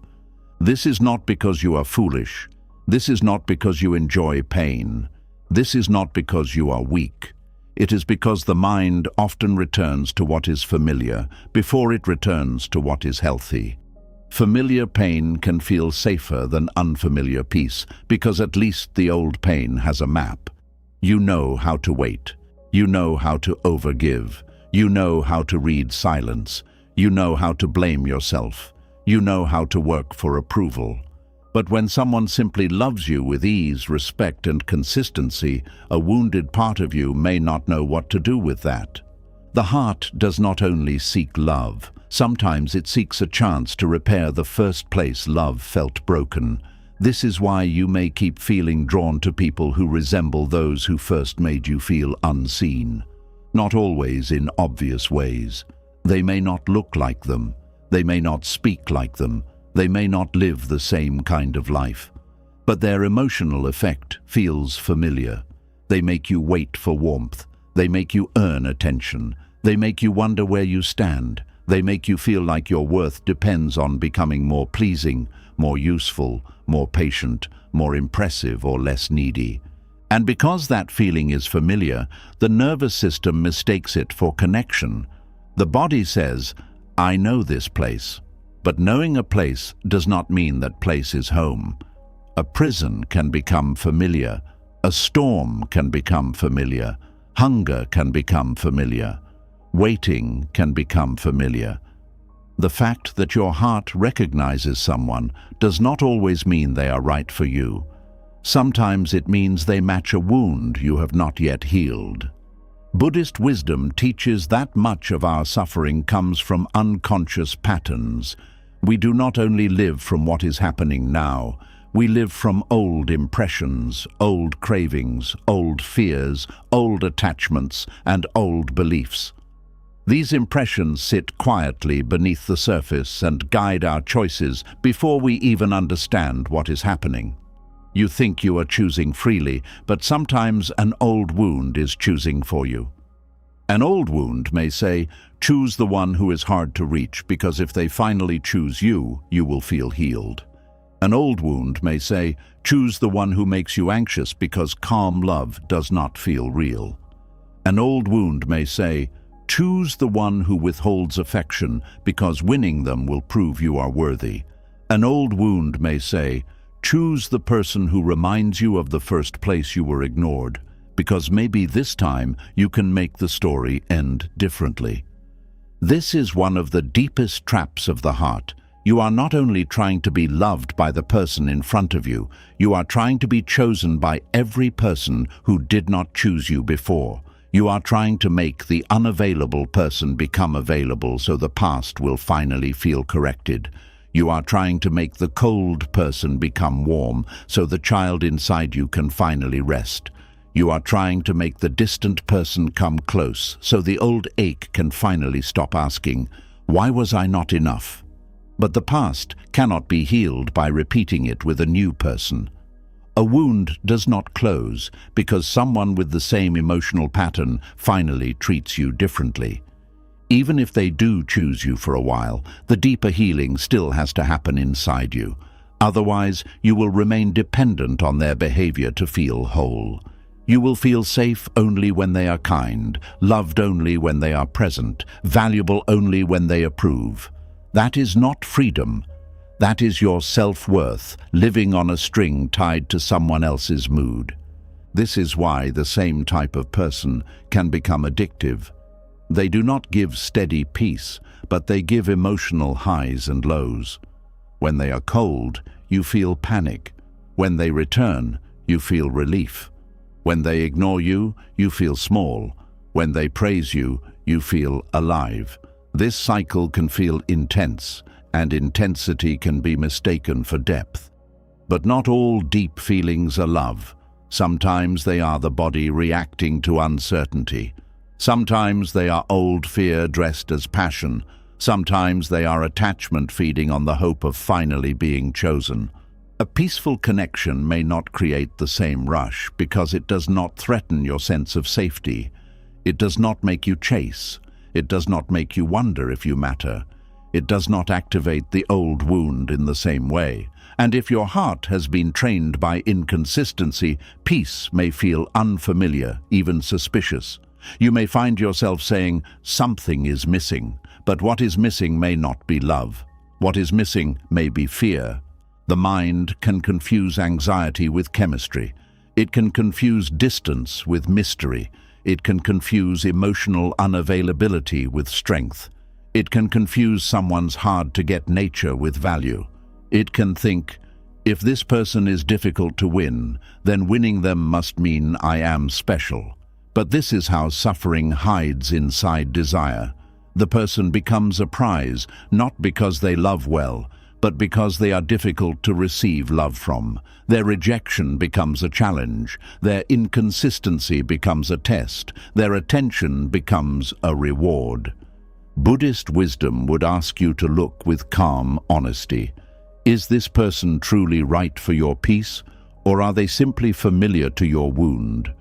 This is not because you are foolish. This is not because you enjoy pain. This is not because you are weak. It is because the mind often returns to what is familiar before it returns to what is healthy. Familiar pain can feel safer than unfamiliar peace because at least the old pain has a map. You know how to wait. You know how to overgive. You know how to read silence. You know how to blame yourself. You know how to work for approval. But when someone simply loves you with ease, respect, and consistency, a wounded part of you may not know what to do with that. The heart does not only seek love. Sometimes it seeks a chance to repair the first place love felt broken. This is why you may keep feeling drawn to people who resemble those who first made you feel unseen. Not always in obvious ways. They may not look like them. They may not speak like them. They may not live the same kind of life. But their emotional effect feels familiar. They make you wait for warmth. They make you earn attention. They make you wonder where you stand. They make you feel like your worth depends on becoming more pleasing, more useful, more patient, more impressive, or less needy. And because that feeling is familiar, the nervous system mistakes it for connection. The body says, "I know this place." But knowing a place does not mean that place is home. A prison can become familiar. A storm can become familiar. Hunger can become familiar. Waiting can become familiar. The fact that your heart recognizes someone does not always mean they are right for you. Sometimes it means they match a wound you have not yet healed. Buddhist wisdom teaches that much of our suffering comes from unconscious patterns. We do not only live from what is happening now, we live from old impressions, old cravings, old fears, old attachments, and old beliefs. These impressions sit quietly beneath the surface and guide our choices before we even understand what is happening. You think you are choosing freely, but sometimes an old wound is choosing for you. An old wound may say, choose the one who is hard to reach, because if they finally choose you, you will feel healed. An old wound may say, choose the one who makes you anxious, because calm love does not feel real. An old wound may say, choose the one who withholds affection, because winning them will prove you are worthy. An old wound may say, choose the person who reminds you of the first place you were ignored, because maybe this time you can make the story end differently. This is one of the deepest traps of the heart. You are not only trying to be loved by the person in front of you, you are trying to be chosen by every person who did not choose you before. You are trying to make the unavailable person become available so the past will finally feel corrected. You are trying to make the cold person become warm so the child inside you can finally rest. You are trying to make the distant person come close so the old ache can finally stop asking, "Why was I not enough?" But the past cannot be healed by repeating it with a new person. A wound does not close because someone with the same emotional pattern finally treats you differently. Even if they do choose you for a while, the deeper healing still has to happen inside you. Otherwise, you will remain dependent on their behavior to feel whole. You will feel safe only when they are kind, loved only when they are present, valuable only when they approve. That is not freedom. That is your self-worth living on a string tied to someone else's mood. This is why the same type of person can become addictive. They do not give steady peace, but they give emotional highs and lows. When they are cold, you feel panic. When they return, you feel relief. When they ignore you, you feel small. When they praise you, you feel alive. This cycle can feel intense, and intensity can be mistaken for depth. But not all deep feelings are love. Sometimes they are the body reacting to uncertainty. Sometimes they are old fear dressed as passion. Sometimes they are attachment feeding on the hope of finally being chosen. A peaceful connection may not create the same rush because it does not threaten your sense of safety. It does not make you chase. It does not make you wonder if you matter. It does not activate the old wound in the same way. And if your heart has been trained by inconsistency, peace may feel unfamiliar, even suspicious. You may find yourself saying, something is missing, but what is missing may not be love. What is missing may be fear. The mind can confuse anxiety with chemistry. It can confuse distance with mystery. It can confuse emotional unavailability with strength. It can confuse someone's hard-to-get nature with value. It can think, if this person is difficult to win, then winning them must mean I am special. But this is how suffering hides inside desire. The person becomes a prize, not because they love well, but because they are difficult to receive love from. Their rejection becomes a challenge. Their inconsistency becomes a test. Their attention becomes a reward. Buddhist wisdom would ask you to look with calm honesty. Is this person truly right for your peace, or are they simply familiar to your wound?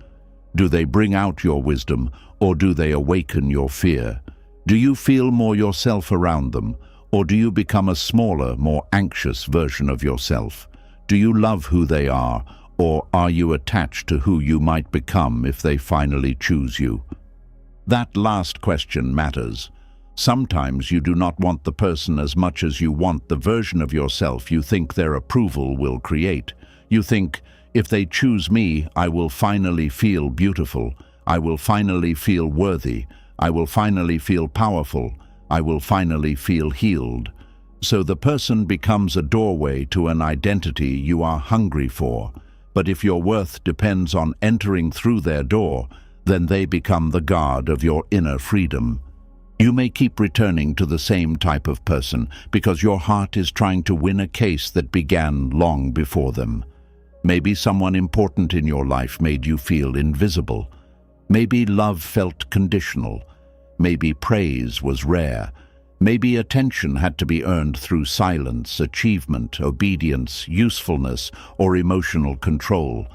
Do they bring out your wisdom, or do they awaken your fear? Do you feel more yourself around them, or do you become a smaller, more anxious version of yourself? Do you love who they are, or are you attached to who you might become if they finally choose you? That last question matters. Sometimes you do not want the person as much as you want the version of yourself you think their approval will create. You think, if they choose me, I will finally feel beautiful. I will finally feel worthy. I will finally feel powerful. I will finally feel healed. So the person becomes a doorway to an identity you are hungry for. But if your worth depends on entering through their door, then they become the guard of your inner freedom. You may keep returning to the same type of person because your heart is trying to win a case that began long before them. Maybe someone important in your life made you feel invisible. Maybe love felt conditional. Maybe praise was rare. Maybe attention had to be earned through silence, achievement, obedience, usefulness, or emotional control.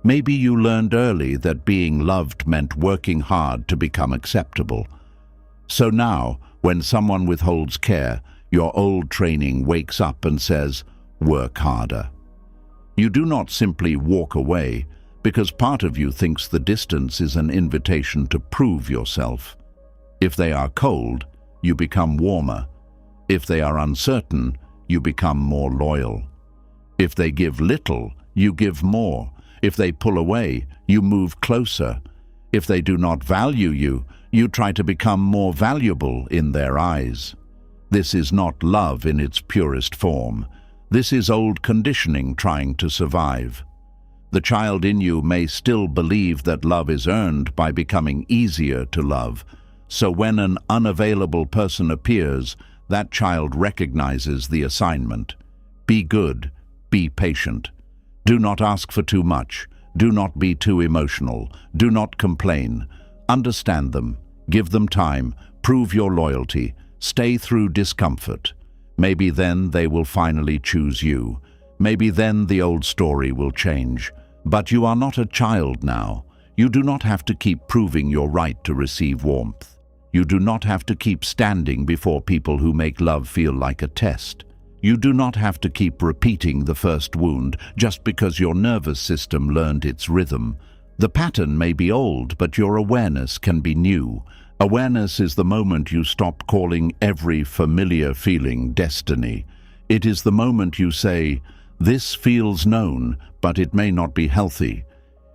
Maybe you learned early that being loved meant working hard to become acceptable. So now, when someone withholds care, your old training wakes up and says, work harder. You do not simply walk away, because part of you thinks the distance is an invitation to prove yourself. If they are cold, you become warmer. If they are uncertain, you become more loyal. If they give little, you give more. If they pull away, you move closer. If they do not value you, you try to become more valuable in their eyes. This is not love in its purest form. This is old conditioning trying to survive. The child in you may still believe that love is earned by becoming easier to love. So when an unavailable person appears, that child recognizes the assignment. Be good, be patient. Do not ask for too much. Do not be too emotional. Do not complain. Understand them. Give them time. Prove your loyalty. Stay through discomfort. Maybe then they will finally choose you. Maybe then the old story will change. But you are not a child now. You do not have to keep proving your right to receive warmth. You do not have to keep standing before people who make love feel like a test. You do not have to keep repeating the first wound just because your nervous system learned its rhythm. The pattern may be old, but your awareness can be new. Awareness is the moment you stop calling every familiar feeling destiny. It is the moment you say, this feels known, but it may not be healthy.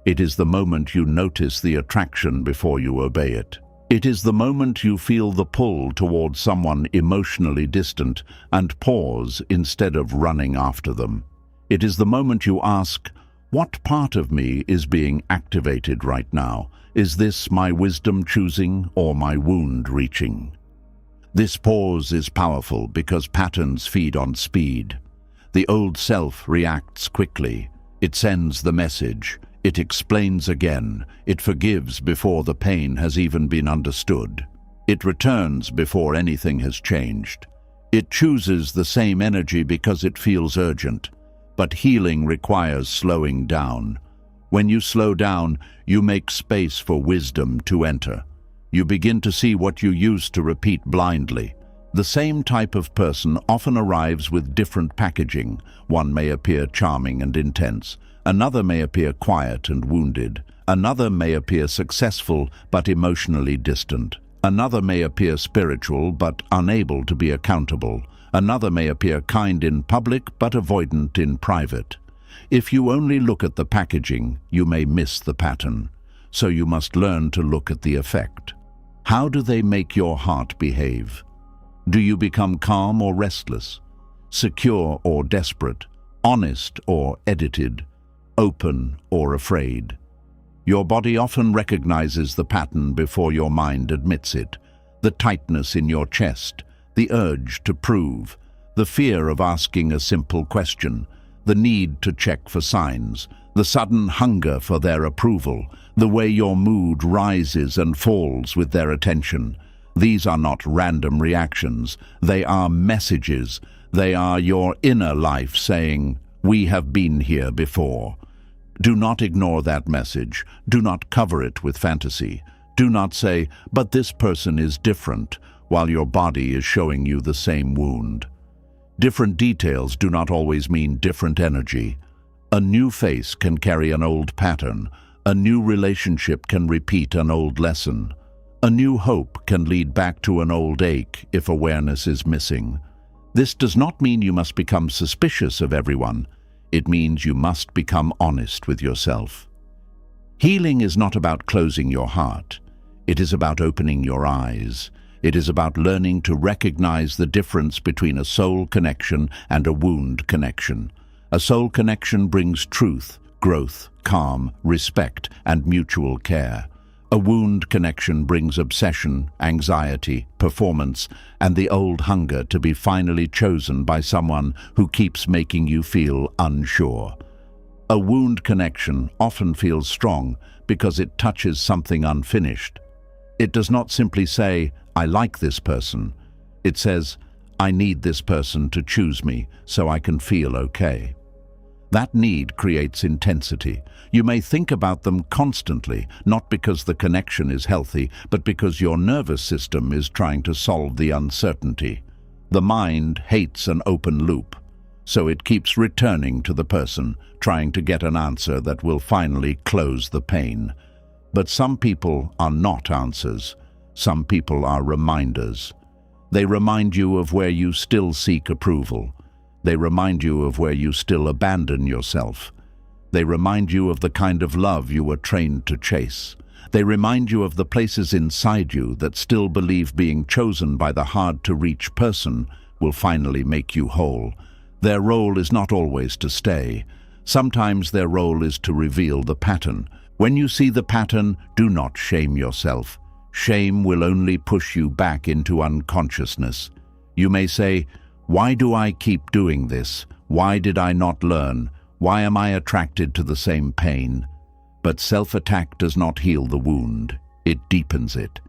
It is the moment you notice the attraction before you obey it. It is the moment you feel the pull towards someone emotionally distant and pause instead of running after them. It is the moment you ask, what part of me is being activated right now? Is this my wisdom choosing or my wound reaching? This pause is powerful because patterns feed on speed. The old self reacts quickly. It sends the message. It explains again. It forgives before the pain has even been understood. It returns before anything has changed. It chooses the same energy because it feels urgent. But healing requires slowing down. When you slow down, you make space for wisdom to enter. You begin to see what you used to repeat blindly. The same type of person often arrives with different packaging. One may appear charming and intense. Another may appear quiet and wounded. Another may appear successful but emotionally distant. Another may appear spiritual but unable to be accountable. Another may appear kind in public but avoidant in private. If you only look at the packaging, you may miss the pattern. So you must learn to look at the effect. How do they make your heart behave? Do you become calm or restless? Secure or desperate? Honest or edited? Open or afraid? Your body often recognizes the pattern before your mind admits it. The tightness in your chest, the urge to prove, the fear of asking a simple question, the need to check for signs, the sudden hunger for their approval, the way your mood rises and falls with their attention. These are not random reactions. They are messages. They are your inner life saying, "We have been here before." Do not ignore that message. Do not cover it with fantasy. Do not say, "But this person is different," while your body is showing you the same wound. Different details do not always mean different energy. A new face can carry an old pattern. A new relationship can repeat an old lesson. A new hope can lead back to an old ache if awareness is missing. This does not mean you must become suspicious of everyone. It means you must become honest with yourself. Healing is not about closing your heart. It is about opening your eyes. It is about learning to recognize the difference between a soul connection and a wound connection. A soul connection brings truth, growth, calm, respect, and mutual care. A wound connection brings obsession, anxiety, performance, and the old hunger to be finally chosen by someone who keeps making you feel unsure. A wound connection often feels strong because it touches something unfinished. It does not simply say, "I like this person." It says, "I need this person to choose me so I can feel okay." That need creates intensity. You may think about them constantly, not because the connection is healthy, but because your nervous system is trying to solve the uncertainty. The mind hates an open loop, so it keeps returning to the person, trying to get an answer that will finally close the pain. But some people are not answers. Some people are reminders. They remind you of where you still seek approval. They remind you of where you still abandon yourself. They remind you of the kind of love you were trained to chase. They remind you of the places inside you that still believe being chosen by the hard-to-reach person will finally make you whole. Their role is not always to stay. Sometimes their role is to reveal the pattern. When you see the pattern, do not shame yourself. Shame will only push you back into unconsciousness. You may say, "Why do I keep doing this? Why did I not learn? Why am I attracted to the same pain?" But self-attack does not heal the wound. It deepens it.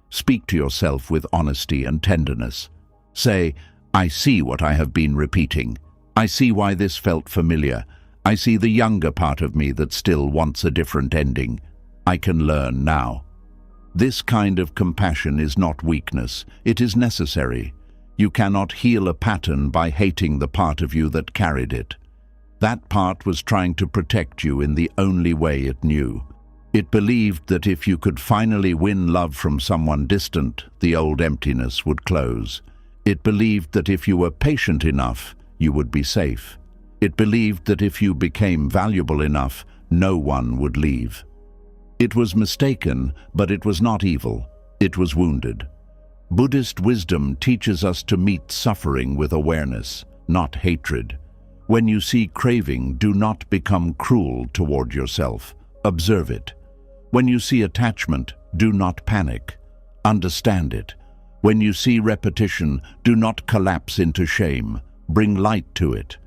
Speak to yourself with honesty and tenderness. Say, "I see what I have been repeating. I see why this felt familiar. I see the younger part of me that still wants a different ending. I can learn now." This kind of compassion is not weakness. It is necessary. You cannot heal a pattern by hating the part of you that carried it. That part was trying to protect you in the only way it knew. It believed that if you could finally win love from someone distant, the old emptiness would close. It believed that if you were patient enough, you would be safe. It believed that if you became valuable enough, no one would leave. It was mistaken, but it was not evil. It was wounded. Buddhist wisdom teaches us to meet suffering with awareness, not hatred. When you see craving, do not become cruel toward yourself. Observe it. When you see attachment, do not panic. Understand it. When you see repetition, do not collapse into shame. Bring light to it.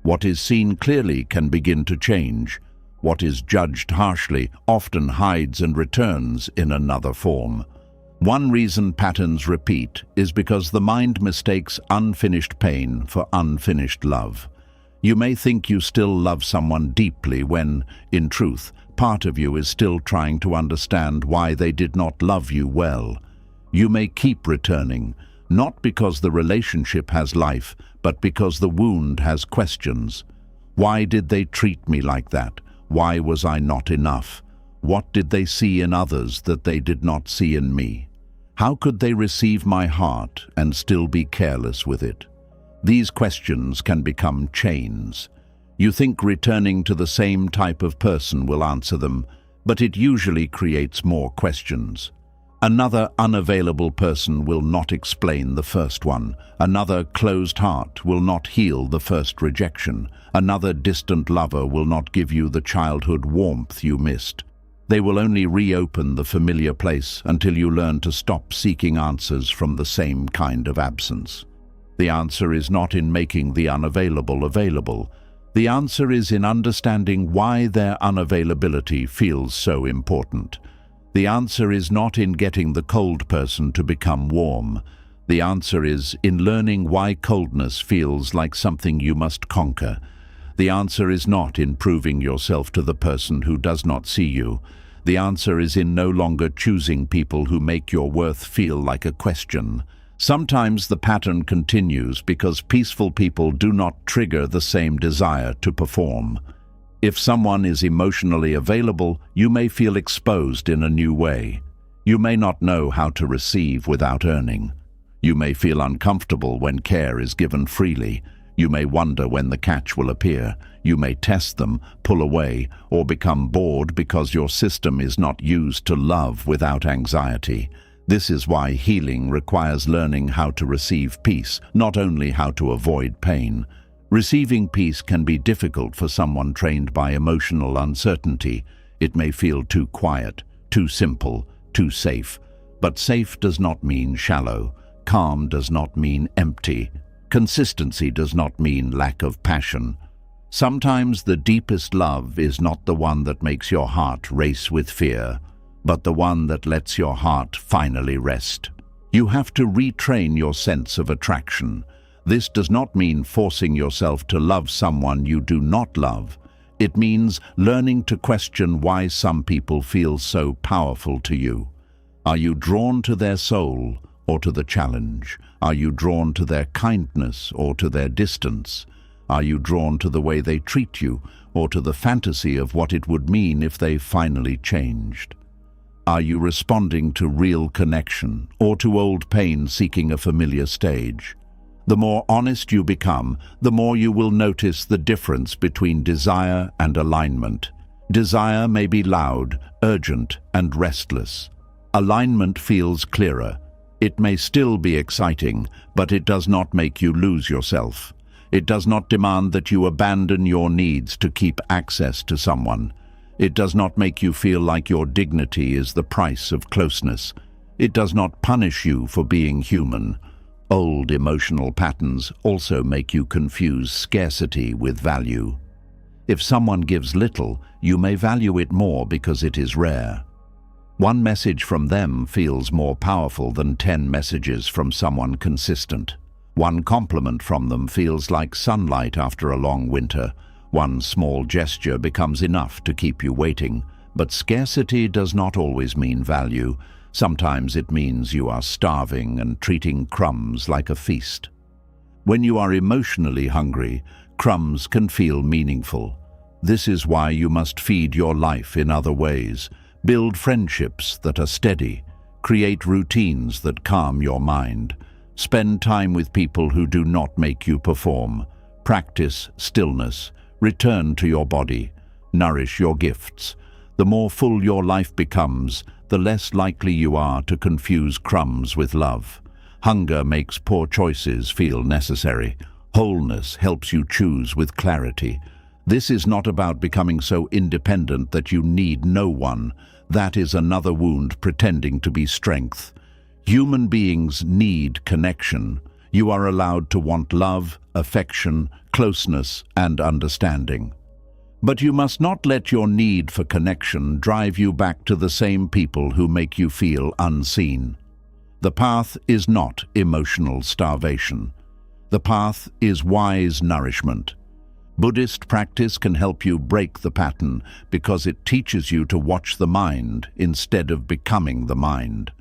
What is seen clearly can begin to change. What is judged harshly often hides and returns in another form. One reason patterns repeat is because the mind mistakes unfinished pain for unfinished love. You may think you still love someone deeply when, in truth, part of you is still trying to understand why they did not love you well. You may keep returning, not because the relationship has life, but because the wound has questions. Why did they treat me like that? Why was I not enough? What did they see in others that they did not see in me? How could they receive my heart and still be careless with it? These questions can become chains. You think returning to the same type of person will answer them, but it usually creates more questions. Another unavailable person will not explain the first one. Another closed heart will not heal the first rejection. Another distant lover will not give you the childhood warmth you missed. They will only reopen the familiar place until you learn to stop seeking answers from the same kind of absence. The answer is not in making the unavailable available. The answer is in understanding why their unavailability feels so important. The answer is not in getting the cold person to become warm. The answer is in learning why coldness feels like something you must conquer. The answer is not in proving yourself to the person who does not see you. The answer is in no longer choosing people who make your worth feel like a question. Sometimes the pattern continues because peaceful people do not trigger the same desire to perform. If someone is emotionally available, you may feel exposed in a new way. You may not know how to receive without earning. You may feel uncomfortable when care is given freely. You may wonder when the catch will appear. You may test them, pull away, or become bored because your system is not used to love without anxiety. This is why healing requires learning how to receive peace, not only how to avoid pain. Receiving peace can be difficult for someone trained by emotional uncertainty. It may feel too quiet, too simple, too safe. But safe does not mean shallow. Calm does not mean empty. Consistency does not mean lack of passion. Sometimes the deepest love is not the one that makes your heart race with fear, but the one that lets your heart finally rest. You have to retrain your sense of attraction. This does not mean forcing yourself to love someone you do not love. It means learning to question why some people feel so powerful to you. Are you drawn to their soul or to the challenge? Are you drawn to their kindness or to their distance? Are you drawn to the way they treat you or to the fantasy of what it would mean if they finally changed? Are you responding to real connection or to old pain seeking a familiar stage? The more honest you become, the more you will notice the difference between desire and alignment. Desire may be loud, urgent, and restless. Alignment feels clearer. It may still be exciting, but it does not make you lose yourself. It does not demand that you abandon your needs to keep access to someone. It does not make you feel like your dignity is the price of closeness. It does not punish you for being human. Old emotional patterns also make you confuse scarcity with value. If someone gives little, you may value it more because it is rare. One message from them feels more powerful than 10 messages from someone consistent. One compliment from them feels like sunlight after a long winter. One small gesture becomes enough to keep you waiting. But scarcity does not always mean value. Sometimes it means you are starving and treating crumbs like a feast. When you are emotionally hungry, crumbs can feel meaningful. This is why you must feed your life in other ways. Build friendships that are steady. Create routines that calm your mind. Spend time with people who do not make you perform. Practice stillness. Return to your body. Nourish your gifts. The more full your life becomes, the less likely you are to confuse crumbs with love. Hunger makes poor choices feel necessary. Wholeness helps you choose with clarity. This is not about becoming so independent that you need no one. That is another wound pretending to be strength. Human beings need connection. You are allowed to want love, affection, closeness, and understanding. But you must not let your need for connection drive you back to the same people who make you feel unseen. The path is not emotional starvation. The path is wise nourishment. Buddhist practice can help you break the pattern because it teaches you to watch the mind instead of becoming the mind.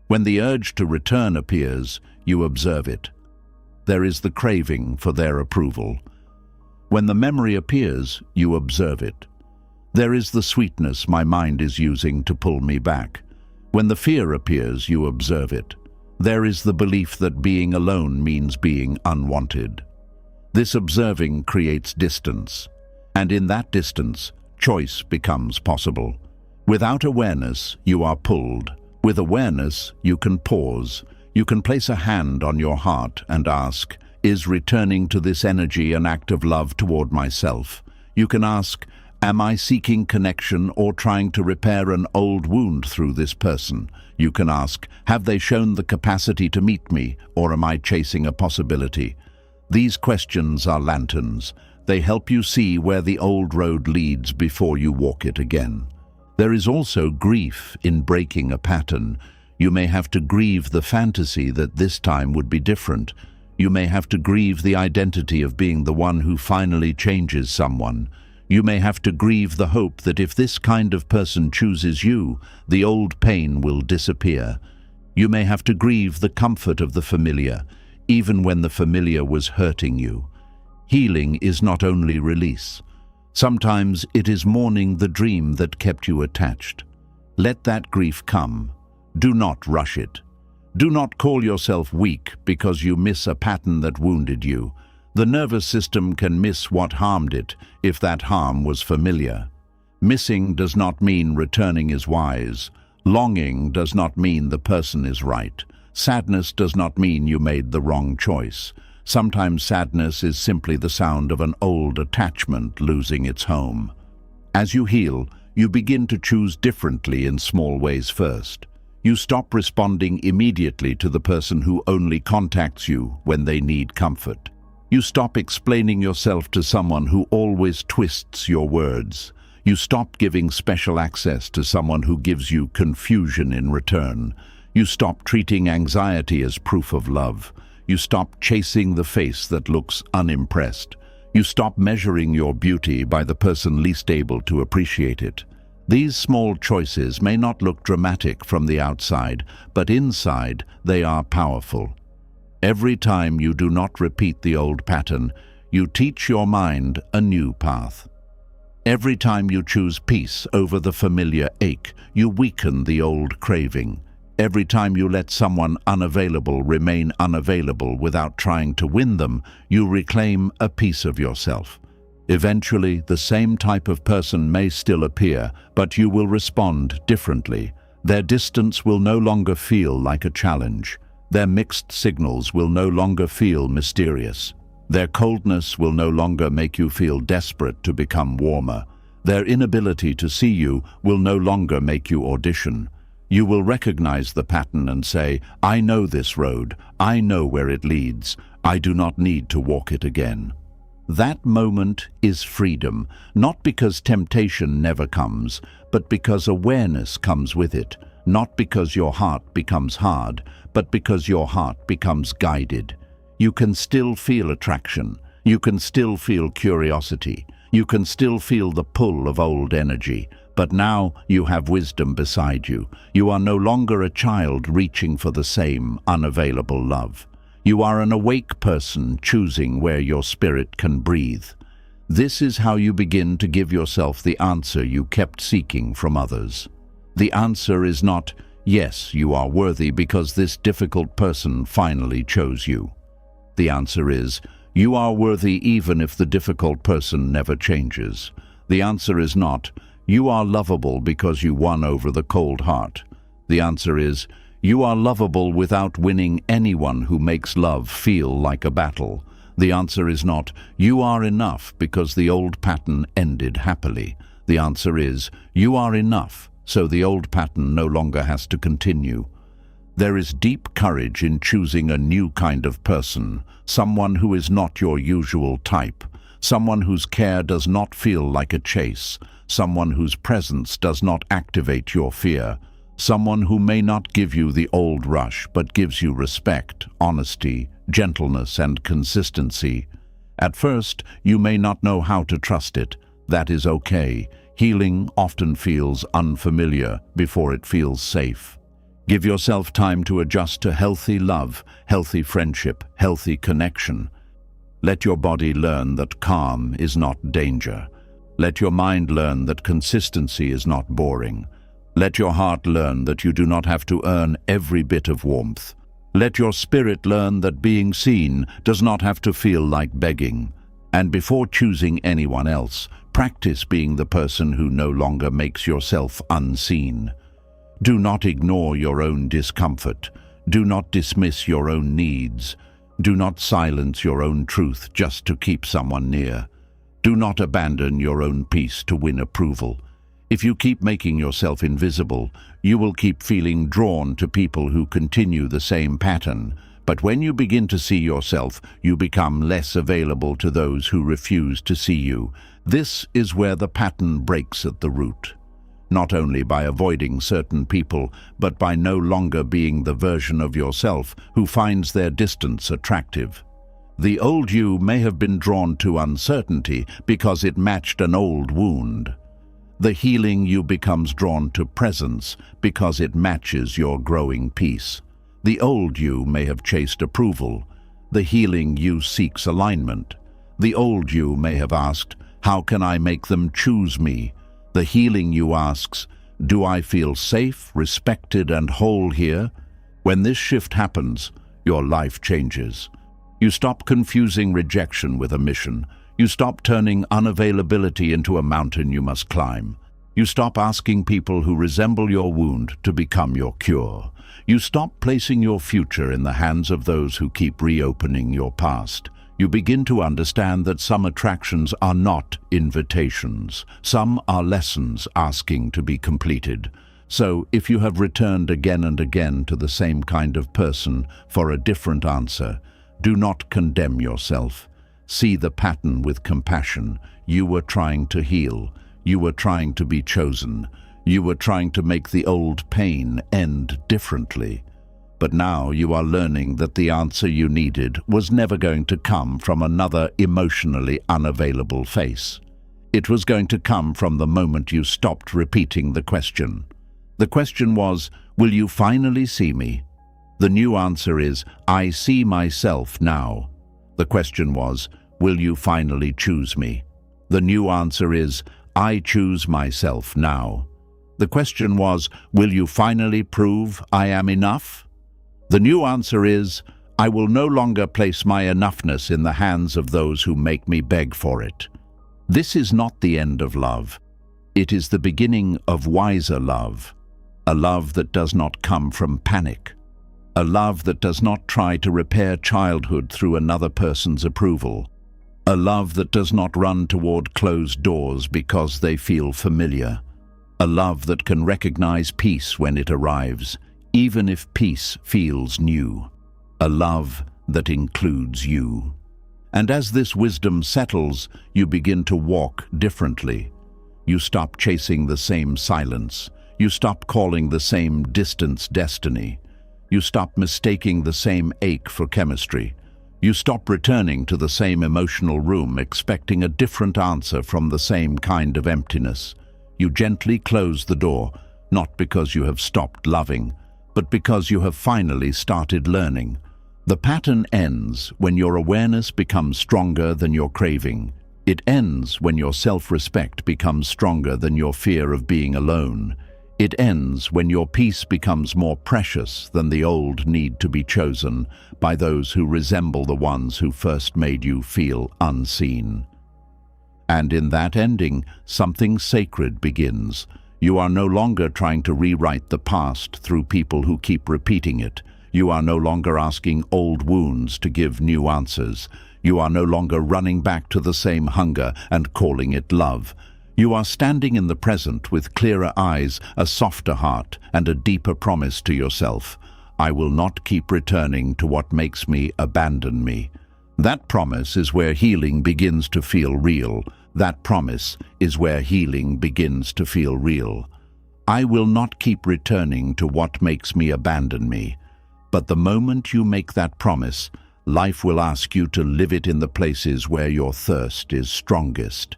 When the urge to return appears, you observe it. There is the craving for their approval. When the memory appears, you observe it. There is the sweetness my mind is using to pull me back. When the fear appears, you observe it. There is the belief that being alone means being unwanted. This observing creates distance, and in that distance, choice becomes possible. Without awareness, you are pulled. With awareness, you can pause. You can place a hand on your heart and ask, is returning to this energy an act of love toward myself? You can ask, am I seeking connection or trying to repair an old wound through this person? You can ask, have they shown the capacity to meet me, or am I chasing a possibility? These questions are lanterns. They help you see where the old road leads before you walk it again. There is also grief in breaking a pattern. You may have to grieve the fantasy that this time would be different. You may have to grieve the identity of being the one who finally changes someone. You may have to grieve the hope that if this kind of person chooses you, the old pain will disappear. You may have to grieve the comfort of the familiar, even when the familiar was hurting you. Healing is not only release. Sometimes it is mourning the dream that kept you attached. Let that grief come. Do not rush it. Do not call yourself weak because you miss a pattern that wounded you. The nervous system can miss what harmed it if that harm was familiar. Missing does not mean returning is wise. Longing does not mean the person is right. Sadness does not mean you made the wrong choice. Sometimes sadness is simply the sound of an old attachment losing its home. As you heal, you begin to choose differently in small ways first. You stop responding immediately to the person who only contacts you when they need comfort. You stop explaining yourself to someone who always twists your words. You stop giving special access to someone who gives you confusion in return. You stop treating anxiety as proof of love. You stop chasing the face that looks unimpressed. You stop measuring your beauty by the person least able to appreciate it. These small choices may not look dramatic from the outside, but inside they are powerful. Every time you do not repeat the old pattern, you teach your mind a new path. Every time you choose peace over the familiar ache, you weaken the old craving. Every time you let someone unavailable remain unavailable without trying to win them, you reclaim a piece of yourself. Eventually, the same type of person may still appear, but you will respond differently. Their distance will no longer feel like a challenge. Their mixed signals will no longer feel mysterious. Their coldness will no longer make you feel desperate to become warmer. Their inability to see you will no longer make you audition. You will recognize the pattern and say, I know this road. I know where it leads. I do not need to walk it again. That moment is freedom, not because temptation never comes, but because awareness comes with it. Not because your heart becomes hard, but because your heart becomes guided. You can still feel attraction. You can still feel curiosity. You can still feel the pull of old energy. But now you have wisdom beside you. You are no longer a child reaching for the same unavailable love. You are an awake person choosing where your spirit can breathe. This is how you begin to give yourself the answer you kept seeking from others. The answer is not, yes, you are worthy because this difficult person finally chose you. The answer is, you are worthy even if the difficult person never changes. The answer is not, you are lovable because you won over the cold heart. The answer is, you are lovable without winning anyone who makes love feel like a battle. The answer is not, you are enough because the old pattern ended happily. The answer is, you are enough, so the old pattern no longer has to continue. There is deep courage in choosing a new kind of person, someone who is not your usual type, someone whose care does not feel like a chase, someone whose presence does not activate your fear, someone who may not give you the old rush but gives you respect, honesty, gentleness, and consistency. At first, you may not know how to trust it. That is okay. Healing often feels unfamiliar before it feels safe. Give yourself time to adjust to healthy love, healthy friendship, healthy connection. Let your body learn that calm is not danger. Let your mind learn that consistency is not boring. Let your heart learn that you do not have to earn every bit of warmth. Let your spirit learn that being seen does not have to feel like begging. And before choosing anyone else, practice being the person who no longer makes yourself unseen. Do not ignore your own discomfort. Do not dismiss your own needs. Do not silence your own truth just to keep someone near. Do not abandon your own peace to win approval. If you keep making yourself invisible, you will keep feeling drawn to people who continue the same pattern. But when you begin to see yourself, you become less available to those who refuse to see you. This is where the pattern breaks at the root. Not only by avoiding certain people, but by no longer being the version of yourself who finds their distance attractive. The old you may have been drawn to uncertainty because it matched an old wound. The healing you becomes drawn to presence because it matches your growing peace. The old you may have chased approval. The healing you seeks alignment. The old you may have asked, how can I make them choose me? The healing you asks, do I feel safe, respected, and whole here? When this shift happens, your life changes. You stop confusing rejection with a mission. You stop turning unavailability into a mountain you must climb. You stop asking people who resemble your wound to become your cure. You stop placing your future in the hands of those who keep reopening your past. You begin to understand that some attractions are not invitations. Some are lessons asking to be completed. So, if you have returned again and again to the same kind of person for a different answer, do not condemn yourself. See the pattern with compassion. You were trying to heal. You were trying to be chosen. You were trying to make the old pain end differently. But now you are learning that the answer you needed was never going to come from another emotionally unavailable face. It was going to come from the moment you stopped repeating the question. The question was, will you finally see me? The new answer is, I see myself now. The question was, will you finally choose me? The new answer is, I choose myself now. The question was, will you finally prove I am enough? The new answer is, I will no longer place my enoughness in the hands of those who make me beg for it. This is not the end of love. It is the beginning of wiser love, a love that does not come from panic, a love that does not try to repair childhood through another person's approval, a love that does not run toward closed doors because they feel familiar, a love that can recognize peace when it arrives, even if peace feels new, a love that includes you. And as this wisdom settles, you begin to walk differently. You stop chasing the same silence. You stop calling the same distance destiny. You stop mistaking the same ache for chemistry. You stop returning to the same emotional room expecting a different answer from the same kind of emptiness. You gently close the door, not because you have stopped loving, but because you have finally started learning. The pattern ends when your awareness becomes stronger than your craving. It ends when your self-respect becomes stronger than your fear of being alone. It ends when your peace becomes more precious than the old need to be chosen by those who resemble the ones who first made you feel unseen. And in that ending, something sacred begins. You are no longer trying to rewrite the past through people who keep repeating it. You are no longer asking old wounds to give new answers. You are no longer running back to the same hunger and calling it love. You are standing in the present with clearer eyes, a softer heart, and a deeper promise to yourself. I will not keep returning to what makes me abandon me. That promise is where healing begins to feel real. That promise is where healing begins to feel real. I will not keep returning to what makes me abandon me. But the moment you make that promise, life will ask you to live it in the places where your thirst is strongest.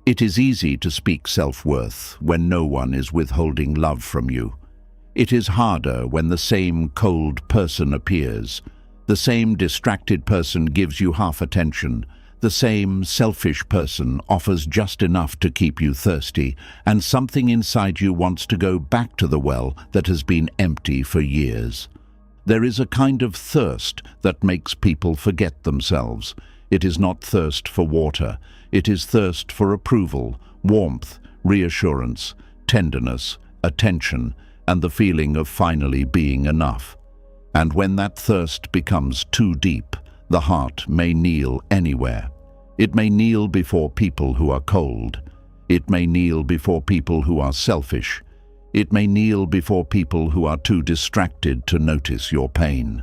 It is easy to speak self-worth when no one is withholding love from you. It is harder when the same cold person appears. The same distracted person gives you half attention. The same selfish person offers just enough to keep you thirsty, and something inside you wants to go back to the well that has been empty for years. There is a kind of thirst that makes people forget themselves. It is not thirst for water. It is thirst for approval, warmth, reassurance, tenderness, attention, and the feeling of finally being enough. And when that thirst becomes too deep, the heart may kneel anywhere. It may kneel before people who are cold. It may kneel before people who are selfish. It may kneel before people who are too distracted to notice your pain.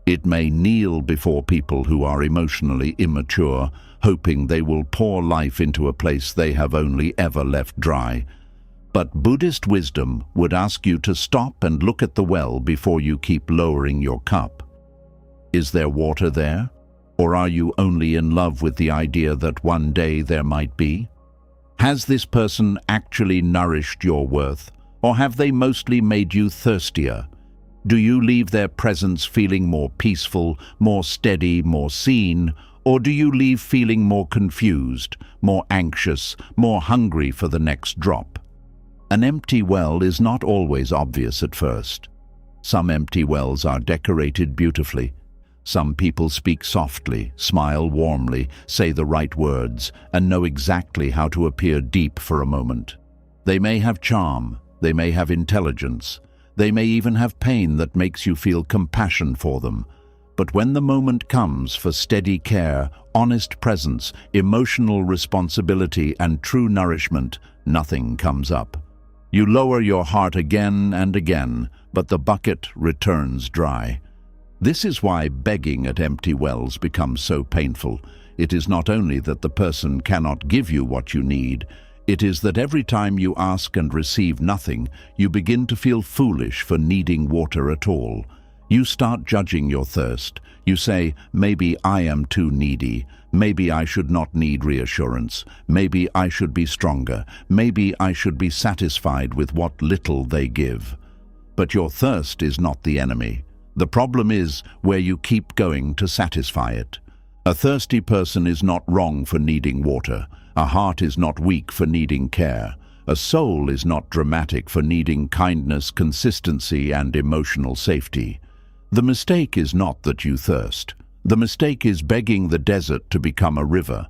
It may kneel before people who are emotionally immature, hoping they will pour life into a place they have only ever left dry. But Buddhist wisdom would ask you to stop and look at the well before you keep lowering your cup. Is there water there? Or are you only in love with the idea that one day there might be? Has this person actually nourished your worth? Or have they mostly made you thirstier? Do you leave their presence feeling more peaceful, more steady, more seen? Or do you leave feeling more confused, more anxious, more hungry for the next drop? An empty well is not always obvious at first. Some empty wells are decorated beautifully. Some people speak softly, smile warmly, say the right words, and know exactly how to appear deep for a moment. They may have charm, they may have intelligence, they may even have pain that makes you feel compassion for them. But when the moment comes for steady care, honest presence, emotional responsibility, and true nourishment, nothing comes up. You lower your heart again and again, but the bucket returns dry. This is why begging at empty wells becomes so painful. It is not only that the person cannot give you what you need, it is that every time you ask and receive nothing, you begin to feel foolish for needing water at all. You start judging your thirst. You say, maybe I am too needy. Maybe I should not need reassurance. Maybe I should be stronger. Maybe I should be satisfied with what little they give. But your thirst is not the enemy. The problem is where you keep going to satisfy it. A thirsty person is not wrong for needing water. A heart is not weak for needing care. A soul is not dramatic for needing kindness, consistency, and emotional safety. The mistake is not that you thirst. The mistake is begging the desert to become a river.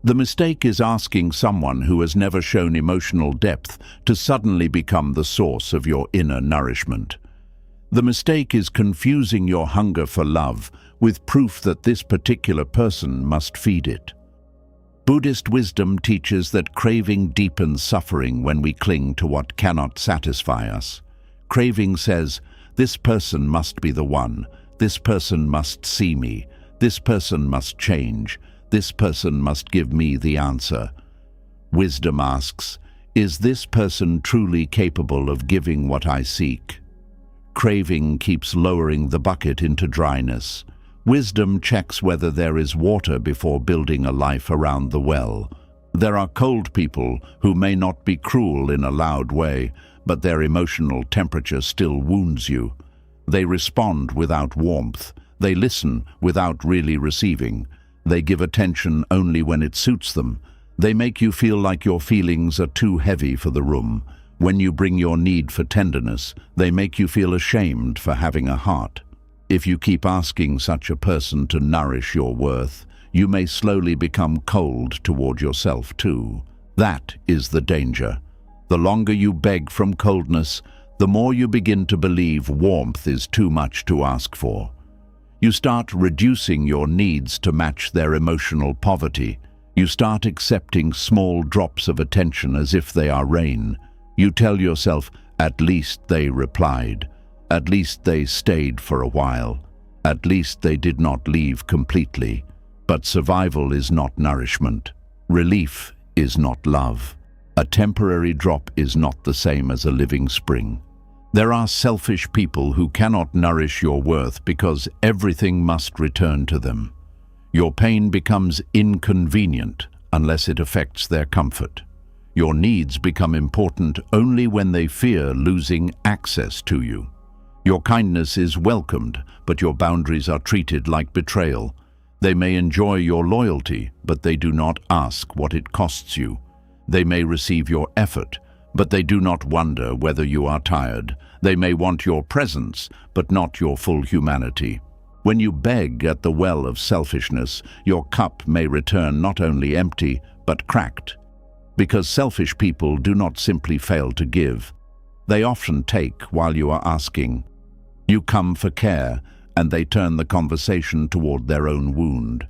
The mistake is asking someone who has never shown emotional depth to suddenly become the source of your inner nourishment. The mistake is confusing your hunger for love with proof that this particular person must feed it. Buddhist wisdom teaches that craving deepens suffering when we cling to what cannot satisfy us. Craving says, this person must be the one, this person must see me, this person must change, this person must give me the answer. Wisdom asks, is this person truly capable of giving what I seek? Craving keeps lowering the bucket into dryness. Wisdom checks whether there is water before building a life around the well. There are cold people who may not be cruel in a loud way, but their emotional temperature still wounds you. They respond without warmth. They listen without really receiving. They give attention only when it suits them. They make you feel like your feelings are too heavy for the room. When you bring your need for tenderness, they make you feel ashamed for having a heart. If you keep asking such a person to nourish your worth, you may slowly become cold toward yourself too. That is the danger. The longer you beg from coldness, the more you begin to believe warmth is too much to ask for. You start reducing your needs to match their emotional poverty. You start accepting small drops of attention as if they are rain. You tell yourself, at least they replied. At least they stayed for a while. At least they did not leave completely. But survival is not nourishment. Relief is not love. A temporary drop is not the same as a living spring. There are selfish people who cannot nourish your worth because everything must return to them. Your pain becomes inconvenient unless it affects their comfort. Your needs become important only when they fear losing access to you. Your kindness is welcomed, but your boundaries are treated like betrayal. They may enjoy your loyalty, but they do not ask what it costs you. They may receive your effort, but they do not wonder whether you are tired. They may want your presence, but not your full humanity. When you beg at the well of selfishness, your cup may return not only empty, but cracked. Because selfish people do not simply fail to give. They often take while you are asking. You come for care, and they turn the conversation toward their own wound.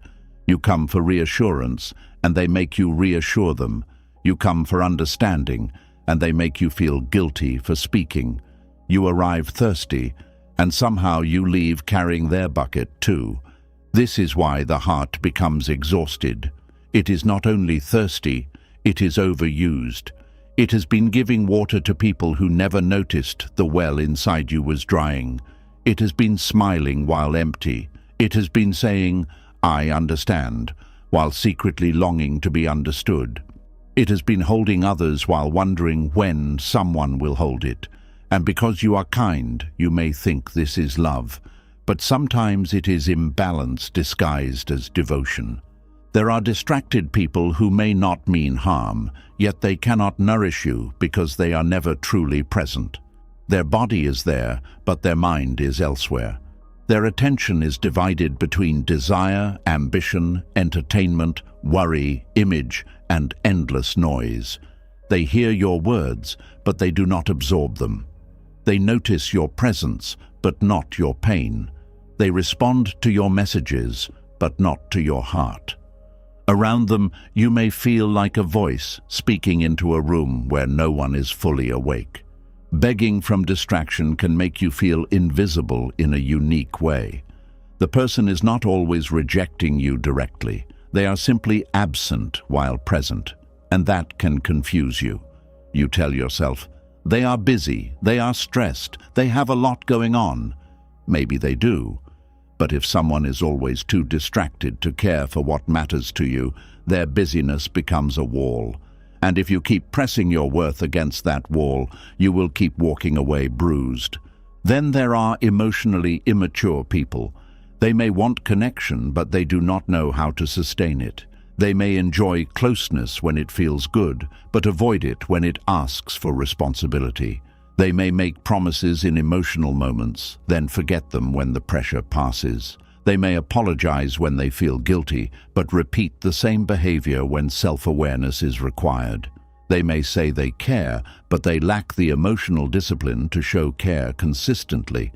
You come for reassurance, and they make you reassure them. You come for understanding, and they make you feel guilty for speaking. You arrive thirsty, and somehow you leave carrying their bucket too. This is why the heart becomes exhausted. It is not only thirsty, it is overused. It has been giving water to people who never noticed the well inside you was drying. It has been smiling while empty. It has been saying, "I understand," while secretly longing to be understood. It has been holding others while wondering when someone will hold it. And because you are kind, you may think this is love. But sometimes it is imbalance disguised as devotion. There are distracted people who may not mean harm, yet they cannot nourish you because they are never truly present. Their body is there, but their mind is elsewhere. Their attention is divided between desire, ambition, entertainment, worry, image, and endless noise. They hear your words, but they do not absorb them. They notice your presence, but not your pain. They respond to your messages, but not to your heart. Around them, you may feel like a voice speaking into a room where no one is fully awake. Begging from distraction can make you feel invisible in a unique way. The person is not always rejecting you directly. They are simply absent while present, and that can confuse you. You tell yourself, they are busy, they are stressed, they have a lot going on. Maybe they do. But if someone is always too distracted to care for what matters to you, their busyness becomes a wall. And if you keep pressing your worth against that wall, you will keep walking away bruised. Then there are emotionally immature people. They may want connection, but they do not know how to sustain it. They may enjoy closeness when it feels good, but avoid it when it asks for responsibility. They may make promises in emotional moments, then forget them when the pressure passes. They may apologize when they feel guilty, but repeat the same behavior when self-awareness is required. They may say they care, but they lack the emotional discipline to show care consistently.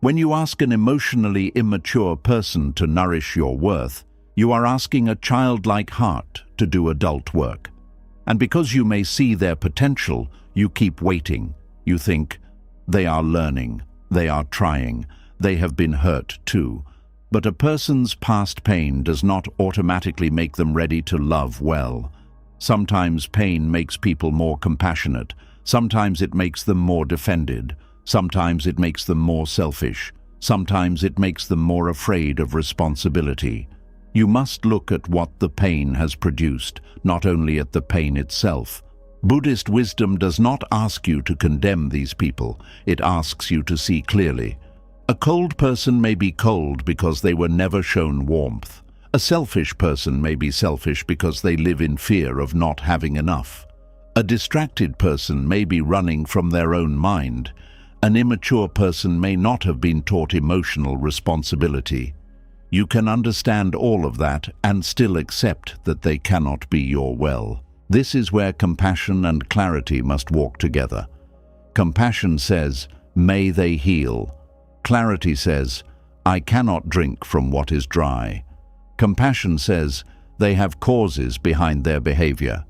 When you ask an emotionally immature person to nourish your worth, you are asking a childlike heart to do adult work. And because you may see their potential, you keep waiting. You think, they are learning, they are trying, they have been hurt too. But a person's past pain does not automatically make them ready to love well. Sometimes pain makes people more compassionate. Sometimes it makes them more defended. Sometimes it makes them more selfish. Sometimes it makes them more afraid of responsibility. You must look at what the pain has produced, not only at the pain itself. Buddhist wisdom does not ask you to condemn these people. It asks you to see clearly. A cold person may be cold because they were never shown warmth. A selfish person may be selfish because they live in fear of not having enough. A distracted person may be running from their own mind. An immature person may not have been taught emotional responsibility. You can understand all of that and still accept that they cannot be your well. This is where compassion and clarity must walk together. Compassion says, may they heal. Clarity says, I cannot drink from what is dry. Compassion says, they have causes behind their behavior.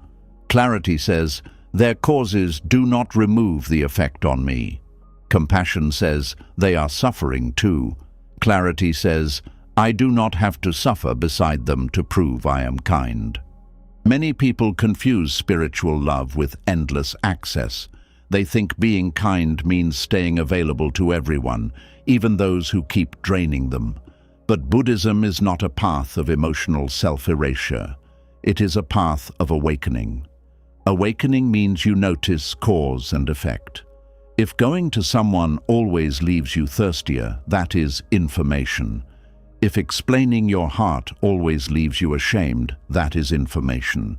Clarity says, their causes do not remove the effect on me. Compassion says, they are suffering too. Clarity says, I do not have to suffer beside them to prove I am kind. Many people confuse spiritual love with endless access. They think being kind means staying available to everyone, even those who keep draining them. But Buddhism is not a path of emotional self-erasure. It is a path of awakening. Awakening means you notice cause and effect. If going to someone always leaves you thirstier, that is information. If explaining your heart always leaves you ashamed, that is information.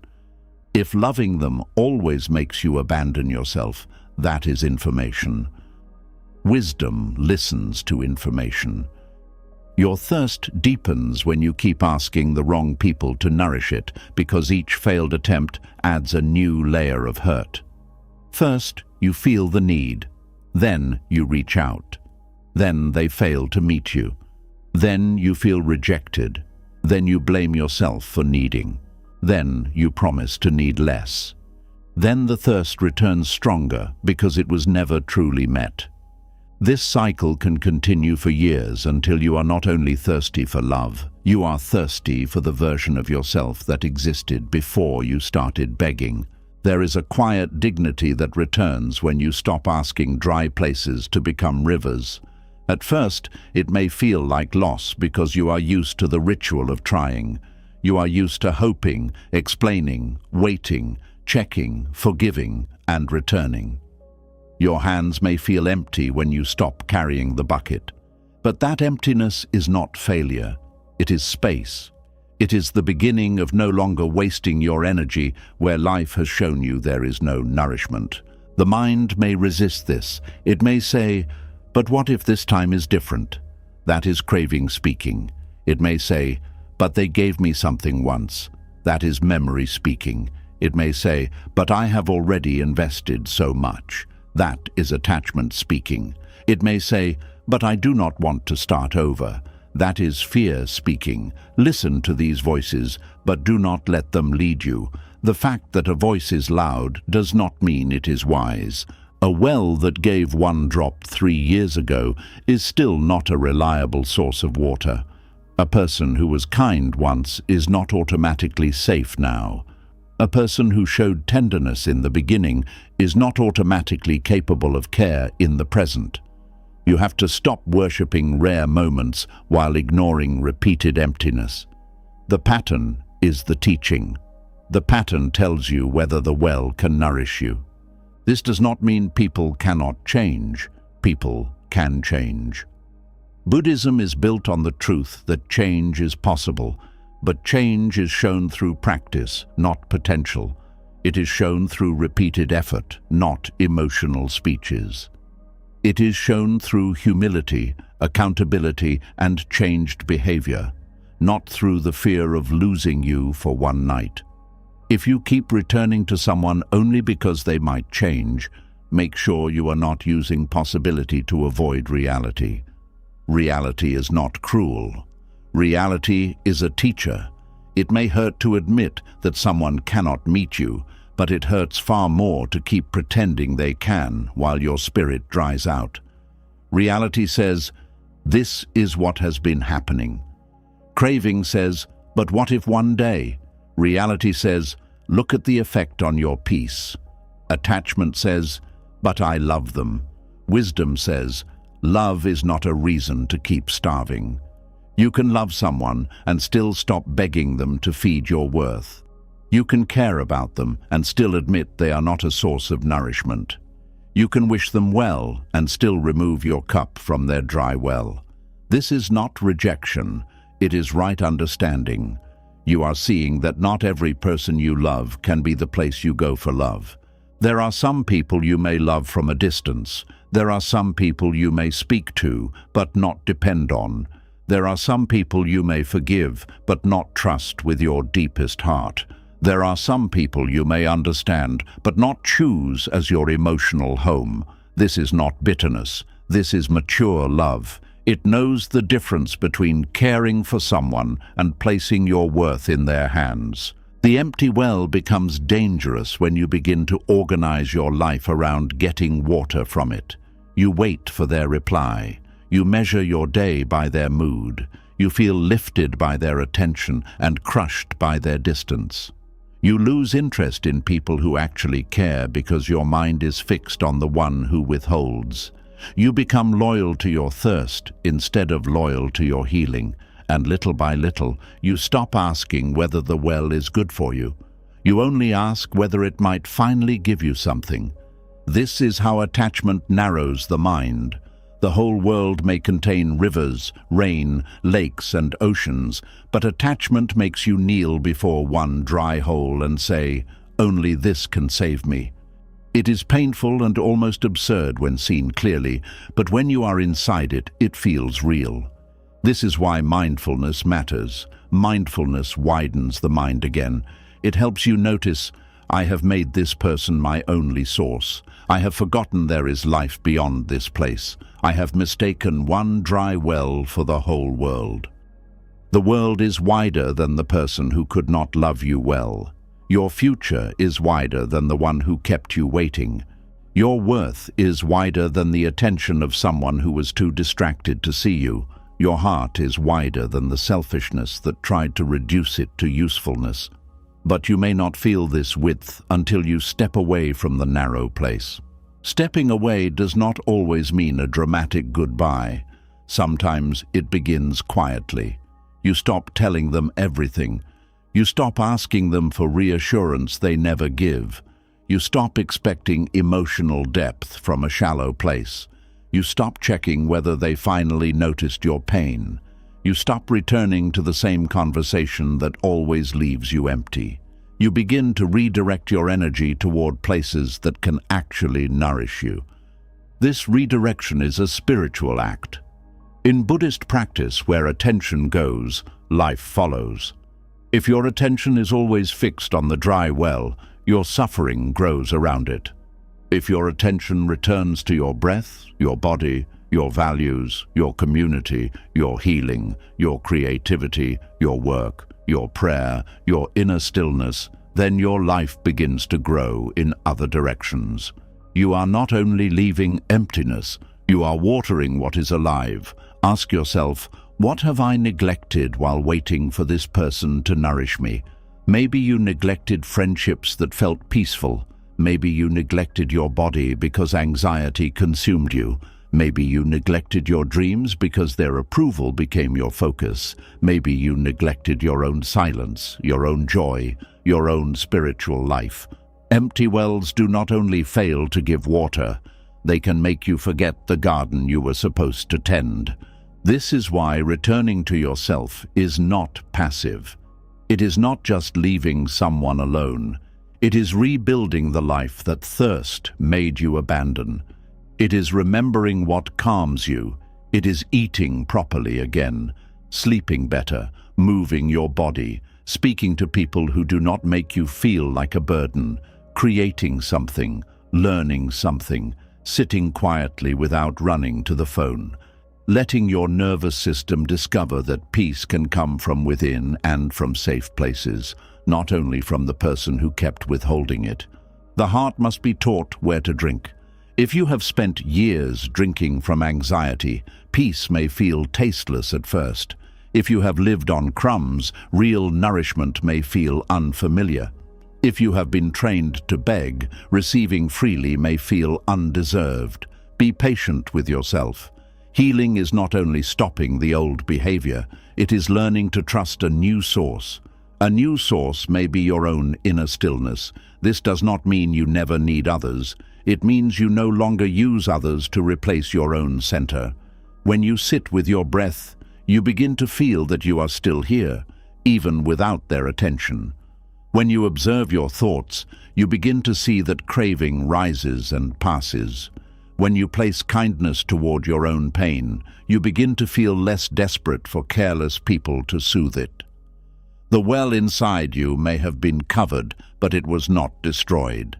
If loving them always makes you abandon yourself, that is information. Wisdom listens to information. Your thirst deepens when you keep asking the wrong people to nourish it, because each failed attempt adds a new layer of hurt. First, you feel the need. Then you reach out. Then they fail to meet you. Then you feel rejected. Then you blame yourself for needing. Then you promise to need less. Then the thirst returns stronger because it was never truly met. This cycle can continue for years until you are not only thirsty for love, you are thirsty for the version of yourself that existed before you started begging. There is a quiet dignity that returns when you stop asking dry places to become rivers. At first, it may feel like loss because you are used to the ritual of trying. You are used to hoping, explaining, waiting, checking, forgiving, and returning. Your hands may feel empty when you stop carrying the bucket. But that emptiness is not failure. It is space. It is the beginning of no longer wasting your energy where life has shown you there is no nourishment. The mind may resist this. It may say, but what if this time is different? That is craving speaking. It may say, but they gave me something once. That is memory speaking. It may say, but I have already invested so much. That is attachment speaking. It may say, but I do not want to start over. That is fear speaking. Listen to these voices, but do not let them lead you. The fact that a voice is loud does not mean it is wise. A well that gave 1 drop 3 years ago is still not a reliable source of water. A person who was kind once is not automatically safe now. A person who showed tenderness in the beginning is not automatically capable of care in the present. You have to stop worshipping rare moments while ignoring repeated emptiness. The pattern is the teaching. The pattern tells you whether the well can nourish you. This does not mean people cannot change. People can change. Buddhism is built on the truth that change is possible, but change is shown through practice, not potential. It is shown through repeated effort, not emotional speeches. It is shown through humility, accountability, and changed behavior, not through the fear of losing you for one night. If you keep returning to someone only because they might change, make sure you are not using possibility to avoid reality. Reality is not cruel. Reality is a teacher. It may hurt to admit that someone cannot meet you, but it hurts far more to keep pretending they can while your spirit dries out. Reality says, this is what has been happening. Craving says, but what if one day? Reality says, look at the effect on your peace. Attachment says, but I love them. Wisdom says, love is not a reason to keep starving. You can love someone and still stop begging them to feed your worth. You can care about them and still admit they are not a source of nourishment. You can wish them well and still remove your cup from their dry well. This is not rejection, it is right understanding. You are seeing that not every person you love can be the place you go for love. There are some people you may love from a distance. There are some people you may speak to, but not depend on. There are some people you may forgive, but not trust with your deepest heart. There are some people you may understand, but not choose as your emotional home. This is not bitterness. This is mature love. It knows the difference between caring for someone and placing your worth in their hands. The empty well becomes dangerous when you begin to organize your life around getting water from it. You wait for their reply. You measure your day by their mood. You feel lifted by their attention and crushed by their distance. You lose interest in people who actually care because your mind is fixed on the one who withholds. You become loyal to your thirst instead of loyal to your healing, and little by little, you stop asking whether the well is good for you. You only ask whether it might finally give you something. This is how attachment narrows the mind. The whole world may contain rivers, rain, lakes, and oceans, but attachment makes you kneel before one dry hole and say, "Only this can save me." It is painful and almost absurd when seen clearly, but when you are inside it, it feels real. This is why mindfulness matters. Mindfulness widens the mind again. It helps you notice, I have made this person my only source. I have forgotten there is life beyond this place. I have mistaken one dry well for the whole world. The world is wider than the person who could not love you well. Your future is wider than the one who kept you waiting. Your worth is wider than the attention of someone who was too distracted to see you. Your heart is wider than the selfishness that tried to reduce it to usefulness. But you may not feel this width until you step away from the narrow place. Stepping away does not always mean a dramatic goodbye. Sometimes it begins quietly. You stop telling them everything. You stop asking them for reassurance they never give. You stop expecting emotional depth from a shallow place. You stop checking whether they finally noticed your pain. You stop returning to the same conversation that always leaves you empty. You begin to redirect your energy toward places that can actually nourish you. This redirection is a spiritual act. In Buddhist practice, where attention goes, life follows. If your attention is always fixed on the dry well, your suffering grows around it. If your attention returns to your breath, your body, your values, your community, your healing, your creativity, your work, your prayer, your inner stillness, then your life begins to grow in other directions. You are not only leaving emptiness, you are watering what is alive. Ask yourself, what have I neglected while waiting for this person to nourish me? Maybe you neglected friendships that felt peaceful. Maybe you neglected your body because anxiety consumed you. Maybe you neglected your dreams because their approval became your focus. Maybe you neglected your own silence, your own joy, your own spiritual life. Empty wells do not only fail to give water, they can make you forget the garden you were supposed to tend. This is why returning to yourself is not passive. It is not just leaving someone alone. It is rebuilding the life that thirst made you abandon. It is remembering what calms you. It is eating properly again, sleeping better, moving your body, speaking to people who do not make you feel like a burden, creating something, learning something, sitting quietly without running to the phone. Letting your nervous system discover that peace can come from within and from safe places, not only from the person who kept withholding it. The heart must be taught where to drink. If you have spent years drinking from anxiety, peace may feel tasteless at first. If you have lived on crumbs, real nourishment may feel unfamiliar. If you have been trained to beg, receiving freely may feel undeserved. Be patient with yourself. Healing is not only stopping the old behavior, it is learning to trust a new source. A new source may be your own inner stillness. This does not mean you never need others. It means you no longer use others to replace your own center. When you sit with your breath, you begin to feel that you are still here, even without their attention. When you observe your thoughts, you begin to see that craving rises and passes. When you place kindness toward your own pain, you begin to feel less desperate for careless people to soothe it. The well inside you may have been covered, but it was not destroyed.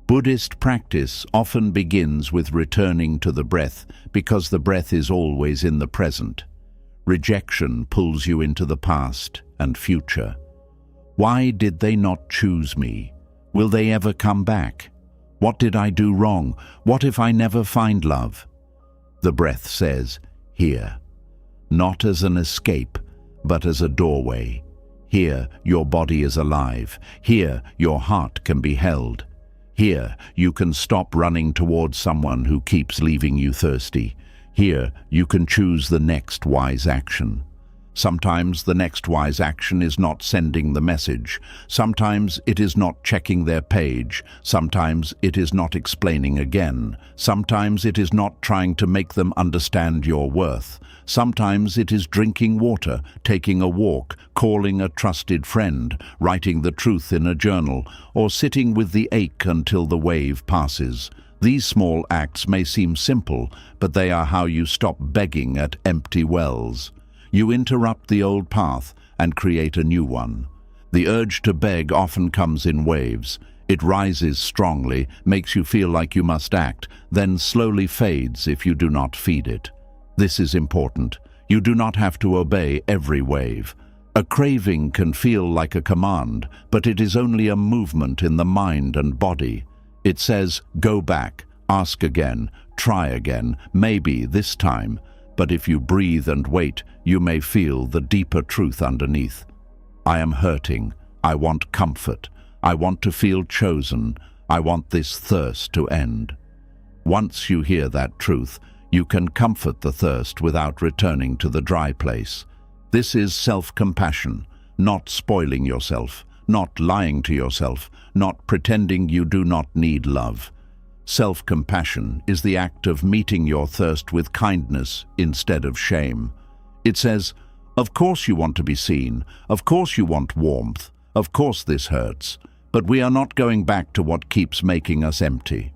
Buddhist practice often begins with returning to the breath because the breath is always in the present. Rejection pulls you into the past and future. Why did they not choose me? Will they ever come back? What did I do wrong? What if I never find love? The breath says, here. Not as an escape, but as a doorway. Here, your body is alive. Here, your heart can be held. Here, you can stop running towards someone who keeps leaving you thirsty. Here, you can choose the next wise action. Sometimes the next wise action is not sending the message. Sometimes it is not checking their page. Sometimes it is not explaining again. Sometimes it is not trying to make them understand your worth. Sometimes it is drinking water, taking a walk, calling a trusted friend, writing the truth in a journal, or sitting with the ache until the wave passes. These small acts may seem simple, but they are how you stop begging at empty wells. You interrupt the old path and create a new one. The urge to beg often comes in waves. It rises strongly, makes you feel like you must act, then slowly fades if you do not feed it. This is important. You do not have to obey every wave. A craving can feel like a command, but it is only a movement in the mind and body. It says, go back, ask again, try again, maybe this time. But if you breathe and wait, you may feel the deeper truth underneath. I am hurting. I want comfort. I want to feel chosen. I want this thirst to end. Once you hear that truth, you can comfort the thirst without returning to the dry place. This is self-compassion, not spoiling yourself, not lying to yourself, not pretending you do not need love. Self-compassion is the act of meeting your thirst with kindness instead of shame. It says, of course you want to be seen, of course you want warmth, of course this hurts, but we are not going back to what keeps making us empty.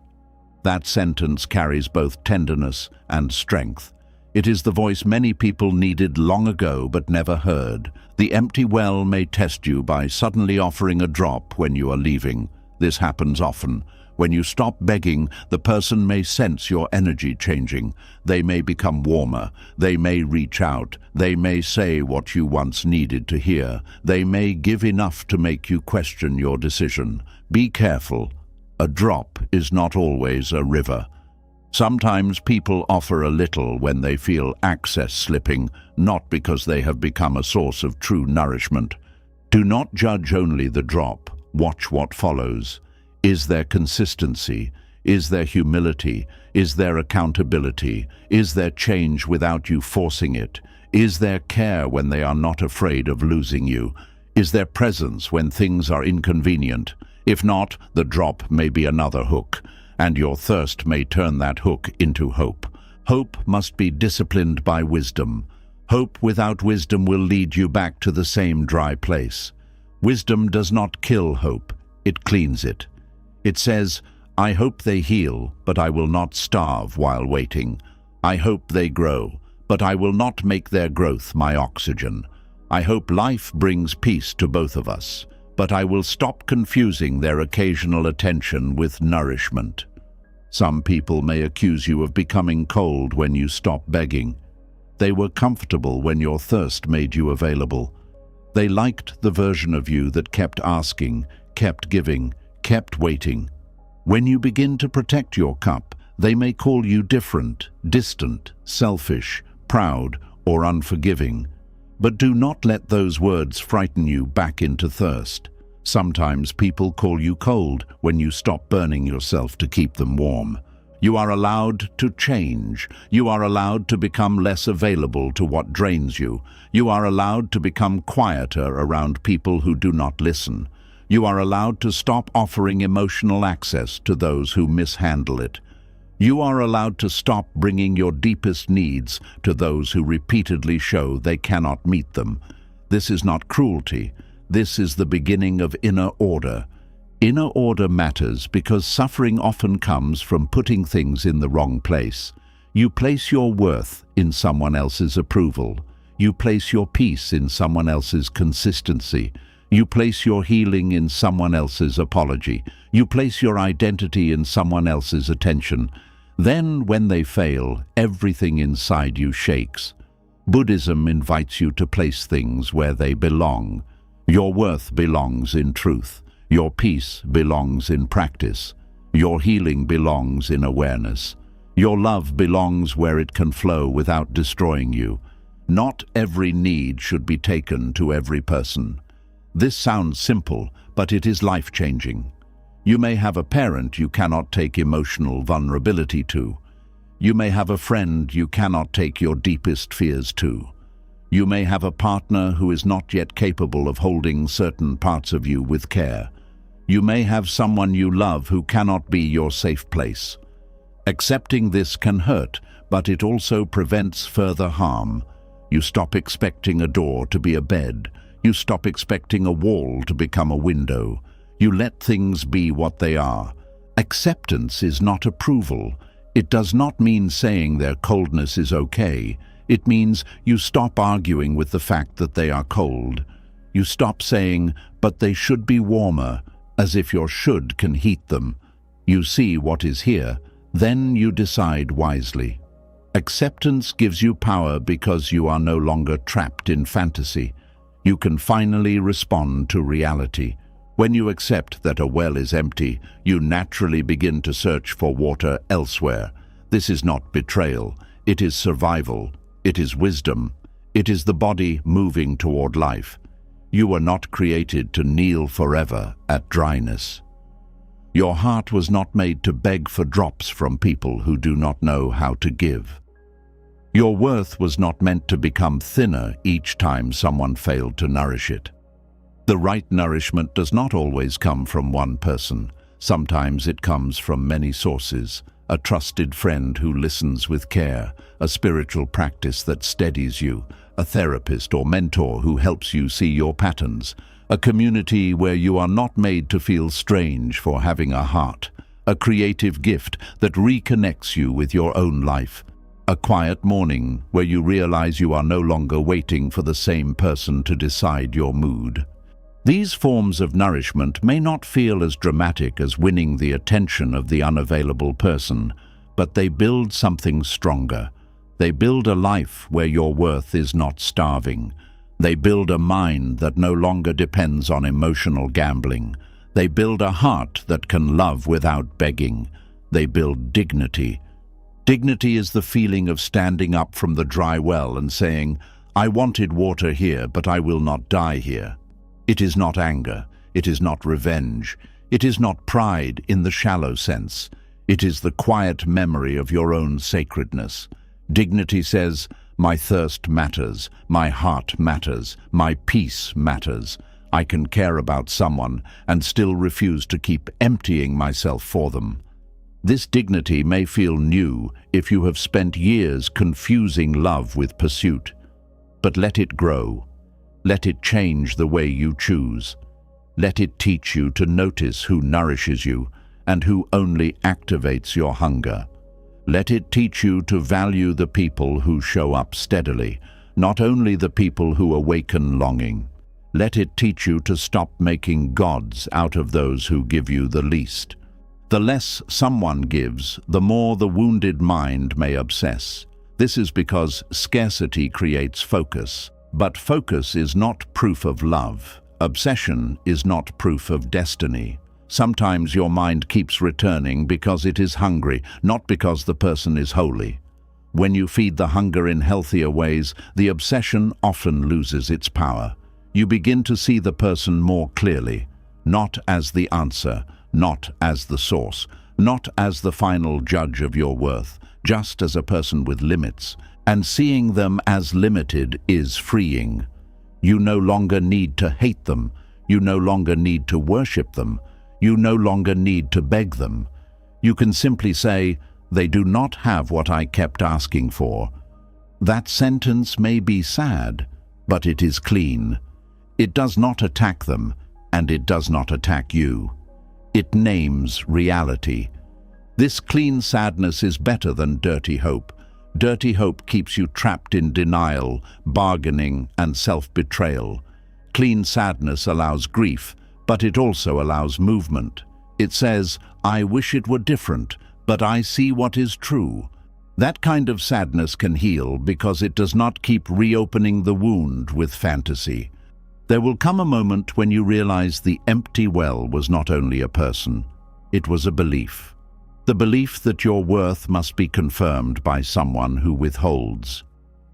That sentence carries both tenderness and strength. It is the voice many people needed long ago but never heard. The empty well may test you by suddenly offering a drop when you are leaving. This happens often. When you stop begging, the person may sense your energy changing. They may become warmer. They may reach out. They may say what you once needed to hear. They may give enough to make you question your decision. Be careful. A drop is not always a river. Sometimes people offer a little when they feel access slipping, not because they have become a source of true nourishment. Do not judge only the drop. Watch what follows. Is there consistency? Is there humility? Is there accountability? Is there change without you forcing it? Is there care when they are not afraid of losing you? Is there presence when things are inconvenient? If not, the drop may be another hook, and your thirst may turn that hook into hope. Hope must be disciplined by wisdom. Hope without wisdom will lead you back to the same dry place. Wisdom does not kill hope, it cleans it. It says, I hope they heal, but I will not starve while waiting. I hope they grow, but I will not make their growth my oxygen. I hope life brings peace to both of us, but I will stop confusing their occasional attention with nourishment. Some people may accuse you of becoming cold when you stop begging. They were comfortable when your thirst made you available. They liked the version of you that kept asking, kept giving, kept waiting. When you begin to protect your cup, they may call you different, distant, selfish, proud, or unforgiving. But do not let those words frighten you back into thirst. Sometimes people call you cold when you stop burning yourself to keep them warm. You are allowed to change. You are allowed to become less available to what drains you. You are allowed to become quieter around people who do not listen. You are allowed to stop offering emotional access to those who mishandle it. You are allowed to stop bringing your deepest needs to those who repeatedly show they cannot meet them. This is not cruelty. This is the beginning of inner order. Inner order matters because suffering often comes from putting things in the wrong place. You place your worth in someone else's approval. You place your peace in someone else's consistency. You place your healing in someone else's apology. You place your identity in someone else's attention. Then, when they fail, everything inside you shakes. Buddhism invites you to place things where they belong. Your worth belongs in truth. Your peace belongs in practice. Your healing belongs in awareness. Your love belongs where it can flow without destroying you. Not every need should be taken to every person. This sounds simple, but it is life-changing. You may have a parent you cannot take emotional vulnerability to. You may have a friend you cannot take your deepest fears to. You may have a partner who is not yet capable of holding certain parts of you with care. You may have someone you love who cannot be your safe place. Accepting this can hurt, but it also prevents further harm. You stop expecting a door to be a bed. You stop expecting a wall to become a window. You let things be what they are. Acceptance is not approval. It does not mean saying their coldness is okay. It means you stop arguing with the fact that they are cold. You stop saying, but they should be warmer, as if your should can heat them. You see what is here, then you decide wisely. Acceptance gives you power because you are no longer trapped in fantasy. You can finally respond to reality. When you accept that a well is empty, you naturally begin to search for water elsewhere. This is not betrayal. It is survival. It is wisdom. It is the body moving toward life. You were not created to kneel forever at dryness. Your heart was not made to beg for drops from people who do not know how to give. Your worth was not meant to become thinner each time someone failed to nourish it. The right nourishment does not always come from one person. Sometimes it comes from many sources. A trusted friend who listens with care, a spiritual practice that steadies you, a therapist or mentor who helps you see your patterns, a community where you are not made to feel strange for having a heart, a creative gift that reconnects you with your own life, a quiet morning where you realize you are no longer waiting for the same person to decide your mood. These forms of nourishment may not feel as dramatic as winning the attention of the unavailable person, but they build something stronger. They build a life where your worth is not starving. They build a mind that no longer depends on emotional gambling. They build a heart that can love without begging. They build dignity. Dignity is the feeling of standing up from the dry well and saying, "I wanted water here, but I will not die here." It is not anger. It is not revenge. It is not pride in the shallow sense. It is the quiet memory of your own sacredness. Dignity says, "My thirst matters, my heart matters, my peace matters. I can care about someone and still refuse to keep emptying myself for them." This dignity may feel new if you have spent years confusing love with pursuit. But let it grow. Let it change the way you choose. Let it teach you to notice who nourishes you and who only activates your hunger. Let it teach you to value the people who show up steadily, not only the people who awaken longing. Let it teach you to stop making gods out of those who give you the least. The less someone gives, the more the wounded mind may obsess. This is because scarcity creates focus. But focus is not proof of love. Obsession is not proof of destiny. Sometimes your mind keeps returning because it is hungry, not because the person is holy. When you feed the hunger in healthier ways, the obsession often loses its power. You begin to see the person more clearly, not as the answer, not as the source, not as the final judge of your worth, just as a person with limits. And seeing them as limited is freeing. You no longer need to hate them. You no longer need to worship them. You no longer need to beg them. You can simply say, "They do not have what I kept asking for." That sentence may be sad, but it is clean. It does not attack them, and it does not attack you. It names reality. This clean sadness is better than dirty hope. Dirty hope keeps you trapped in denial, bargaining, and self-betrayal. Clean sadness allows grief, but it also allows movement. It says, "I wish it were different, but I see what is true." That kind of sadness can heal because it does not keep reopening the wound with fantasy. There will come a moment when you realize the empty well was not only a person, it was a belief. The belief that your worth must be confirmed by someone who withholds.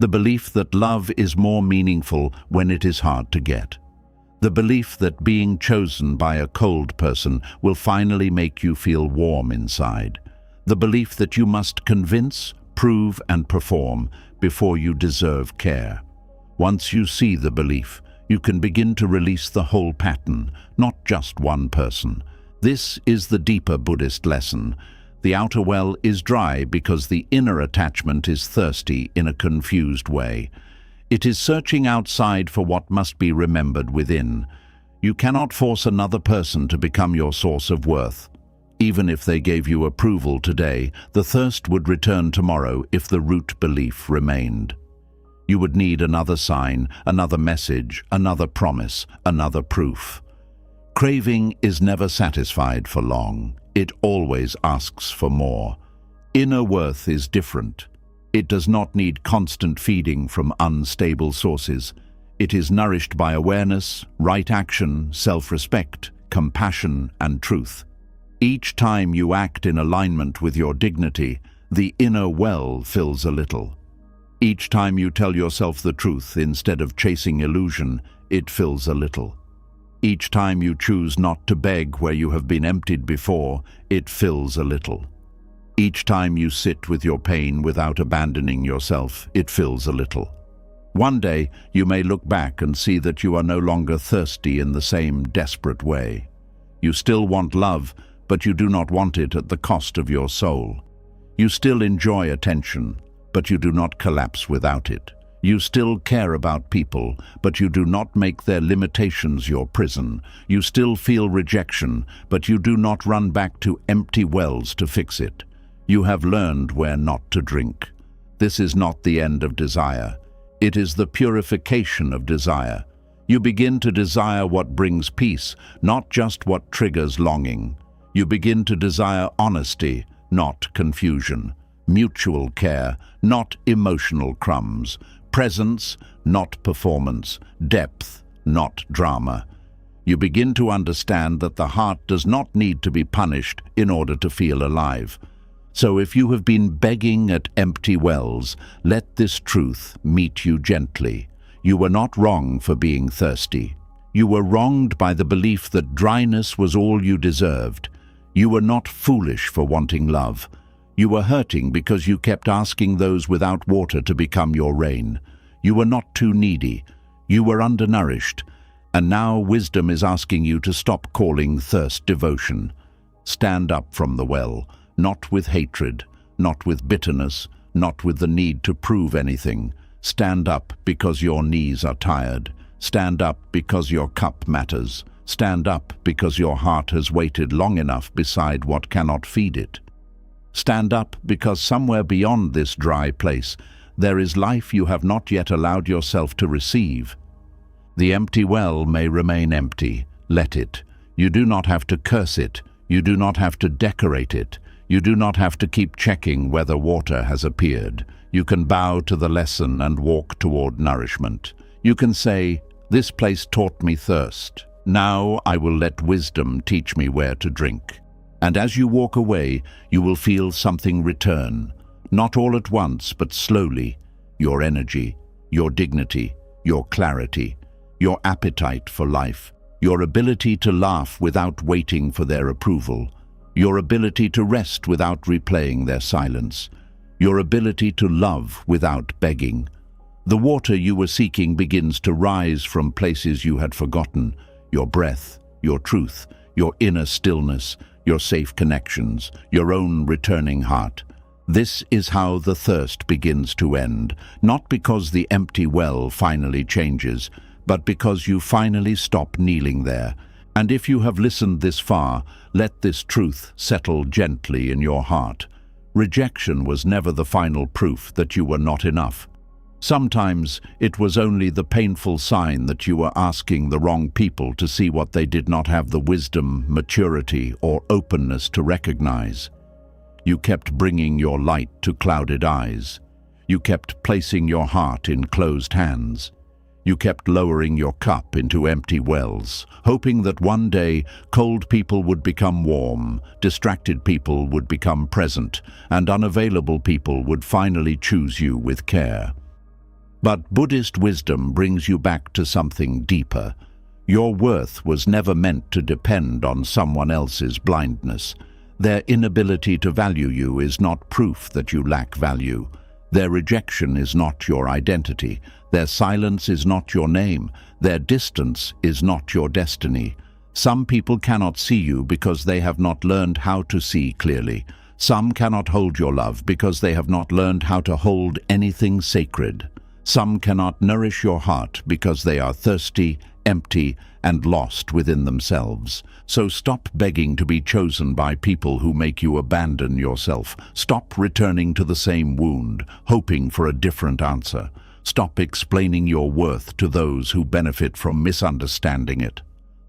The belief that love is more meaningful when it is hard to get. The belief that being chosen by a cold person will finally make you feel warm inside. The belief that you must convince, prove, and perform before you deserve care. Once you see the belief, you can begin to release the whole pattern, not just one person. This is the deeper Buddhist lesson. The outer well is dry because the inner attachment is thirsty in a confused way. It is searching outside for what must be remembered within. You cannot force another person to become your source of worth. Even if they gave you approval today, the thirst would return tomorrow if the root belief remained. You would need another sign, another message, another promise, another proof. Craving is never satisfied for long. It always asks for more. Inner worth is different. It does not need constant feeding from unstable sources. It is nourished by awareness, right action, self-respect, compassion, and truth. Each time you act in alignment with your dignity, the inner well fills a little. Each time you tell yourself the truth instead of chasing illusion, it fills a little. Each time you choose not to beg where you have been emptied before, it fills a little. Each time you sit with your pain without abandoning yourself, it fills a little. One day, you may look back and see that you are no longer thirsty in the same desperate way. You still want love, but you do not want it at the cost of your soul. You still enjoy attention, but you do not collapse without it. You still care about people, but you do not make their limitations your prison. You still feel rejection, but you do not run back to empty wells to fix it. You have learned where not to drink. This is not the end of desire. It is the purification of desire. You begin to desire what brings peace, not just what triggers longing. You begin to desire honesty, not confusion. Mutual care, not emotional crumbs. Presence, not performance. Depth, not drama. You begin to understand that the heart does not need to be punished in order to feel alive. So if you have been begging at empty wells, let this truth meet you gently. You were not wrong for being thirsty. You were wronged by the belief that dryness was all you deserved. You were not foolish for wanting love. You were hurting because you kept asking those without water to become your rain. You were not too needy. You were undernourished. And now wisdom is asking you to stop calling thirst devotion. Stand up from the well, not with hatred, not with bitterness, not with the need to prove anything. Stand up because your knees are tired. Stand up because your cup matters. Stand up because your heart has waited long enough beside what cannot feed it. Stand up because somewhere beyond this dry place, there is life you have not yet allowed yourself to receive. The empty well may remain empty. Let it. You do not have to curse it. You do not have to decorate it. You do not have to keep checking whether water has appeared. You can bow to the lesson and walk toward nourishment. You can say, "This place taught me thirst. Now I will let wisdom teach me where to drink." And as you walk away, you will feel something return. Not all at once, but slowly. Your energy, your dignity, your clarity, your appetite for life, your ability to laugh without waiting for their approval, your ability to rest without replaying their silence, your ability to love without begging. The water you were seeking begins to rise from places you had forgotten, your breath, your truth, your inner stillness, your safe connections, your own returning heart. This is how the thirst begins to end, not because the empty well finally changes, but because you finally stop kneeling there. And if you have listened this far, let this truth settle gently in your heart. Rejection was never the final proof that you were not enough. Sometimes it was only the painful sign that you were asking the wrong people to see what they did not have the wisdom, maturity, or openness to recognize. You kept bringing your light to clouded eyes. You kept placing your heart in closed hands. You kept lowering your cup into empty wells, hoping that one day cold people would become warm, distracted people would become present, and unavailable people would finally choose you with care. But Buddhist wisdom brings you back to something deeper. Your worth was never meant to depend on someone else's blindness. Their inability to value you is not proof that you lack value. Their rejection is not your identity. Their silence is not your name. Their distance is not your destiny. Some people cannot see you because they have not learned how to see clearly. Some cannot hold your love because they have not learned how to hold anything sacred. Some cannot nourish your heart because they are thirsty, empty, and lost within themselves. So stop begging to be chosen by people who make you abandon yourself. Stop returning to the same wound, hoping for a different answer. Stop explaining your worth to those who benefit from misunderstanding it.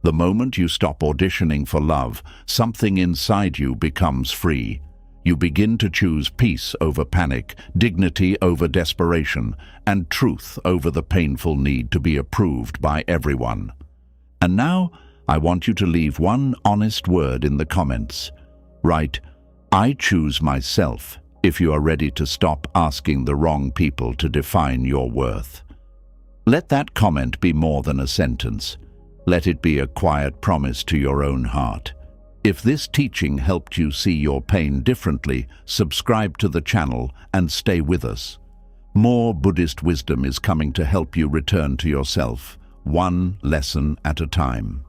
The moment you stop auditioning for love, something inside you becomes free. You begin to choose peace over panic, dignity over desperation, and truth over the painful need to be approved by everyone. And now, I want you to leave one honest word in the comments. Write, "I choose myself," if you are ready to stop asking the wrong people to define your worth. Let that comment be more than a sentence. Let it be a quiet promise to your own heart. If this teaching helped you see your pain differently, subscribe to the channel and stay with us. More Buddhist wisdom is coming to help you return to yourself, one lesson at a time.